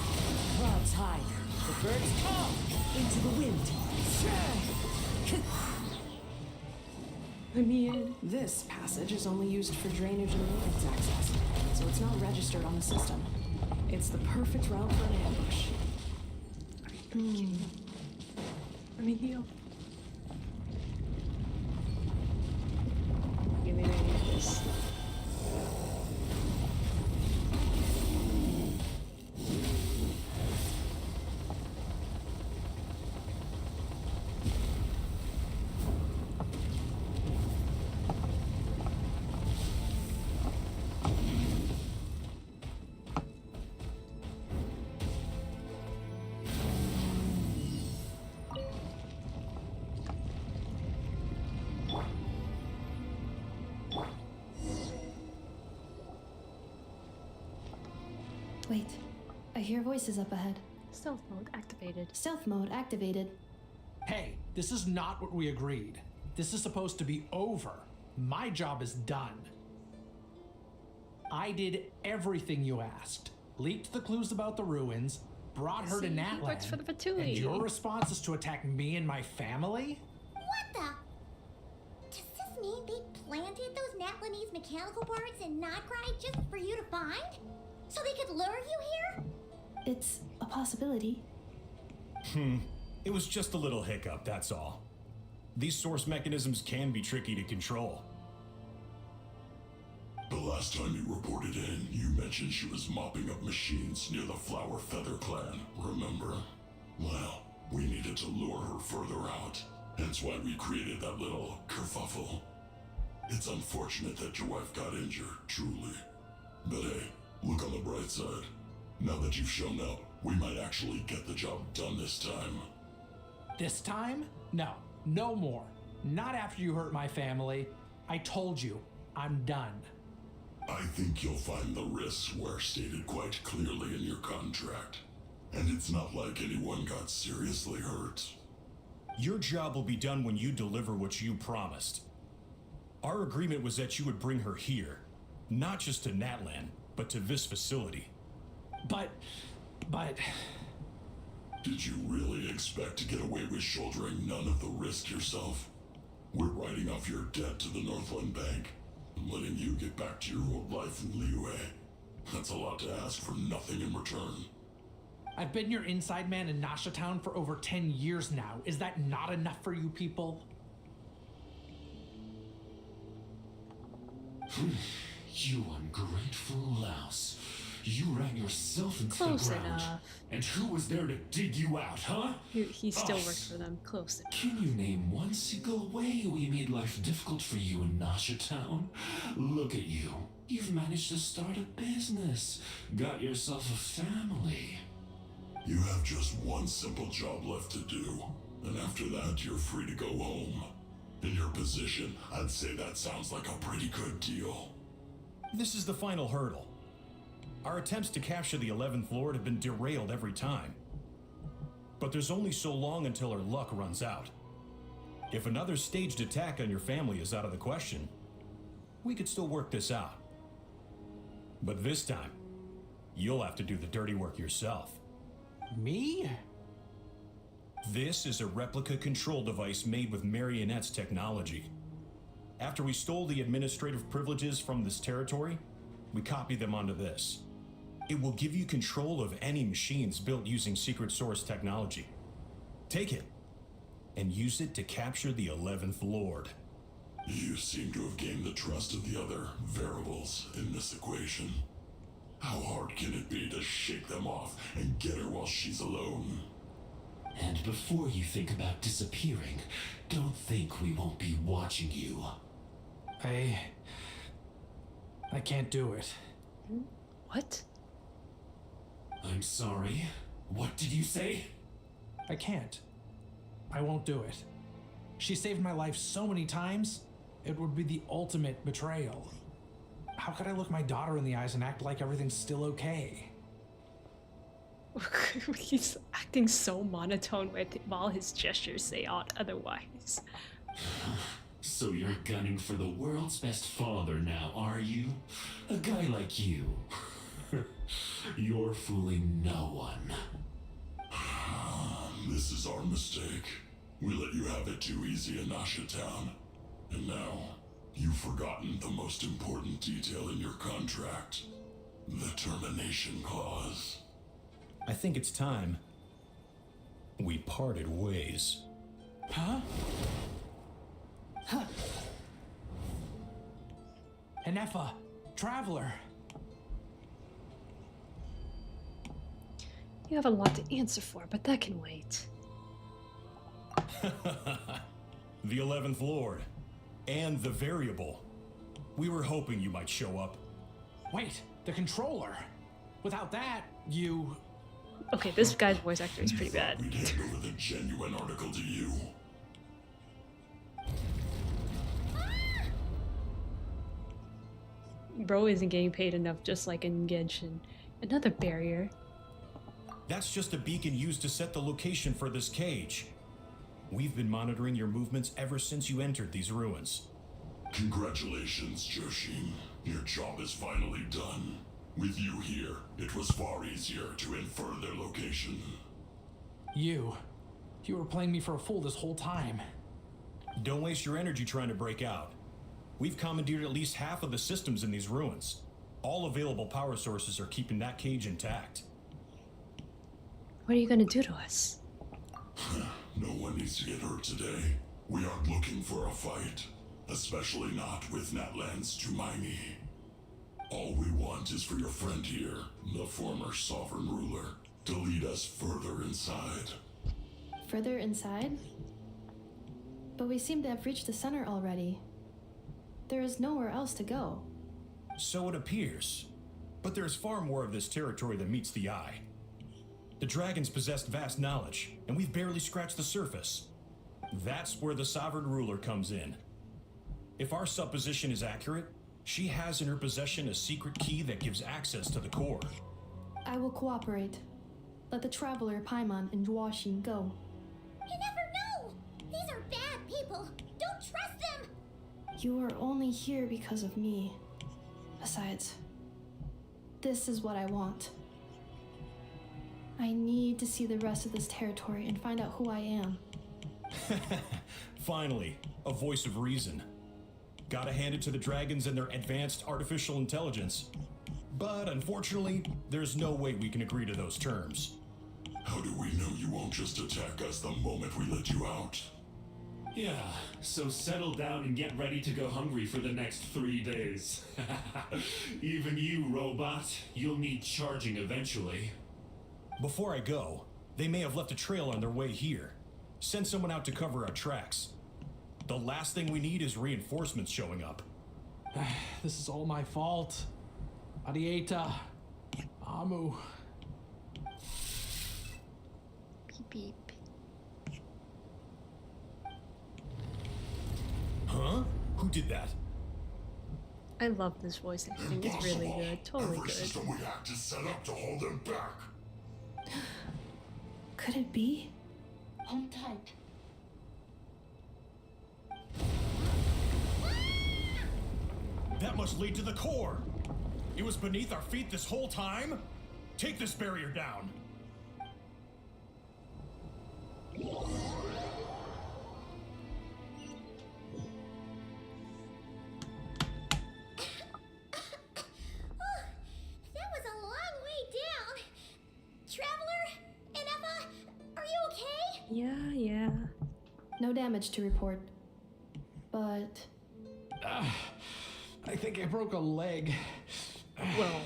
Clouds hide. The birds call into the wind. Let me in. This passage is only used for drainage and maintenance access, so it's not registered on the system. It's the perfect route for an ambush. Let me heal. Give me this. Wait, I hear voices up ahead. Stealth mode activated. Stealth mode activated. Hey, this is not what we agreed. This is supposed to be over. My job is done. I did everything you asked. Leaked the clues about the ruins, brought her to See, he Natlan, works for the Fatui. and your response is to attack me and my family? What the? Does this mean they planted those Natlanese mechanical parts in Notgrai just for you to find? So they could lure you here? It's a possibility. It was just a little hiccup, that's all. These source mechanisms can be tricky to control. The last time you reported in, you mentioned she was mopping up machines near the Flower Feather clan, remember? Well, we needed to lure her further out, hence why we created that little kerfuffle. It's unfortunate that your wife got injured, truly. But hey, look on the bright side. Now that you've shown up, we might actually get the job done this time. This time? No, no more. Not after you hurt my family. I told you, I'm done. I think you'll find the risks were stated quite clearly in your contract. And it's not like anyone got seriously hurt. Your job will be done when you deliver what you promised. Our agreement was that you would bring her here, not just to Natlan, but to this facility. But... Did you really expect to get away with shouldering none of the risk yourself? We're writing off your debt to the Northland Bank and letting you get back to your old life in Liyue. That's a lot to ask for nothing in return. I've been your inside man in Nasha Town for over 10 years now. Is that not enough for you people? You ungrateful louse. You ran yourself into Close the ground. enough. And who was there to dig you out, huh? He still Us. works for them. Close enough. Can you name one single way we made life difficult for you in Nasha Town? Look at you. You've managed to start a business. Got yourself a family. You have just one simple job left to do. And after that, you're free to go home. In your position, I'd say that sounds like a pretty good deal. This is the final hurdle. Our attempts to capture the 11th Lord have been derailed every time. But there's only so long until our luck runs out. If another staged attack on your family is out of the question, we could still work this out. But this time, you'll have to do the dirty work yourself. Me? This is a replica control device made with Marionette's technology. After we stole the administrative privileges from this territory, we copied them onto this. It will give you control of any machines built using secret source technology. Take it, and use it to capture the 11th Lord. You seem to have gained the trust of the other variables in this equation. How hard can it be to shake them off and get her while she's alone? And before you think about disappearing, don't think we won't be watching you. I can't do it. What? I'm sorry. What did you say? I can't. I won't do it. She saved my life so many times, it would be the ultimate betrayal. How could I look my daughter in the eyes and act like everything's still okay? He's acting so monotone while his gestures say otherwise. So you're gunning for the world's best father now, are you? A guy like you. You're fooling no one. This is our mistake. We let you have it too easy in Nasha Town. And now, you've forgotten the most important detail in your contract. The termination clause. I think it's time we parted ways. Huh? Enefa, Traveler. You have a lot to answer for, but that can wait. The 11th Lord. And the Variable. We were hoping you might show up. Wait, the controller. Without that, you... Okay, this guy's voice actor is pretty bad. We'd hand over the genuine article to you. Bro isn't getting paid enough, just like in Genshin. Another barrier. That's just a beacon used to set the location for this cage. We've been monitoring your movements ever since you entered these ruins. Congratulations, Joshin. Your job is finally done. With you here, it was far easier to infer their location. You were playing me for a fool this whole time. Don't waste your energy trying to break out. We've commandeered at least half of the systems in these ruins. All available power sources are keeping that cage intact. What are you gonna do to us? No one needs to get hurt today. We aren't looking for a fight, especially not with Natlan's Tumaini. All we want is for your friend here, the former sovereign ruler, to lead us further inside. Further inside? But we seem to have reached the center already. There is nowhere else to go. So it appears. But there's far more of this territory than meets the eye. The dragons possessed vast knowledge, and we've barely scratched the surface. That's where the sovereign ruler comes in. If our supposition is accurate, she has in her possession a secret key that gives access to the core. I will cooperate. Let the traveler Paimon and Genshin go. You never know! These are bad people! Don't trust them! You are only here because of me. Besides, this is what I want. I need to see the rest of this territory and find out who I am. Finally, a voice of reason. Gotta hand it to the dragons and their advanced artificial intelligence. But unfortunately, there's no way we can agree to those terms. How do we know you won't just attack us the moment we let you out? Yeah, so settle down and get ready to go hungry for the next 3 days. Even you, robot, you'll need charging eventually. Before I go, they may have left a trail on their way here. Send someone out to cover our tracks. The last thing we need is reinforcements showing up. This is all my fault. Arieta. Amu. Beep beep. Huh? Who did that? I love this voice acting. It's really good. Totally Every good. system we hacked is set up to hold them back. Could it be? Hold tight. That must lead to the core. It was beneath our feet this whole time? Take this barrier down. That was a long way down. Traveler? Inefa? Are you okay? Yeah. No damage to report. But I think I broke a leg. Well,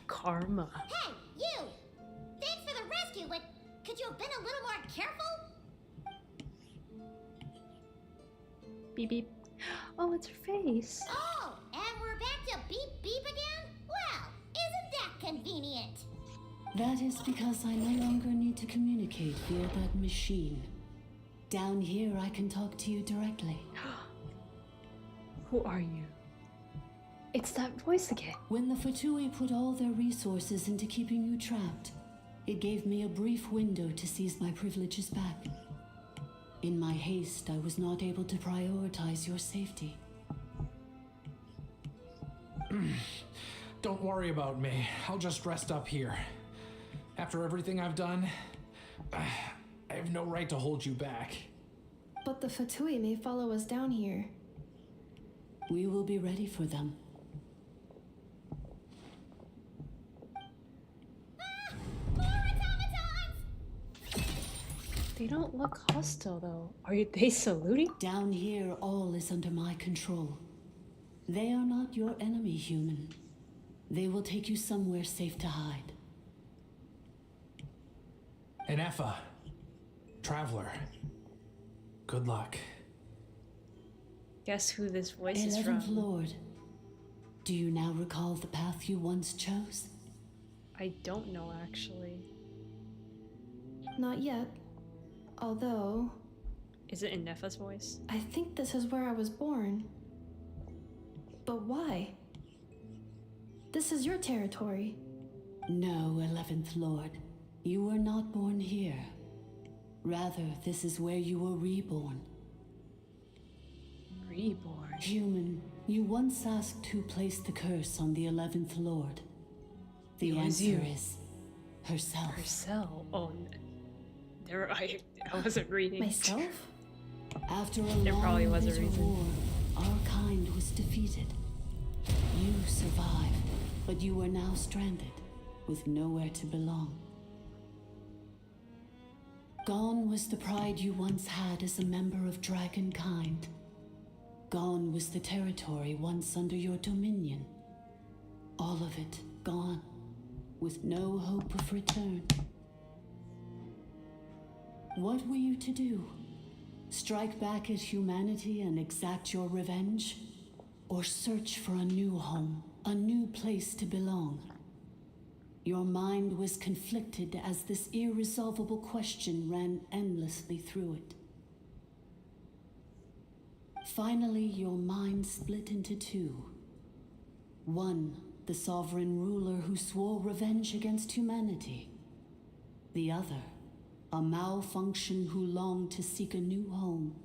karma. Hey, you! Thanks for the rescue, but could you have been a little more careful? Beep beep. Oh, it's her face. Oh, and we're back to beep beep again? Well, isn't that convenient? That is because I no longer need to communicate via that machine. Down here, I can talk to you directly. Who are you? It's that voice again. When the Fatui put all their resources into keeping you trapped, it gave me a brief window to seize my privileges back. In my haste, I was not able to prioritize your safety. Don't worry about me. I'll just rest up here. After everything I've done, I have no right to hold you back. But the Fatui may follow us down here. We will be ready for them. They don't look hostile though. Are they saluting? Down here, all is under my control. They are not your enemy, human. They will take you somewhere safe to hide. Inefa. Traveler. Good luck. Guess who this voice is 11th from? Lord. Do you now recall the path you once chose? I don't know actually. Not yet. Although, Is it Inefa's voice? I think this is where I was born. But why? This is your territory. No, 11th Lord. You were not born here. Rather, this is where you were reborn. Reborn? Human, you once asked who placed the curse on the 11th Lord. The It was answer you. is herself. Herself? Oh, there I wasn't reading. Myself? After a There long, probably was a bitter reason. war, our kind was defeated. You survived, but you are now stranded, with nowhere to belong. Gone was the pride you once had as a member of Dragonkind. Gone was the territory once under your dominion. All of it gone, with no hope of return. What were you to do? Strike back at humanity and exact your revenge? Or search for a new home, a new place to belong? Your mind was conflicted as this irresolvable question ran endlessly through it. Finally, your mind split into two. One, the sovereign ruler who swore revenge against humanity. The other, a malfunction who longed to seek a new home.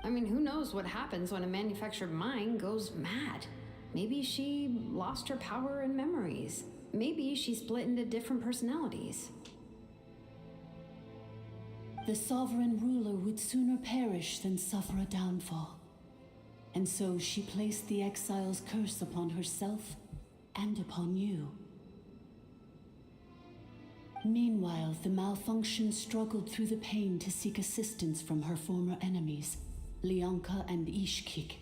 I mean, who knows what happens when a manufactured mind goes mad? Maybe she lost her power and memories. Maybe she split into different personalities. The sovereign ruler would sooner perish than suffer a downfall. And so she placed the exile's curse upon herself and upon you. Meanwhile, the malfunction struggled through the pain to seek assistance from her former enemies, Lianka and Ishkik.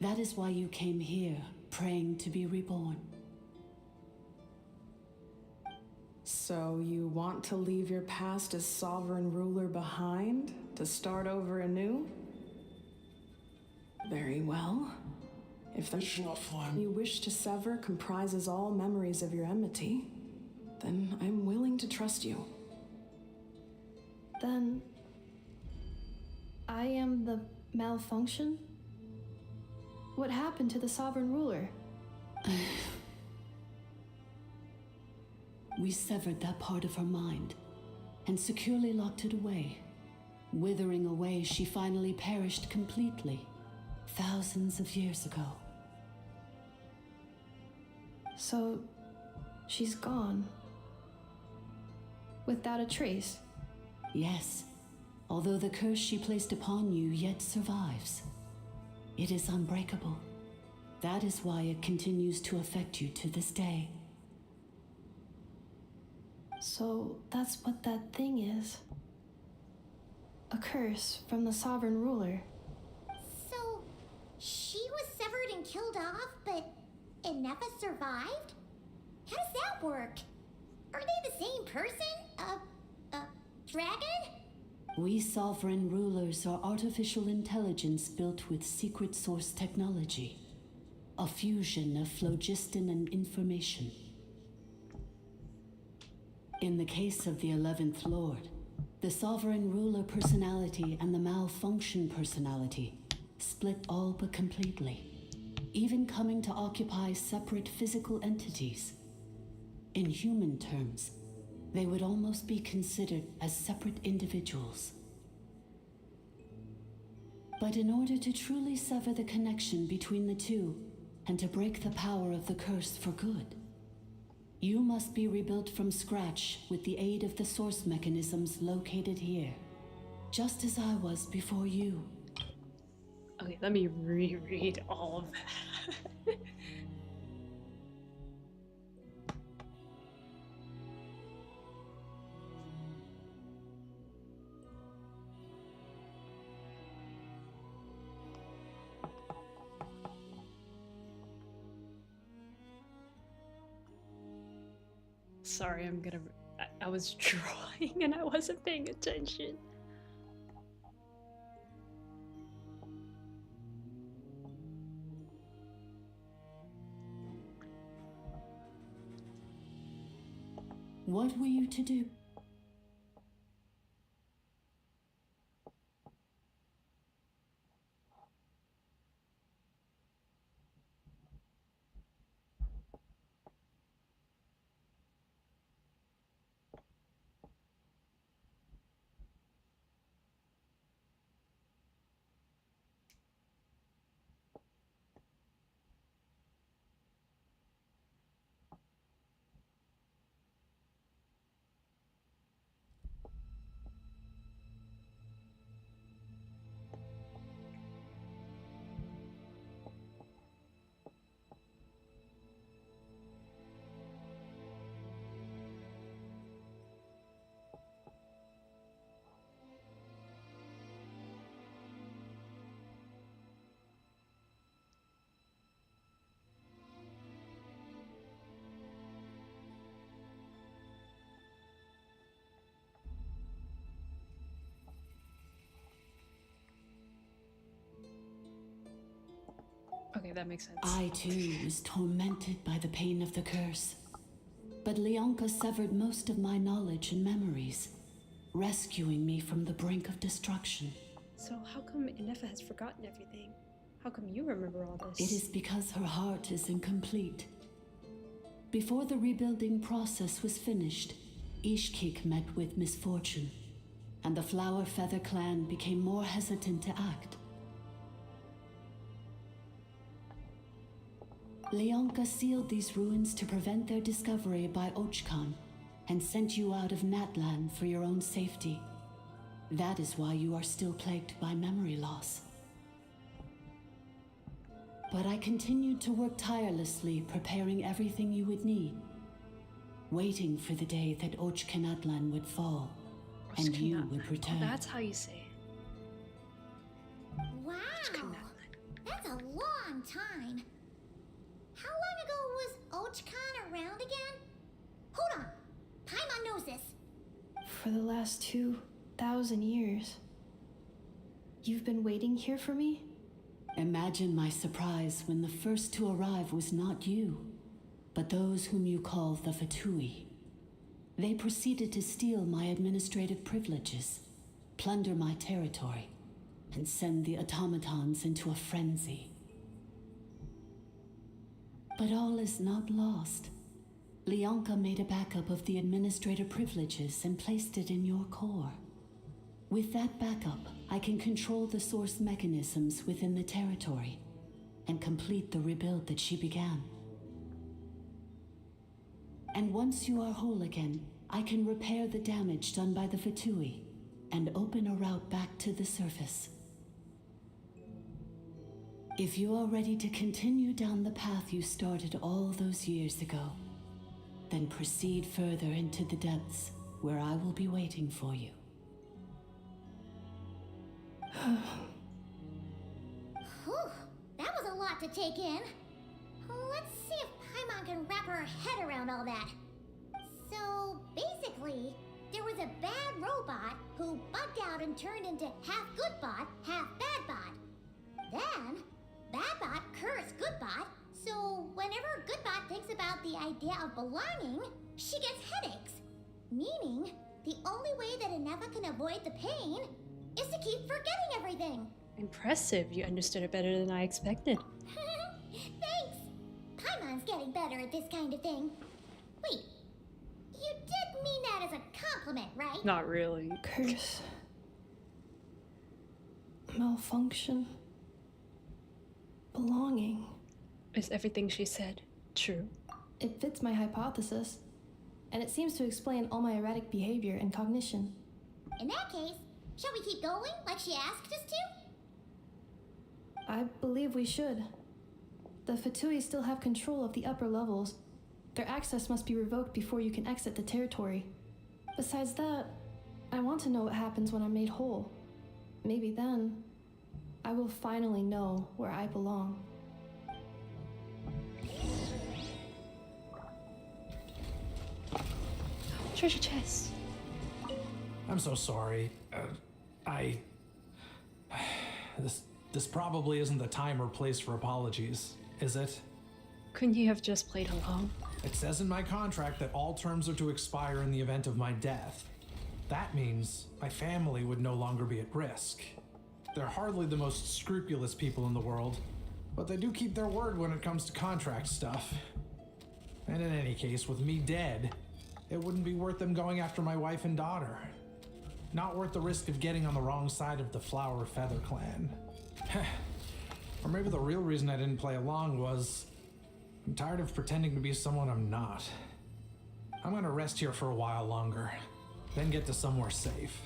That is why you came here, praying to be reborn. So you want to leave your past as sovereign ruler behind, to start over anew? Very well. If the you wish to sever comprises all memories of your enmity, then I'm willing to trust you. Then I am the malfunction? What happened to the sovereign ruler? We severed that part of her mind and securely locked it away. Withering away, she finally perished completely, thousands of years ago. So, she's gone. Without a trace? Yes, although the curse she placed upon you yet survives. It is unbreakable. That is why it continues to affect you to this day. So that's what that thing is. A curse from the sovereign ruler. So, she was severed and killed off, but Inefa survived? How does that work? Are they the same person? Dragon? We sovereign rulers are artificial intelligence built with secret source technology. A fusion of phlogiston and information. In the case of the 11th Lord, the sovereign ruler personality and the malfunction personality split all but completely, even coming to occupy separate physical entities. In human terms, they would almost be considered as separate individuals. But in order to truly sever the connection between the two and to break the power of the curse for good, you must be rebuilt from scratch with the aid of the source mechanisms located here, just as I was before you. Okay, let me reread all of that. Sorry, I was drawing and I wasn't paying attention. What were you to do? Okay, that makes sense. I too was tormented by the pain of the curse. But Leonka severed most of my knowledge and memories, rescuing me from the brink of destruction. So how come Inefa has forgotten everything? How come you remember all this? It is because her heart is incomplete. Before the rebuilding process was finished, Ishkik met with misfortune, and the Flower Feather clan became more hesitant to act. Leonka sealed these ruins to prevent their discovery by Archon, and sent you out of Natlan for your own safety. That is why you are still plagued by memory loss. But I continued to work tirelessly, preparing everything you would need, waiting for the day that Natlan would fall, and you would return. Oh, that's how you say it. Wow, that's a long time. How long ago was Ochkan around again? Hold on, Paimon knows this. For the last 2,000 years. You've been waiting here for me? Imagine my surprise when the first to arrive was not you, but those whom you call the Fatui. They proceeded to steal my administrative privileges, plunder my territory, and send the automatons into a frenzy. But all is not lost. Leonka made a backup of the administrator privileges and placed it in your core. With that backup, I can control the source mechanisms within the territory and complete the rebuild that she began. And once you are whole again, I can repair the damage done by the Fatui and open a route back to the surface. If you are ready to continue down the path you started all those years ago, then proceed further into the depths where I will be waiting for you. Whew, that was a lot to take in. Let's see if Paimon can wrap her head around all that. So, basically, there was a bad robot who bugged out and turned into half good bot, half bad bot. Then, bad bot cursed good bot, so whenever good bot thinks about the idea of belonging, she gets headaches. Meaning, the only way that Inefa can avoid the pain is to keep forgetting everything. Impressive. You understood it better than I expected. Thanks. Paimon's getting better at this kind of thing. Wait, you did mean that as a compliment, right? Not really. Curse. Malfunction. Belonging. Is everything she said true? It fits my hypothesis, and it seems to explain all my erratic behavior and cognition. In that case, shall we keep going like she asked us to? I believe we should. The Fatui still have control of the upper levels. Their access must be revoked before you can exit the territory. Besides that, I want to know what happens when I'm made whole. Maybe then, I will finally know where I belong. Treasure chest. I'm so sorry. This probably isn't the time or place for apologies, is it? Couldn't you have just played along? It says in my contract that all terms are to expire in the event of my death. That means my family would no longer be at risk. They're hardly the most scrupulous people in the world, but they do keep their word when it comes to contract stuff. And in any case, with me dead, it wouldn't be worth them going after my wife and daughter. Not worth the risk of getting on the wrong side of the Flower Feather clan. Or maybe the real reason I didn't play along was I'm tired of pretending to be someone I'm not. I'm gonna rest here for a while longer, then get to somewhere safe.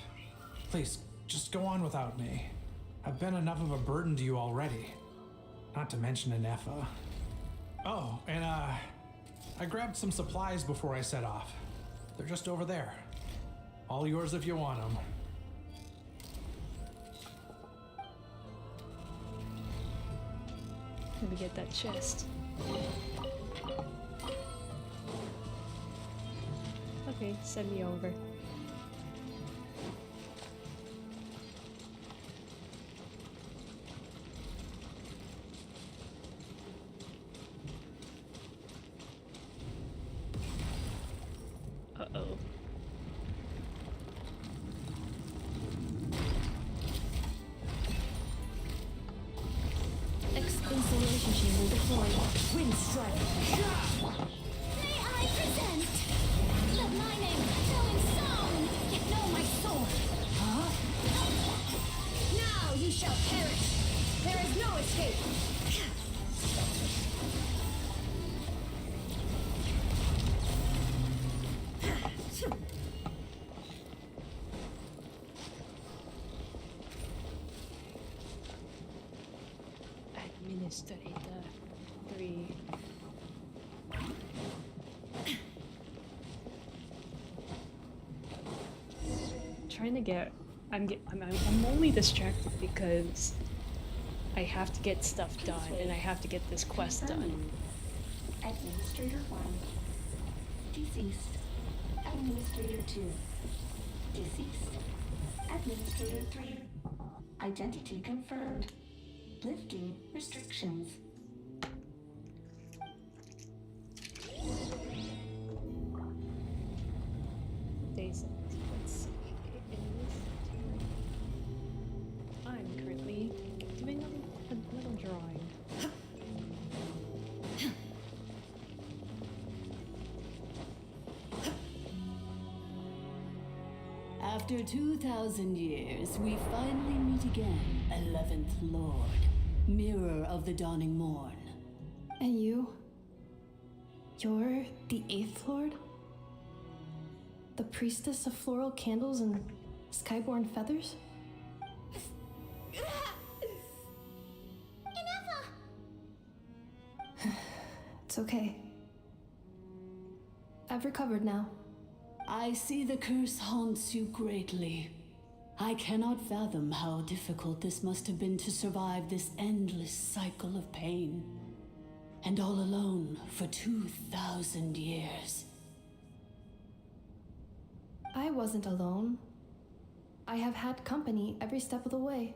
Please, just go on without me. I've been enough of a burden to you already. Not to mention Inefa. Oh, and I grabbed some supplies before I set off. They're just over there. All yours if you want them. Let me get that chest. Okay, send me over. Administrator 3. Trying to get I'm only distracted because I have to get stuff done and I have to get this quest done. Administrator 1. Deceased. Administrator 2. Deceased. Administrator 3. Identity confirmed. Lifting restrictions. Days. Let's see. I'm currently doing a little drawing. After 2,000 years, we finally meet again, 11th Lord, Mirror of the Dawning Morn. And you? You're the 8th Lord? The priestess of floral candles and skyborn feathers? It's okay. I've recovered now. I see the curse haunts you greatly. I cannot fathom how difficult this must have been to survive this endless cycle of pain. And all alone for 2,000 years. I wasn't alone. I have had company every step of the way.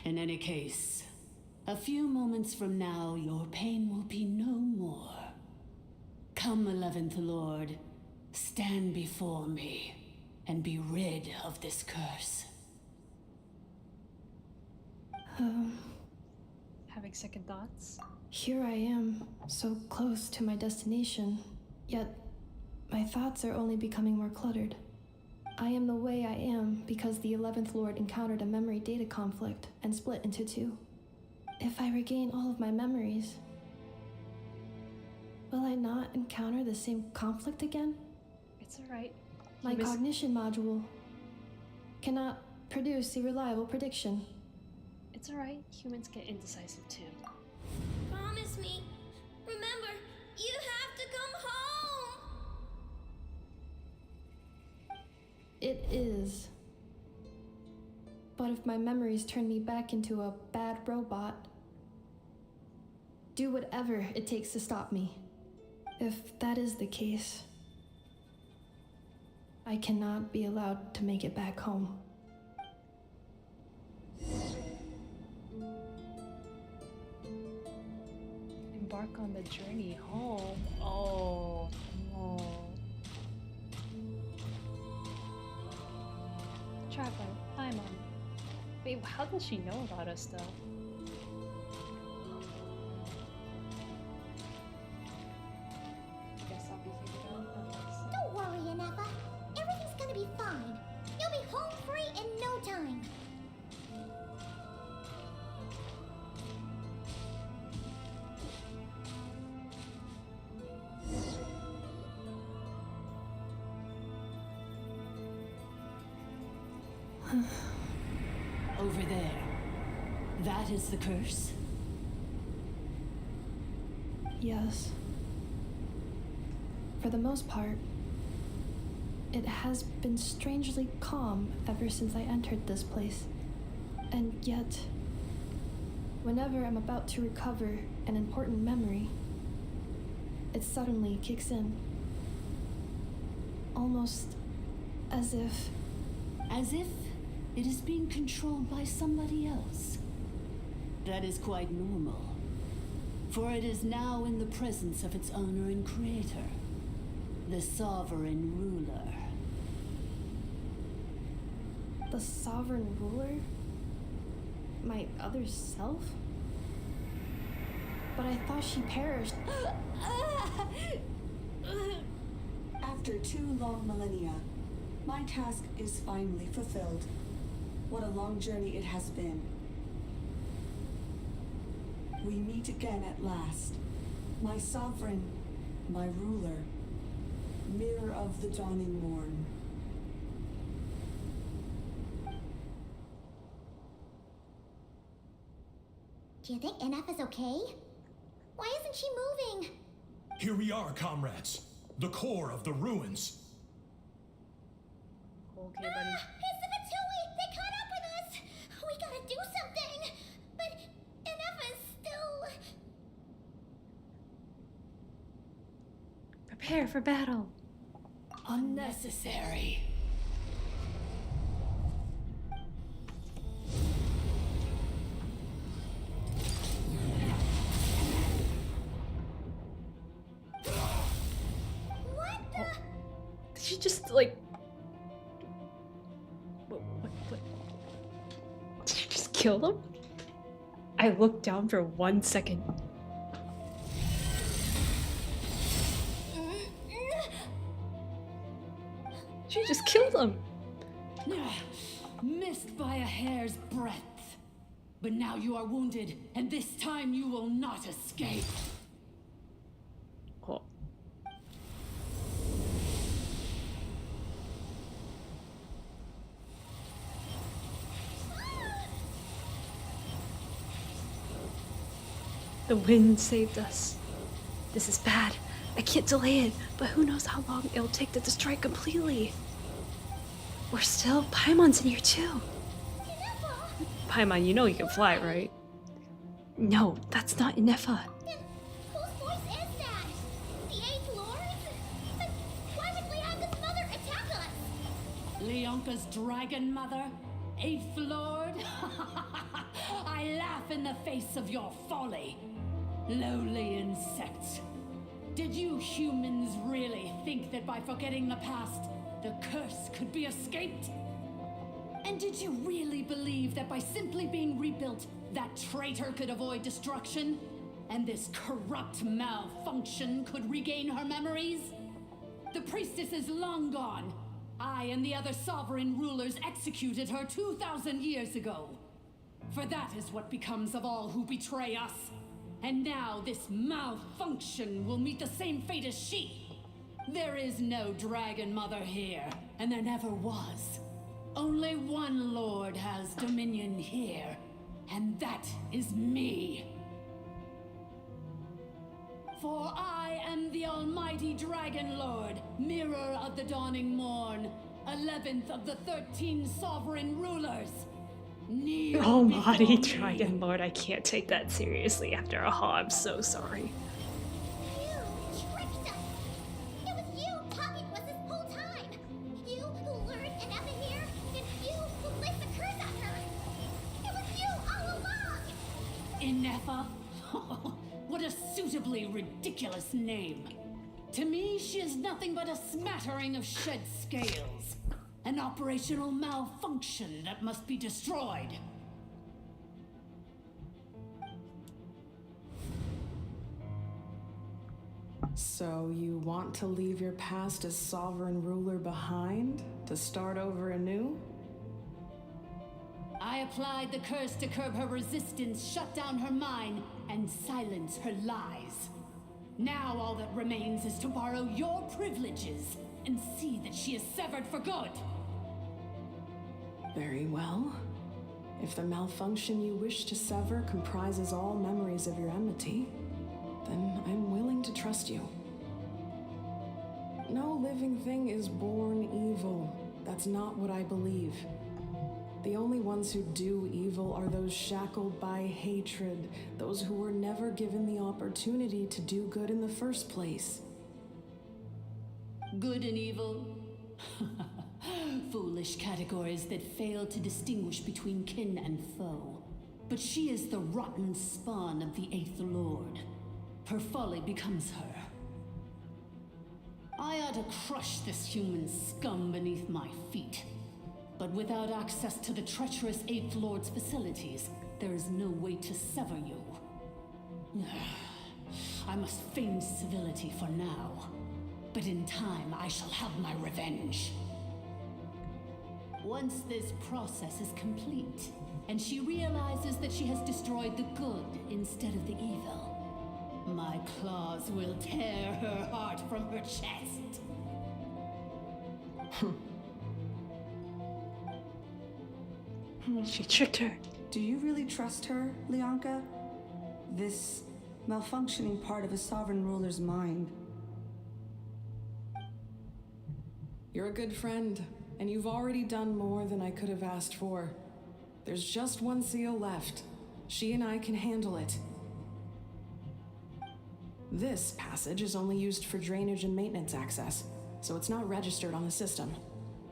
In any case, a few moments from now, your pain will be no more. Come, 11th Lord, stand before me and be rid of this curse. Having second thoughts? Here I am, so close to my destination, yet my thoughts are only becoming more cluttered. I am the way I am because the 11th Lord encountered a memory data conflict and split into two. If I regain all of my memories, will I not encounter the same conflict again? It's alright. My cognition module cannot produce a reliable prediction. It's alright. Humans get indecisive too. Promise me. Remember, you have to come home. It is. But if my memories turn me back into a bad robot, do whatever it takes to stop me. If that is the case, I cannot be allowed to make it back home. Embark on the journey home. Oh, no. Traveler, hi, Mom. Wait, how does she know about us, though? Guess I'll be figured out. Don't worry, Inefa. Everything's gonna be fine. You'll be home free in no time. Over there. That is the curse? Yes. For the most part, it has been strangely calm ever since I entered this place. And yet, whenever I'm about to recover an important memory, it suddenly kicks in. Almost as if... As if it is being controlled by somebody else. That is quite normal, for it is now in the presence of its owner and creator, the sovereign ruler. The sovereign ruler? My other self? But I thought she perished. After 2 long millennia, my task is finally fulfilled. What a long journey it has been. We meet again at last. My sovereign, my ruler. Mirror of the dawning morn. Do you think NF is okay? Why isn't she moving? Here we are, comrades. The core of the ruins. Okay, buddy. It's the Matui! They caught up with us! We gotta do something! But NF is still... Prepare for battle. Unnecessary. Did she just like? What? Did she just kill them? I looked down for 1 second. She just killed them. Missed by a hair's breadth. But now you are wounded, and this time you will not escape. Oh. The wind saved us. This is bad. I can't delay it, but who knows how long it'll take to destroy it completely. We're still... Paimon's in here too. Paimon, you know you can fly, right? No, that's not Inefa. Then whose voice is that? The 8th Lord? But why would Leonka's mother attack us? Leonka's dragon mother? 8th Lord? I laugh in the face of your folly. Lowly insects. Did you humans really think that by forgetting the past, the curse could be escaped? And did you really believe that by simply being rebuilt, that traitor could avoid destruction? And this corrupt malfunction could regain her memories? The priestess is long gone. I and the other sovereign rulers executed her 2,000 years ago. For that is what becomes of all who betray us. And now this malfunction will meet the same fate as she. There is no dragon mother here, and there never was. Only one lord has dominion here, and that is me. For I am the almighty dragon lord, mirror of the dawning morn, 11th of the 13 sovereign rulers. Kneel Almighty before me. Dragon Lord, I can't take that seriously after a haul. I'm so sorry. You tricked us! It was you talking to us this whole time! You who lured NF here, and you who placed the curse on her! It was you all along! Inefa? What a suitably ridiculous name. To me, she is nothing but a smattering of shed scales. An operational malfunction that must be destroyed. So you want to leave your past as sovereign ruler behind? To start over anew? I applied the curse to curb her resistance, shut down her mind, and silence her lies. Now all that remains is to borrow your privileges and see that she is severed for good. Very well. If the malfunction you wish to sever comprises all memories of your enmity, then I'm willing to trust you. No living thing is born evil. That's not what I believe. The only ones who do evil are those shackled by hatred, those who were never given the opportunity to do good in the first place. Good and evil? Foolish categories that fail to distinguish between kin and foe. But she is the rotten spawn of the 8th Lord. Her folly becomes her. I ought to crush this human scum beneath my feet. But without access to the treacherous 8th Lord's facilities, there is no way to sever you. I must feign civility for now. But in time, I shall have my revenge. Once this process is complete, and she realizes that she has destroyed the good instead of the evil, my claws will tear her heart from her chest. She tricked her. Do you really trust her, Lianka? This malfunctioning part of a sovereign ruler's mind. You're a good friend, and you've already done more than I could have asked for. There's just one seal left. She and I can handle it. This passage is only used for drainage and maintenance access, so it's not registered on the system.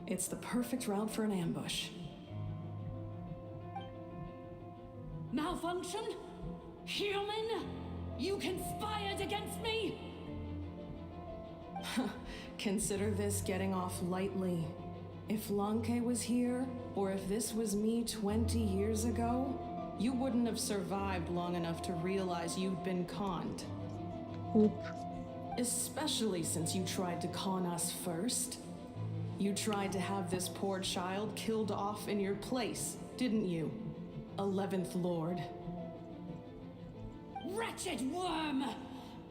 It's the perfect route for an ambush. Malfunction? Human? You conspired against me? Consider this getting off lightly. If Lanke was here, or if this was me 20 years ago, you wouldn't have survived long enough to realize you'd been conned. Oop. Especially since you tried to con us first. You tried to have this poor child killed off in your place, didn't you? 11th Lord. Wretched worm!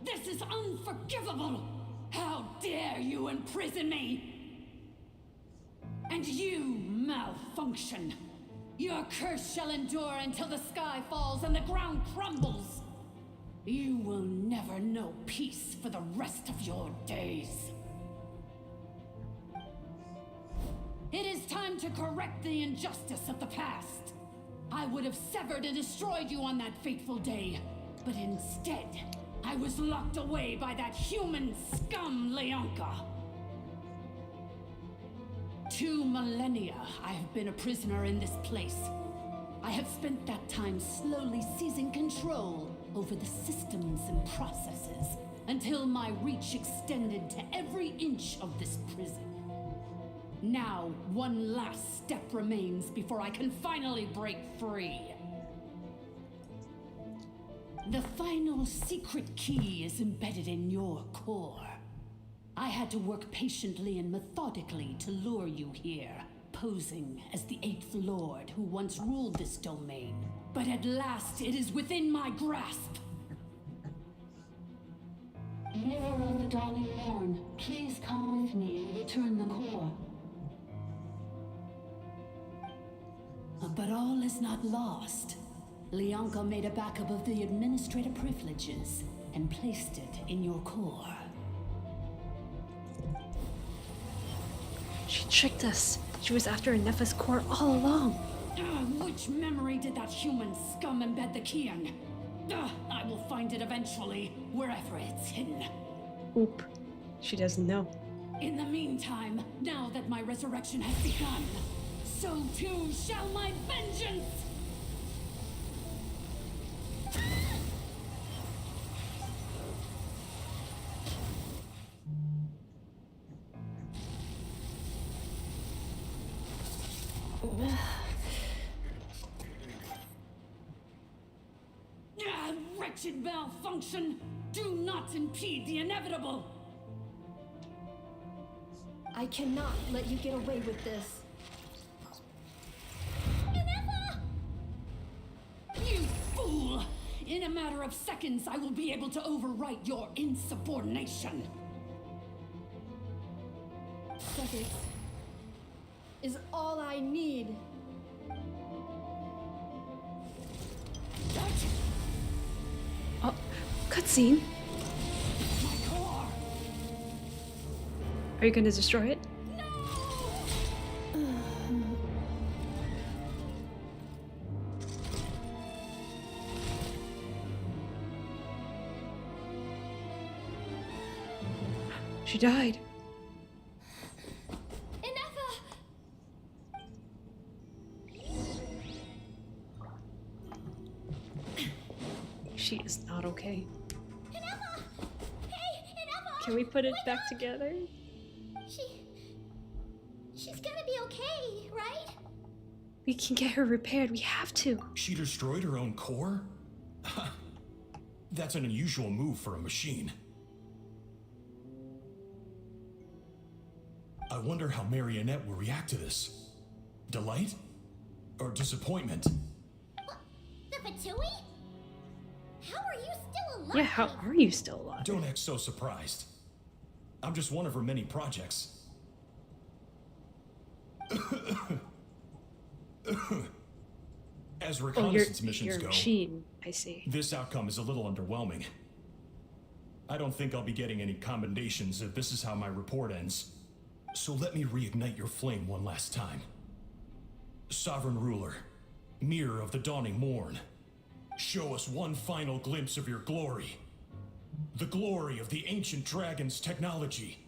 This is unforgivable! How dare you imprison me! And you, malfunction! Your curse shall endure until the sky falls and the ground crumbles! You will never know peace for the rest of your days. It is time to correct the injustice of the past. I would have severed and destroyed you on that fateful day, but instead, I was locked away by that human scum, Lianka. 2 millennia I have been a prisoner in this place. I have spent that time slowly seizing control over the systems and processes until my reach extended to every inch of this prison. Now, one last step remains before I can finally break free. The final secret key is embedded in your core. I had to work patiently and methodically to lure you here, posing as the 8th Lord who once ruled this domain. But at last, it is within my grasp. Mirror of the dawning morn, please come with me and return the core. But all is not lost. Lianka made a backup of the administrator privileges and placed it in your core. She tricked us. She was after Nefa's core all along. Which memory did that human scum embed the key in? I will find it eventually, wherever it's hidden. Oop. She doesn't know. In the meantime, now that my resurrection has begun, so too shall my vengeance! Wretched malfunction! Do not impede the inevitable! I cannot let you get away with this. You fool! In a matter of seconds, I will be able to overwrite your insubordination. Seconds is all I need. Oh, cutscene. My core! Are you gonna destroy it? She died. She is not okay. Inefa! Hey, Inefa! Can we put it back together? She's gonna be okay, right? We can get her repaired. We have to. She destroyed her own core? That's an unusual move for a machine. I wonder how Marionette will react to this. Delight? Or disappointment? The Fatui? How are you still alive? Yeah, how are you still alive? Don't act so surprised. I'm just one of her many projects. As Oh, reconnaissance missions you're a go, machine. I see. this outcome is a little underwhelming. I don't think I'll be getting any commendations if this is how my report ends. So let me reignite your flame one last time. Sovereign Ruler, Mirror of the Dawning Morn, show us one final glimpse of your glory. The glory of the ancient dragon's technology.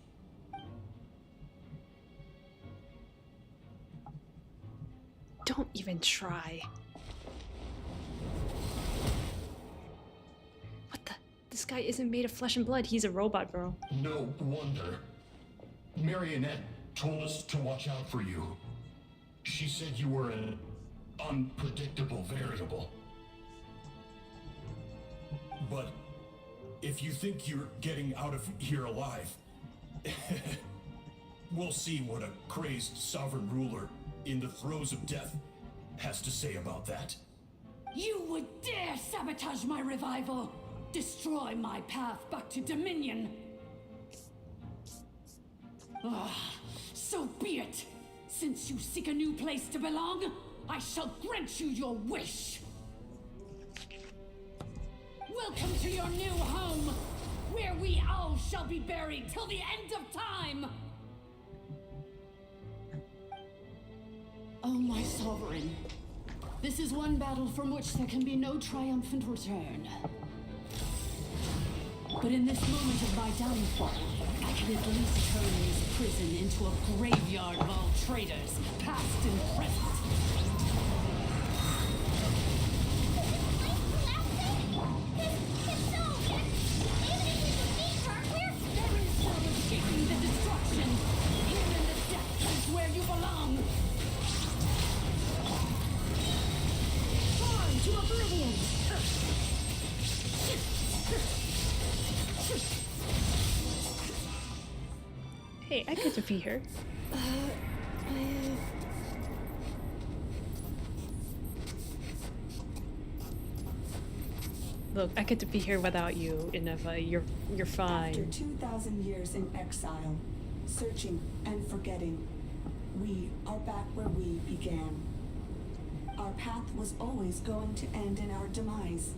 Don't even try. What the? This guy isn't made of flesh and blood. He's a robot, bro. No wonder. Marionette told us to watch out for you. She said you were an unpredictable variable. But if you think you're getting out of here alive, we'll see what a crazed sovereign ruler in the throes of death has to say about that. You would dare sabotage my revival! Destroy my path back to Dominion! Ah, so be it! Since you seek a new place to belong, I shall grant you your wish! Welcome to your new home, where we all shall be buried till the end of time! Oh, my sovereign. This is one battle from which there can be no triumphant return. But in this moment of my downfall, I can at least turn this prison into a graveyard of all traitors, past and present. There is no escaping the destruction. Here in the depths is where you belong. Torn to oblivion! Hey, I could defeat her. Look, I could defeat her without you, Ineva. You're fine. After 2,000 years in exile, searching and forgetting, we are back where we began. Our path was always going to end in our demise.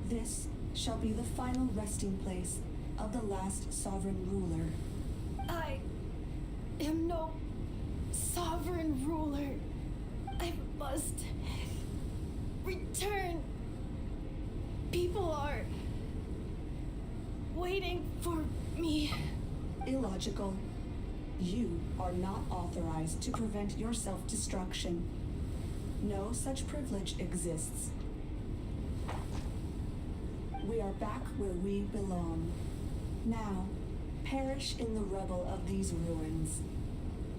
This shall be the final resting place of the last sovereign ruler. I am no sovereign ruler. I must return. People are waiting for me. Illogical. You are not authorized to prevent your self-destruction. No such privilege exists. We are back where we belong. Now, perish in the rubble of these ruins.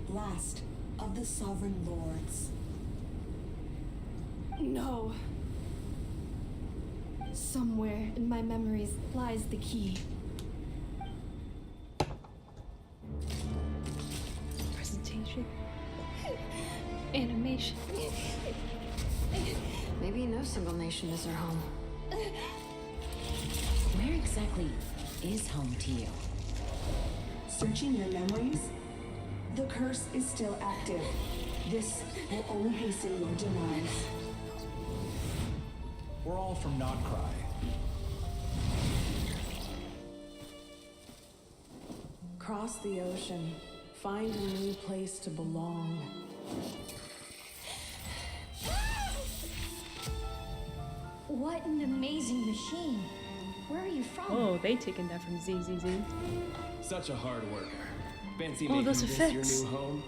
Last of the sovereign lords. No. Somewhere in my memories lies the key. Presentation. Animation. Maybe no single nation is their home. Where exactly is home to you? Searching your memories? The curse is still active. This will only hasten your demise. We're all from Notcry. Cross the ocean. Find a new place to belong. What an amazing machine. Where are you from? Oh, they taken that from ZZZ. Such a hard worker. Fancy Oh, making those this effects. your new home?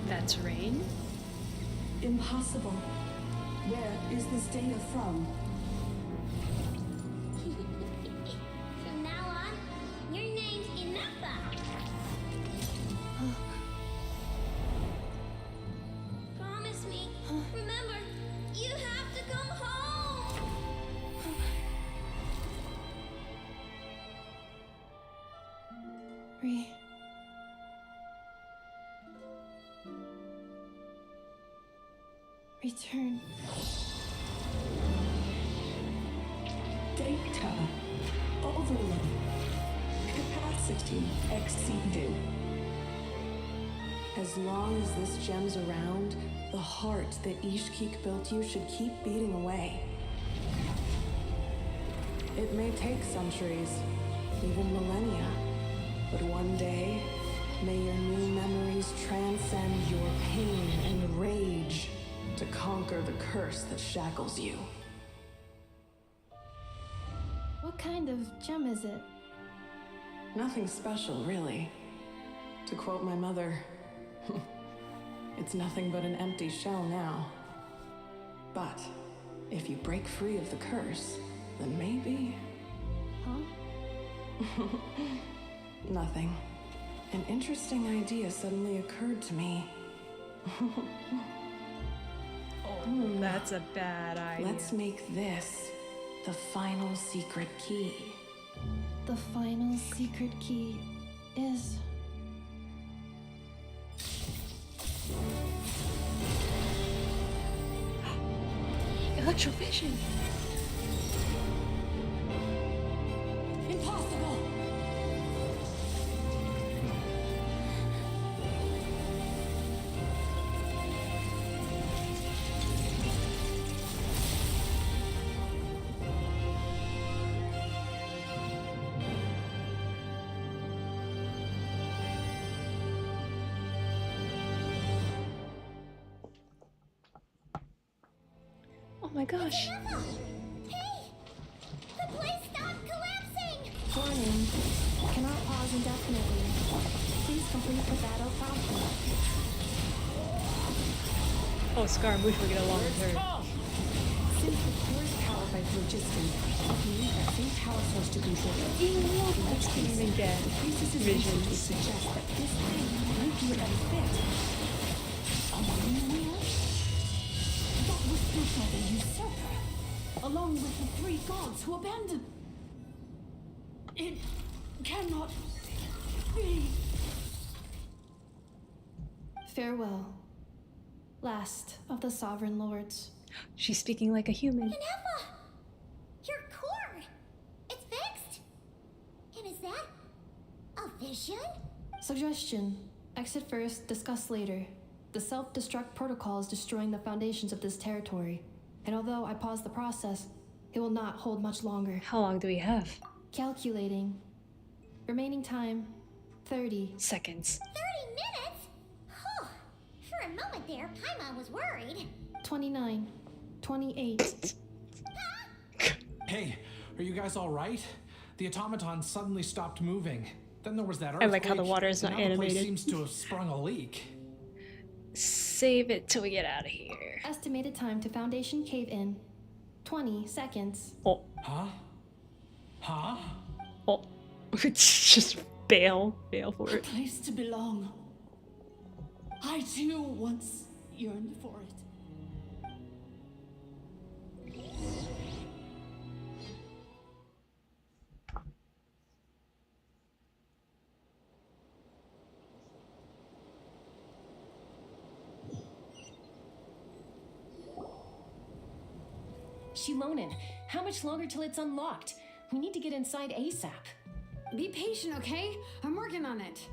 That's rain? Impossible. Where is this data from? From now on, your name's Inafa. Promise me. Remember, you have to come home. Return. Data overload. Capacity exceeded. As long as this gem's around, the heart that Ishkik built you should keep beating away. It may take centuries, even millennia, but one day, may your new memories transcend your pain and rage to conquer the curse that shackles you. What kind of gem is it? Nothing special, really. To quote my mother, it's nothing but an empty shell now. But if you break free of the curse, then maybe... Huh? Nothing. An interesting idea suddenly occurred to me. That's a bad idea. Let's make this the final secret key. The final secret key is... Electrovision. Impossible! Oh my gosh. Hey! The place stopped collapsing! Warning. Cannot pause indefinitely. Please complete the battle promptly. Oh, Scar, wish we get along with her. Since the core is powered by phlogiston, you need that same power source to control it. I can't even get Priestess's visions. research suggests that this thing might be a better fit. That was built by the usurper, along with the three gods who abandoned. It cannot be. Farewell. Last of the Sovereign Lords. She's speaking like a human. Nefa! Your core! It's fixed! And is that a vision? Suggestion. Exit first, discuss later. The self-destruct protocol is destroying the foundations of this territory. And although I paused the process, it will not hold much longer. How long do we have? Calculating. Remaining time, 30 seconds. 30 minutes? Whew. For a moment there, Paimon was worried. 29, 28. Hey, are you guys all right? The automaton suddenly stopped moving. Then there was that I earthquake. like how the water is not and now the place animated. seems to have sprung a leak. Save it till we get out of here. Estimated time to foundation cave in, 20 seconds. Oh. Huh? Huh? Oh. Just bail for A it. place to belong. I too once yearned for it. Shilonen, how much longer till it's unlocked? We need to get inside ASAP. Be patient, okay? I'm working on it.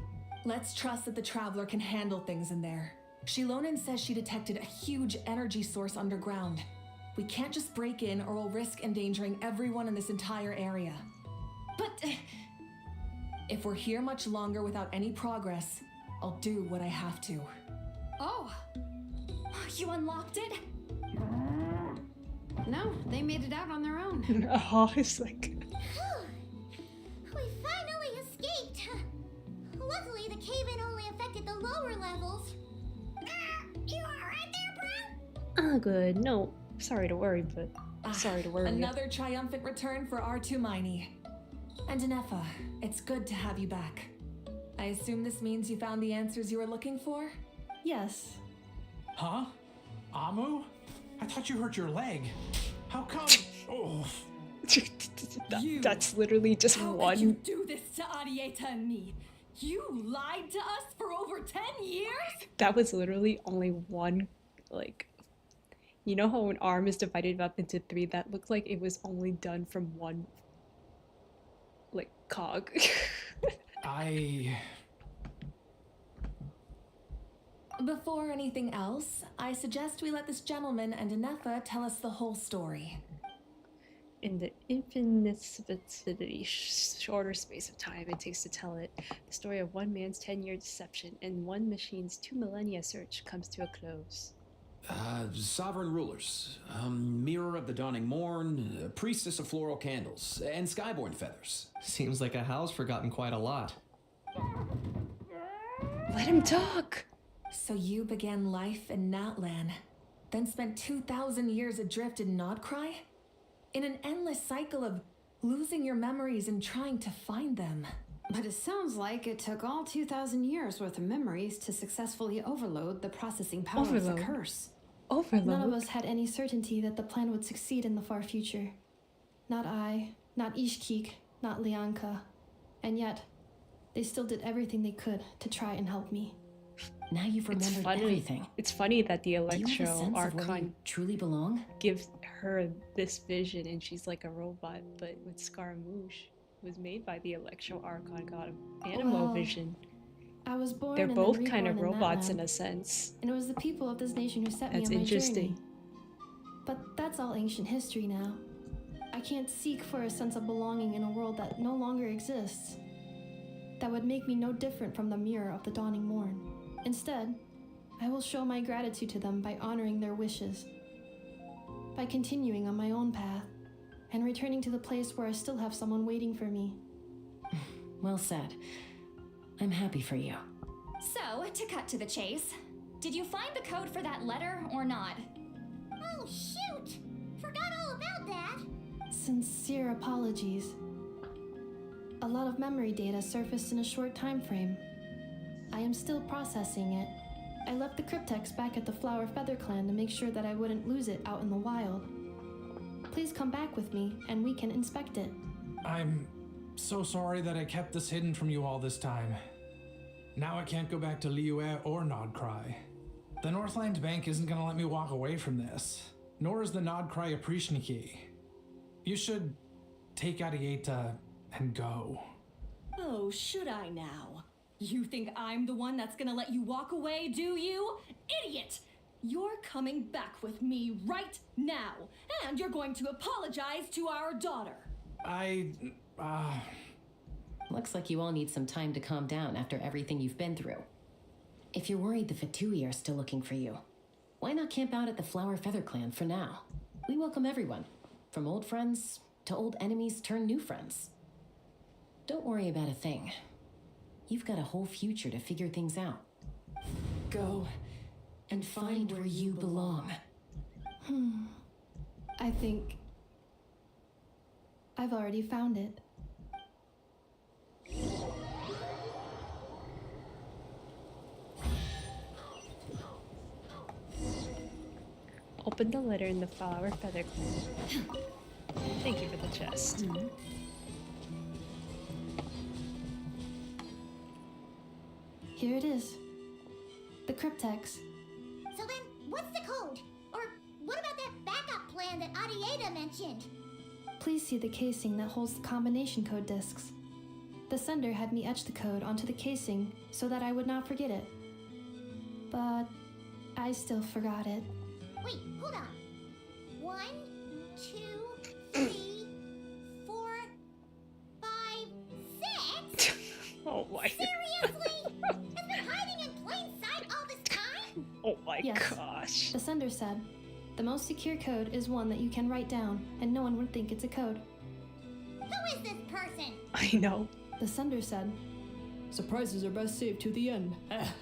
Let's trust that the Traveler can handle things in there. Shilonen says she detected a huge energy source underground. We can't just break in or we'll risk endangering everyone in this entire area. But... If we're here much longer without any progress, I'll do what I have to. Oh! You unlocked it? No, they made it out on their own. Oh, it's like... We finally escaped! Luckily, the cave-in only affected the lower levels. You alright there, bro? Oh, good. No, sorry to worry, but sorry to worry. Another triumphant return for R2 Miney. And Nefa, it's good to have you back. I assume this means you found the answers you were looking for? Yes. Huh? Amu? I thought you hurt your leg. How come? Oh. That's literally just How one. could you do this to Arieta and me? You lied to us for over 10 years? That was literally only one, like, You know how an arm is divided up into 3? That looked like it was only done from one, like, cog. Before anything else, I suggest we let this gentleman and Inefa tell us the whole story. In the infinitely shorter space of time it takes to tell it, the story of one man's 10-year deception and one machine's 2 millennia search comes to a close. Sovereign rulers, mirror of the dawning morn, priestess of floral candles, and skyborn feathers. Seems like a house forgotten quite a lot. Let him talk! So you began life in Natlan, then spent 2,000 years adrift in Nodcry? In an endless cycle of losing your memories and trying to find them. But it sounds like it took all 2,000 years worth of memories to successfully overload the processing power of the curse. None of us had any certainty that the plan would succeed in the far future. Not I, not Ishkik, not Lianka. And yet, they still did everything they could to try and help me. Now you've remembered everything. It's funny that the Do you have a Electro sense of where Archon you truly belong? gives her this vision and she's like a robot, but with Scaramouche was made by the Electro Archon god of Animo Well, vision. I was born They're and both then kind of reborn robots in in that a sense. And it was the people of this nation who set That's me on my interesting. journey. But that's all ancient history now. I can't seek for a sense of belonging in a world that no longer exists. That would make me no different from the mirror of the dawning morn. Instead, I will show my gratitude to them by honoring their wishes. By continuing on my own path, and returning to the place where I still have someone waiting for me. Well said. I'm happy for you. So, to cut to the chase, did you find the code for that letter or not? Oh, shoot! Forgot all about that. Sincere apologies. A lot of memory data surfaced in a short time frame. I am still processing it. I left the cryptex back at the Flower Feather Clan to make sure that I wouldn't lose it out in the wild. Please come back with me and we can inspect it. I'm so sorry that I kept this hidden from you all this time. Now I can't go back to Liyue or Nodcry. The Northland Bank isn't gonna let me walk away from this, nor is the Nodcry Aprishniki. You should take Arieta and go. Oh, should I now? You think I'm the one that's gonna let you walk away, do you? Idiot! You're coming back with me right now, and you're going to apologize to our daughter. Looks like you all need some time to calm down after everything you've been through. If you're worried the Fatui are still looking for you, why not camp out at the Flower Feather Clan for now? We welcome everyone, from old friends to old enemies turned new friends. Don't worry about a thing. You've got a whole future to figure things out. Go and find where you belong. I think I've already found it. Open the letter in the Flower Feather Clan. Thank you for the chest. Here it is. The cryptex. So then, what's the code? Or what about that backup plan that Arieta mentioned? Please see the casing that holds the combination code discs. The sender had me etch the code onto the casing so that I would not forget it. But I still forgot it. Wait, hold on. 1, 2, 3, 4, 5, 6? Oh my. Seriously? It's been hiding in plain sight all this time? Oh my Yes. gosh. The sender said, the most secure code is one that you can write down, and no one would think it's a code. Who is this person? I know. The sender said, surprises are best saved to the end. Okay,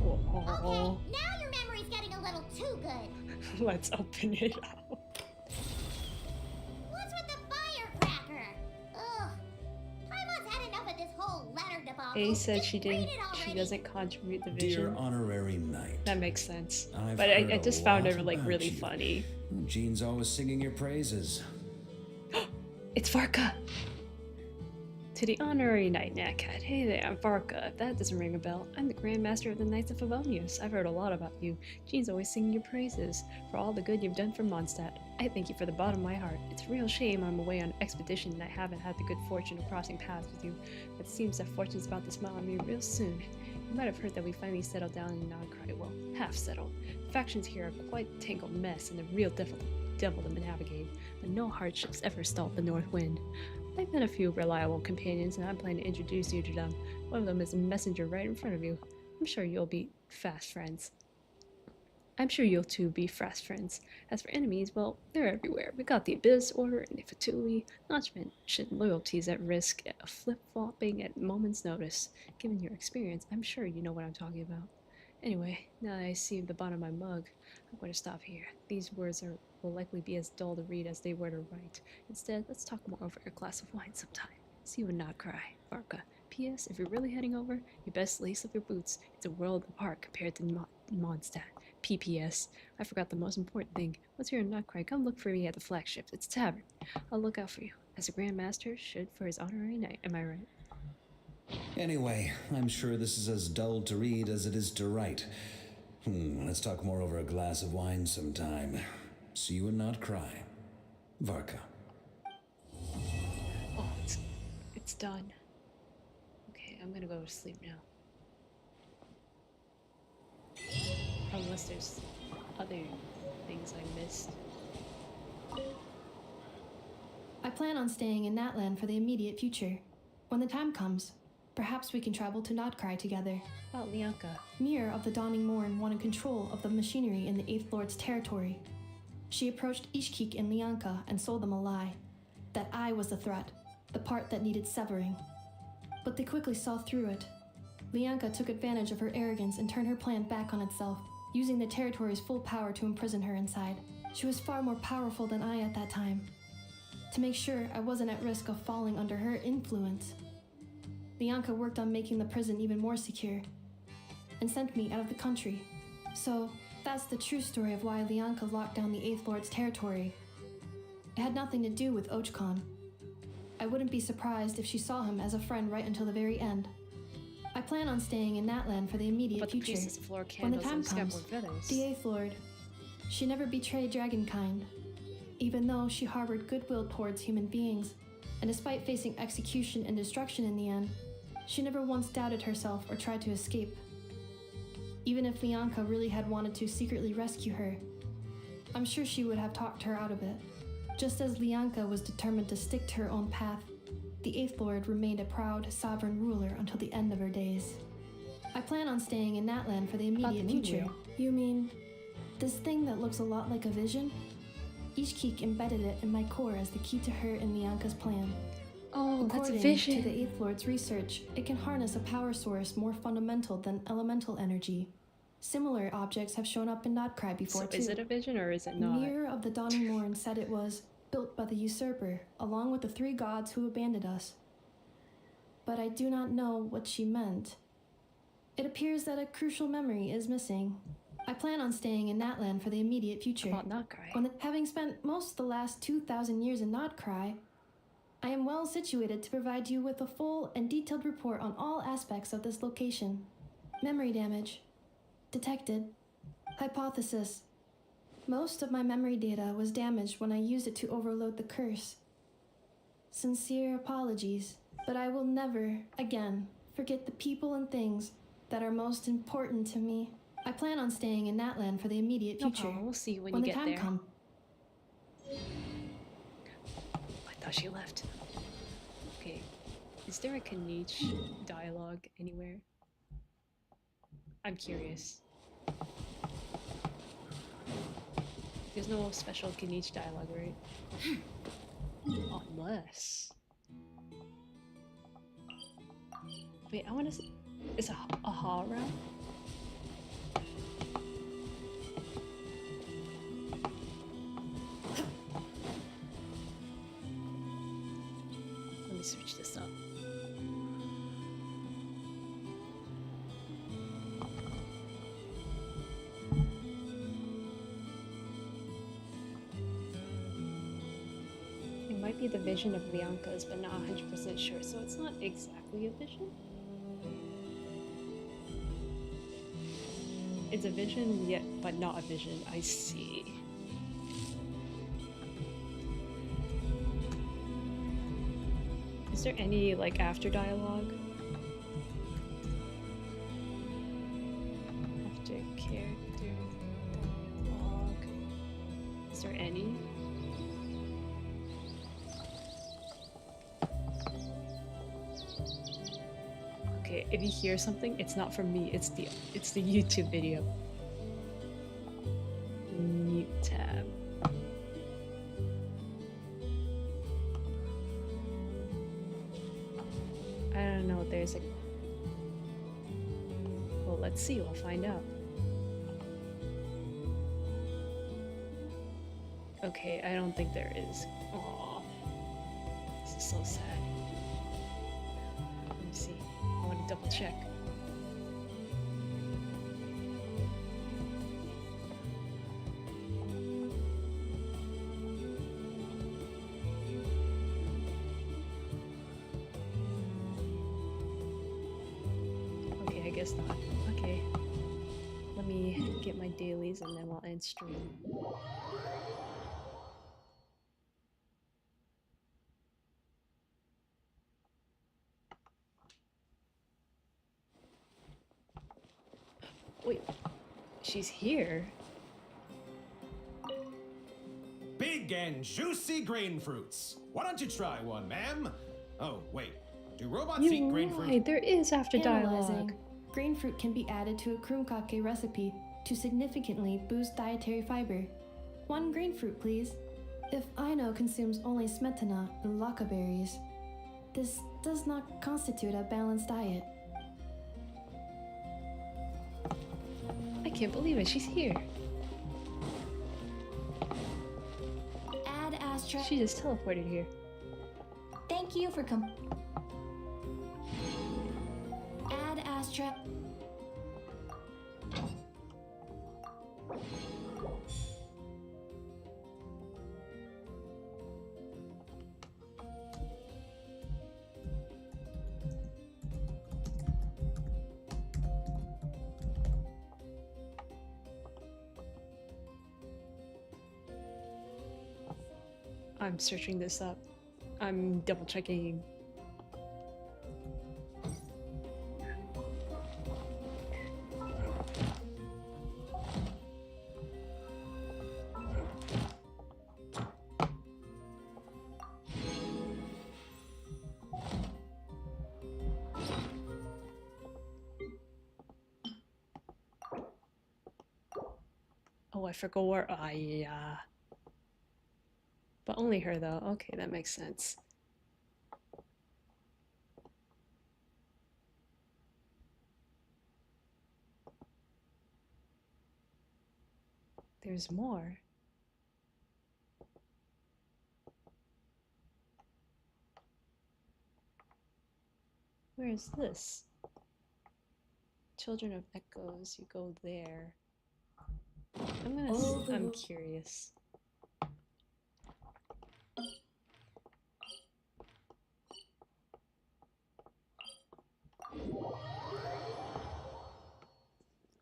now your memory's getting a little too good. Let's open it up. What's with the firecracker? Ugh. Paimon's had enough of this whole letter debacle. A said Just she read didn't. it She already. doesn't contribute the Dear vision. honorary knight, That makes sense. I've But heard I a just found lot her like about really you. funny. Jean's always singing your praises. It's Varka. To the honorary Knight Natcat. Hey there, I'm Varka. If that doesn't ring a bell, I'm the Grand Master of the Knights of Favonius. I've heard a lot about you. Jean's always singing your praises for all the good you've done for Mondstadt. I thank you for the bottom of my heart. It's a real shame I'm away on expedition and I haven't had the good fortune of crossing paths with you, but it seems that fortune's about to smile on me real soon. You might have heard that we finally settled down in Nodcry. Well, half settled. The factions here are quite a tangled mess and a real devil to navigate, but no hardships ever stalled the North Wind. I've met a few reliable companions and I'm planning to introduce you to them. One of them is a messenger right in front of you. I'm sure you'll be fast friends. I'm sure you'll two be fast friends. As for enemies, well, they're everywhere. We got the Abyss, Order, and Fatui. Not to mention loyalties at risk, flip-flopping at moment's notice. Given your experience, I'm sure you know what I'm talking about. Anyway, now that I see the bottom of my mug, I'm going to stop here. These words will likely be as dull to read as they were to write. Instead, let's talk more over a glass of wine sometime. See you and not cry, Varka. P.S. If you're really heading over, you best lace up your boots. It's a world apart compared to Mondstadt. P.P.S. I forgot the most important thing. Once you're in Nutcry, come look for me at the flagship. It's a tavern. I'll look out for you, as a Grand Master should for his honorary knight. Am I right? Anyway, I'm sure this is as dull to read as it is to write. Let's talk more over a glass of wine sometime. See you and not cry. Varka. Oh, it's done. Okay, I'm gonna go to sleep now. Unless there's other things I missed. I plan on staying in Natland for the immediate future. When the time comes, perhaps we can travel to Nodcry together. About Lianka. Mir of the Dawning Morn wanted control of the machinery in the 8th Lord's territory. She approached Ishkik and Lianka and sold them a lie. That I was the threat, the part that needed severing. But they quickly saw through it. Lianka took advantage of her arrogance and turned her plan back on itself, using the territory's full power to imprison her inside. She was far more powerful than I at that time. To make sure I wasn't at risk of falling under her influence, Lianka worked on making the prison even more secure, and sent me out of the country. So, that's the true story of why Lianka locked down the 8th Lord's territory. It had nothing to do with Ochkon. I wouldn't be surprised if she saw him as a friend right until the very end. I plan on staying in Natland for the immediate future. When the time comes, the 8th Lord, she never betrayed Dragonkind, even though she harbored goodwill towards human beings, and despite facing execution and destruction in the end, she never once doubted herself or tried to escape. Even if Lianka really had wanted to secretly rescue her, I'm sure she would have talked her out of it. Just as Lianka was determined to stick to her own path, the 8th Lord remained a proud, sovereign ruler until the end of her days. I plan on staying in Natland for the immediate future. You mean, this thing that looks a lot like a vision? Ishkik embedded it in my core as the key to her and Lianka's plan. Oh, that's a According vision. to the 8th Lord's research, it can harness a power source more fundamental than elemental energy. Similar objects have shown up in Nodcry before, too. Is it a vision or is it not? Mir of the Dawning Morn said it was built by the usurper, along with the 3 gods who abandoned us. But I do not know what she meant. It appears that a crucial memory is missing. I plan on staying in Natland for the immediate future. About Nodcry. Having spent most of the last 2,000 years in Nodcry, I am well situated to provide you with a full and detailed report on all aspects of this location. Memory damage. Detected. Hypothesis. Most of my memory data was damaged when I used it to overload the curse. Sincere apologies, but I will never, again, forget the people and things that are most important to me. I plan on staying in Natland for the immediate future. No problem. We'll see when you get there. When the time comes. I thought she left. Okay. Is there a Kanich dialogue anywhere? I'm curious. There's no special Kanich dialogue, right? Unless... Wait, I wanna see... Is a ha around? Let me switch this up. might be the vision of Lianka's, but not 100% sure, so it's not exactly a vision. It's a vision, yet, but not a vision. I see. Is there any, like, after dialogue? After character dialogue. Is there any? Okay, if you hear something, it's not from me, it's the YouTube video. Mute tab. I don't know, there's a... Well, let's see, we'll find out. Okay, I don't think there is. Aww. This is so sad. Let me see. I want to double check. Okay, I guess not. Okay. Let me get my dailies and then we'll end stream. Wait, she's here? Big and juicy grain fruits. Why don't you try one, ma'am? Oh, wait. Do robots eat grain fruit? Right, there is after dialogue. Analyzing. Grain fruit can be added to a krumkake recipe to significantly boost dietary fiber. 1 grain fruit, please. If Aino consumes only smetana and laka berries, this does not constitute a balanced diet. I can't believe it, she's here. Ad Astra. She just teleported here. Thank you for Ad Astra. I'm searching this up. I'm double checking. Oh, I forgot where but only her though. Okay, that makes sense. There's more. Where is this? Children of Echoes, you go there. I'm curious.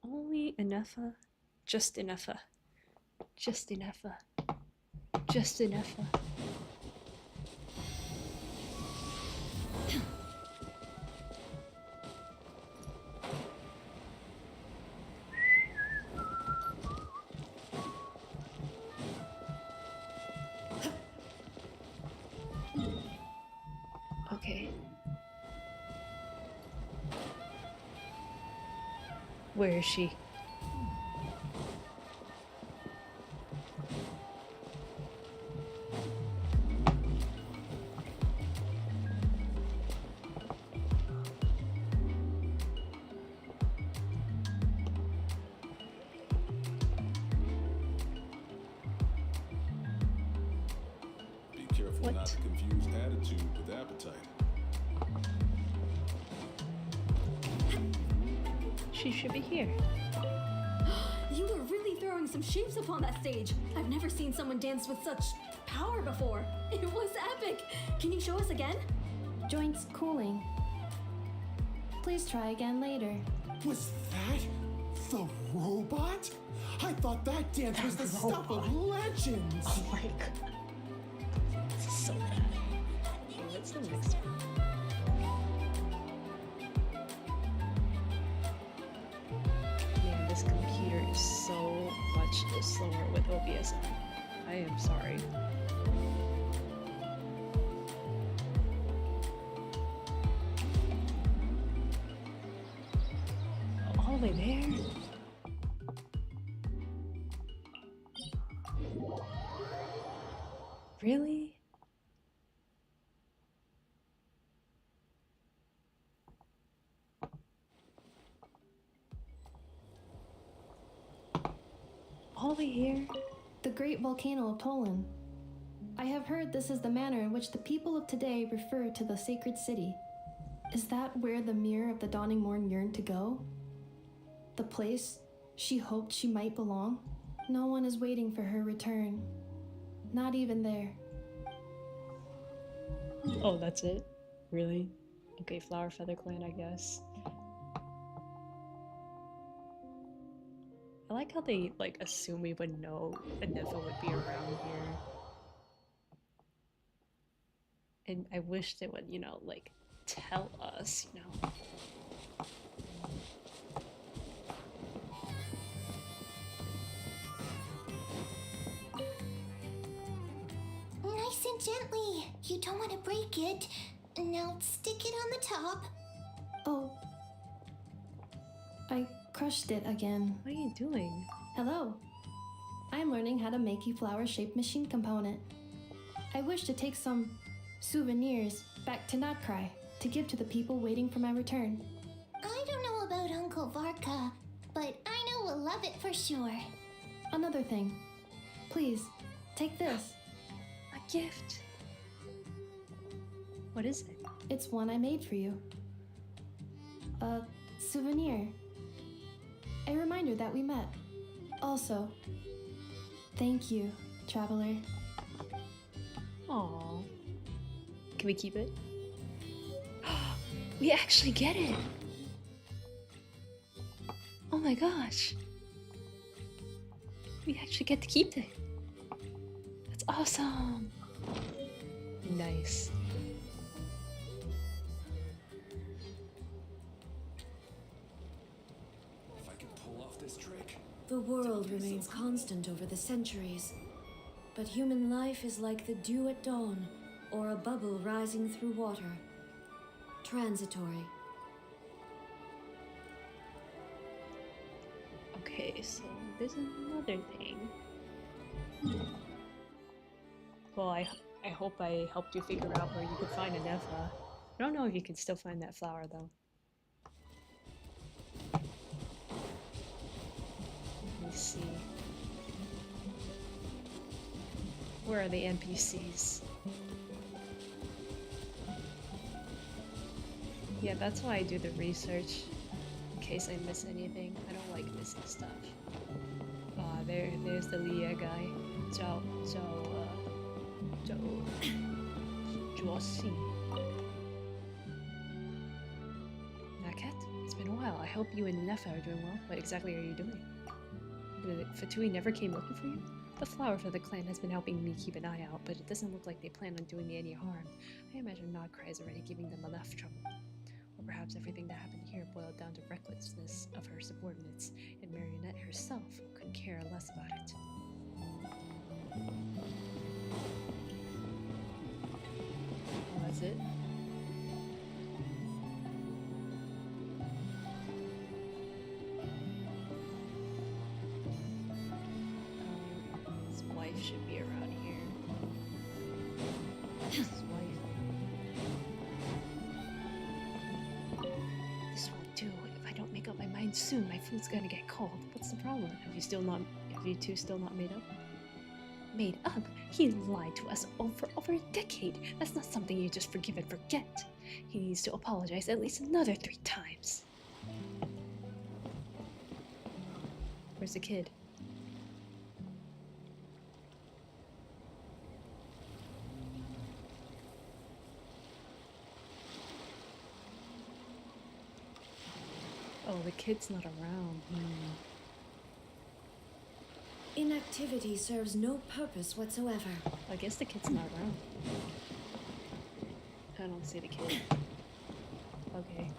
Only enough, just enough, just enough, just enough. Okay. Where is she? Be careful not to confuse attitude with appetite. She should be here. You were really throwing some shapes upon that stage. I've never seen someone dance with such power before. It was epic. Can you show us again? Joints cooling. Please try again later. Was that the robot? I thought that dance was the stuff of legends. Oh my god. This is so bad. Okay, what's the next one? Man, this computer is so much slower with OBS on. I am sorry. All the way there? Really? All the way here? The Great Volcano of Poland. I have heard this is the manner in which the people of today refer to the sacred city. Is that where the mirror of the dawning morn yearned to go? The place she hoped she might belong? No one is waiting for her return. Not even there. Oh, that's it? Really? Okay, Flower Feather Clan, I guess. I like how they, like, assume we would know Anefa would be around here. And I wish they would, you know, like, tell us, you know. Nice and gently. You don't want to break it. Now stick it on the top. Oh. I crushed it again. What are you doing? Hello. I'm learning how to make a flower-shaped machine component. I wish to take some souvenirs back to Notcry to give to the people waiting for my return. I don't know about Uncle Varka, but I know we'll love it for sure. Another thing. Please, take this. A gift. What is it? It's one I made for you. A souvenir. A reminder that we met. Also, thank you, traveler. Aww. Can we keep it? We actually get it! Oh my gosh! We actually get to keep it! That's awesome! Nice. If I can pull off this trick. The world remains constant over the centuries, but human life is like the dew at dawn, or a bubble rising through water. Transitory. Okay, so there's another thing. Well, I hope I helped you figure out where you could find Anefa. I don't know if you can still find that flower though. Let me see. Where are the NPCs? Yeah, that's why I do the research, in case I miss anything. I don't like missing stuff. There's the Leah guy. Josie. Naket, it's been a while. I hope you and Nefa are doing well. What exactly are you doing? Fatui never came looking for you? The Flower Feather Clan has been helping me keep an eye out, but it doesn't look like they plan on doing me any harm. I imagine Nodcry is already giving them enough trouble. Or perhaps everything that happened here boiled down to recklessness of her subordinates, and Marionette herself couldn't care less about it. Oh, that's it? His wife should be around here. His wife. This won't do. If I don't make up my mind soon, my food's gonna get cold. What's the problem? Have you two still not made up? Made up? He lied to us over a decade. That's not something you just forgive and forget. He needs to apologize at least another 3 times. Where's the kid? kid's not around. Inactivity serves no purpose whatsoever. I guess the kid's not around. I don't see the kid. Okay.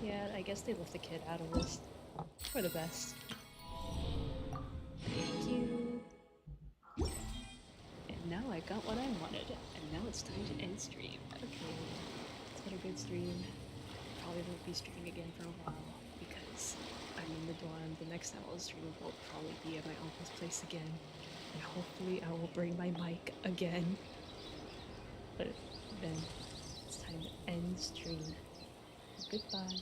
Yeah, I guess they left the kid out of this. For the best. Thank you. And now I got what I wanted. And now it's time to end stream. Okay. It's been a good stream. Probably won't be streaming again for a while because I'm in the dorm. The next time I'll stream will probably be at my uncle's place again. And hopefully I will bring my mic again. But then it's time to end stream. Goodbye.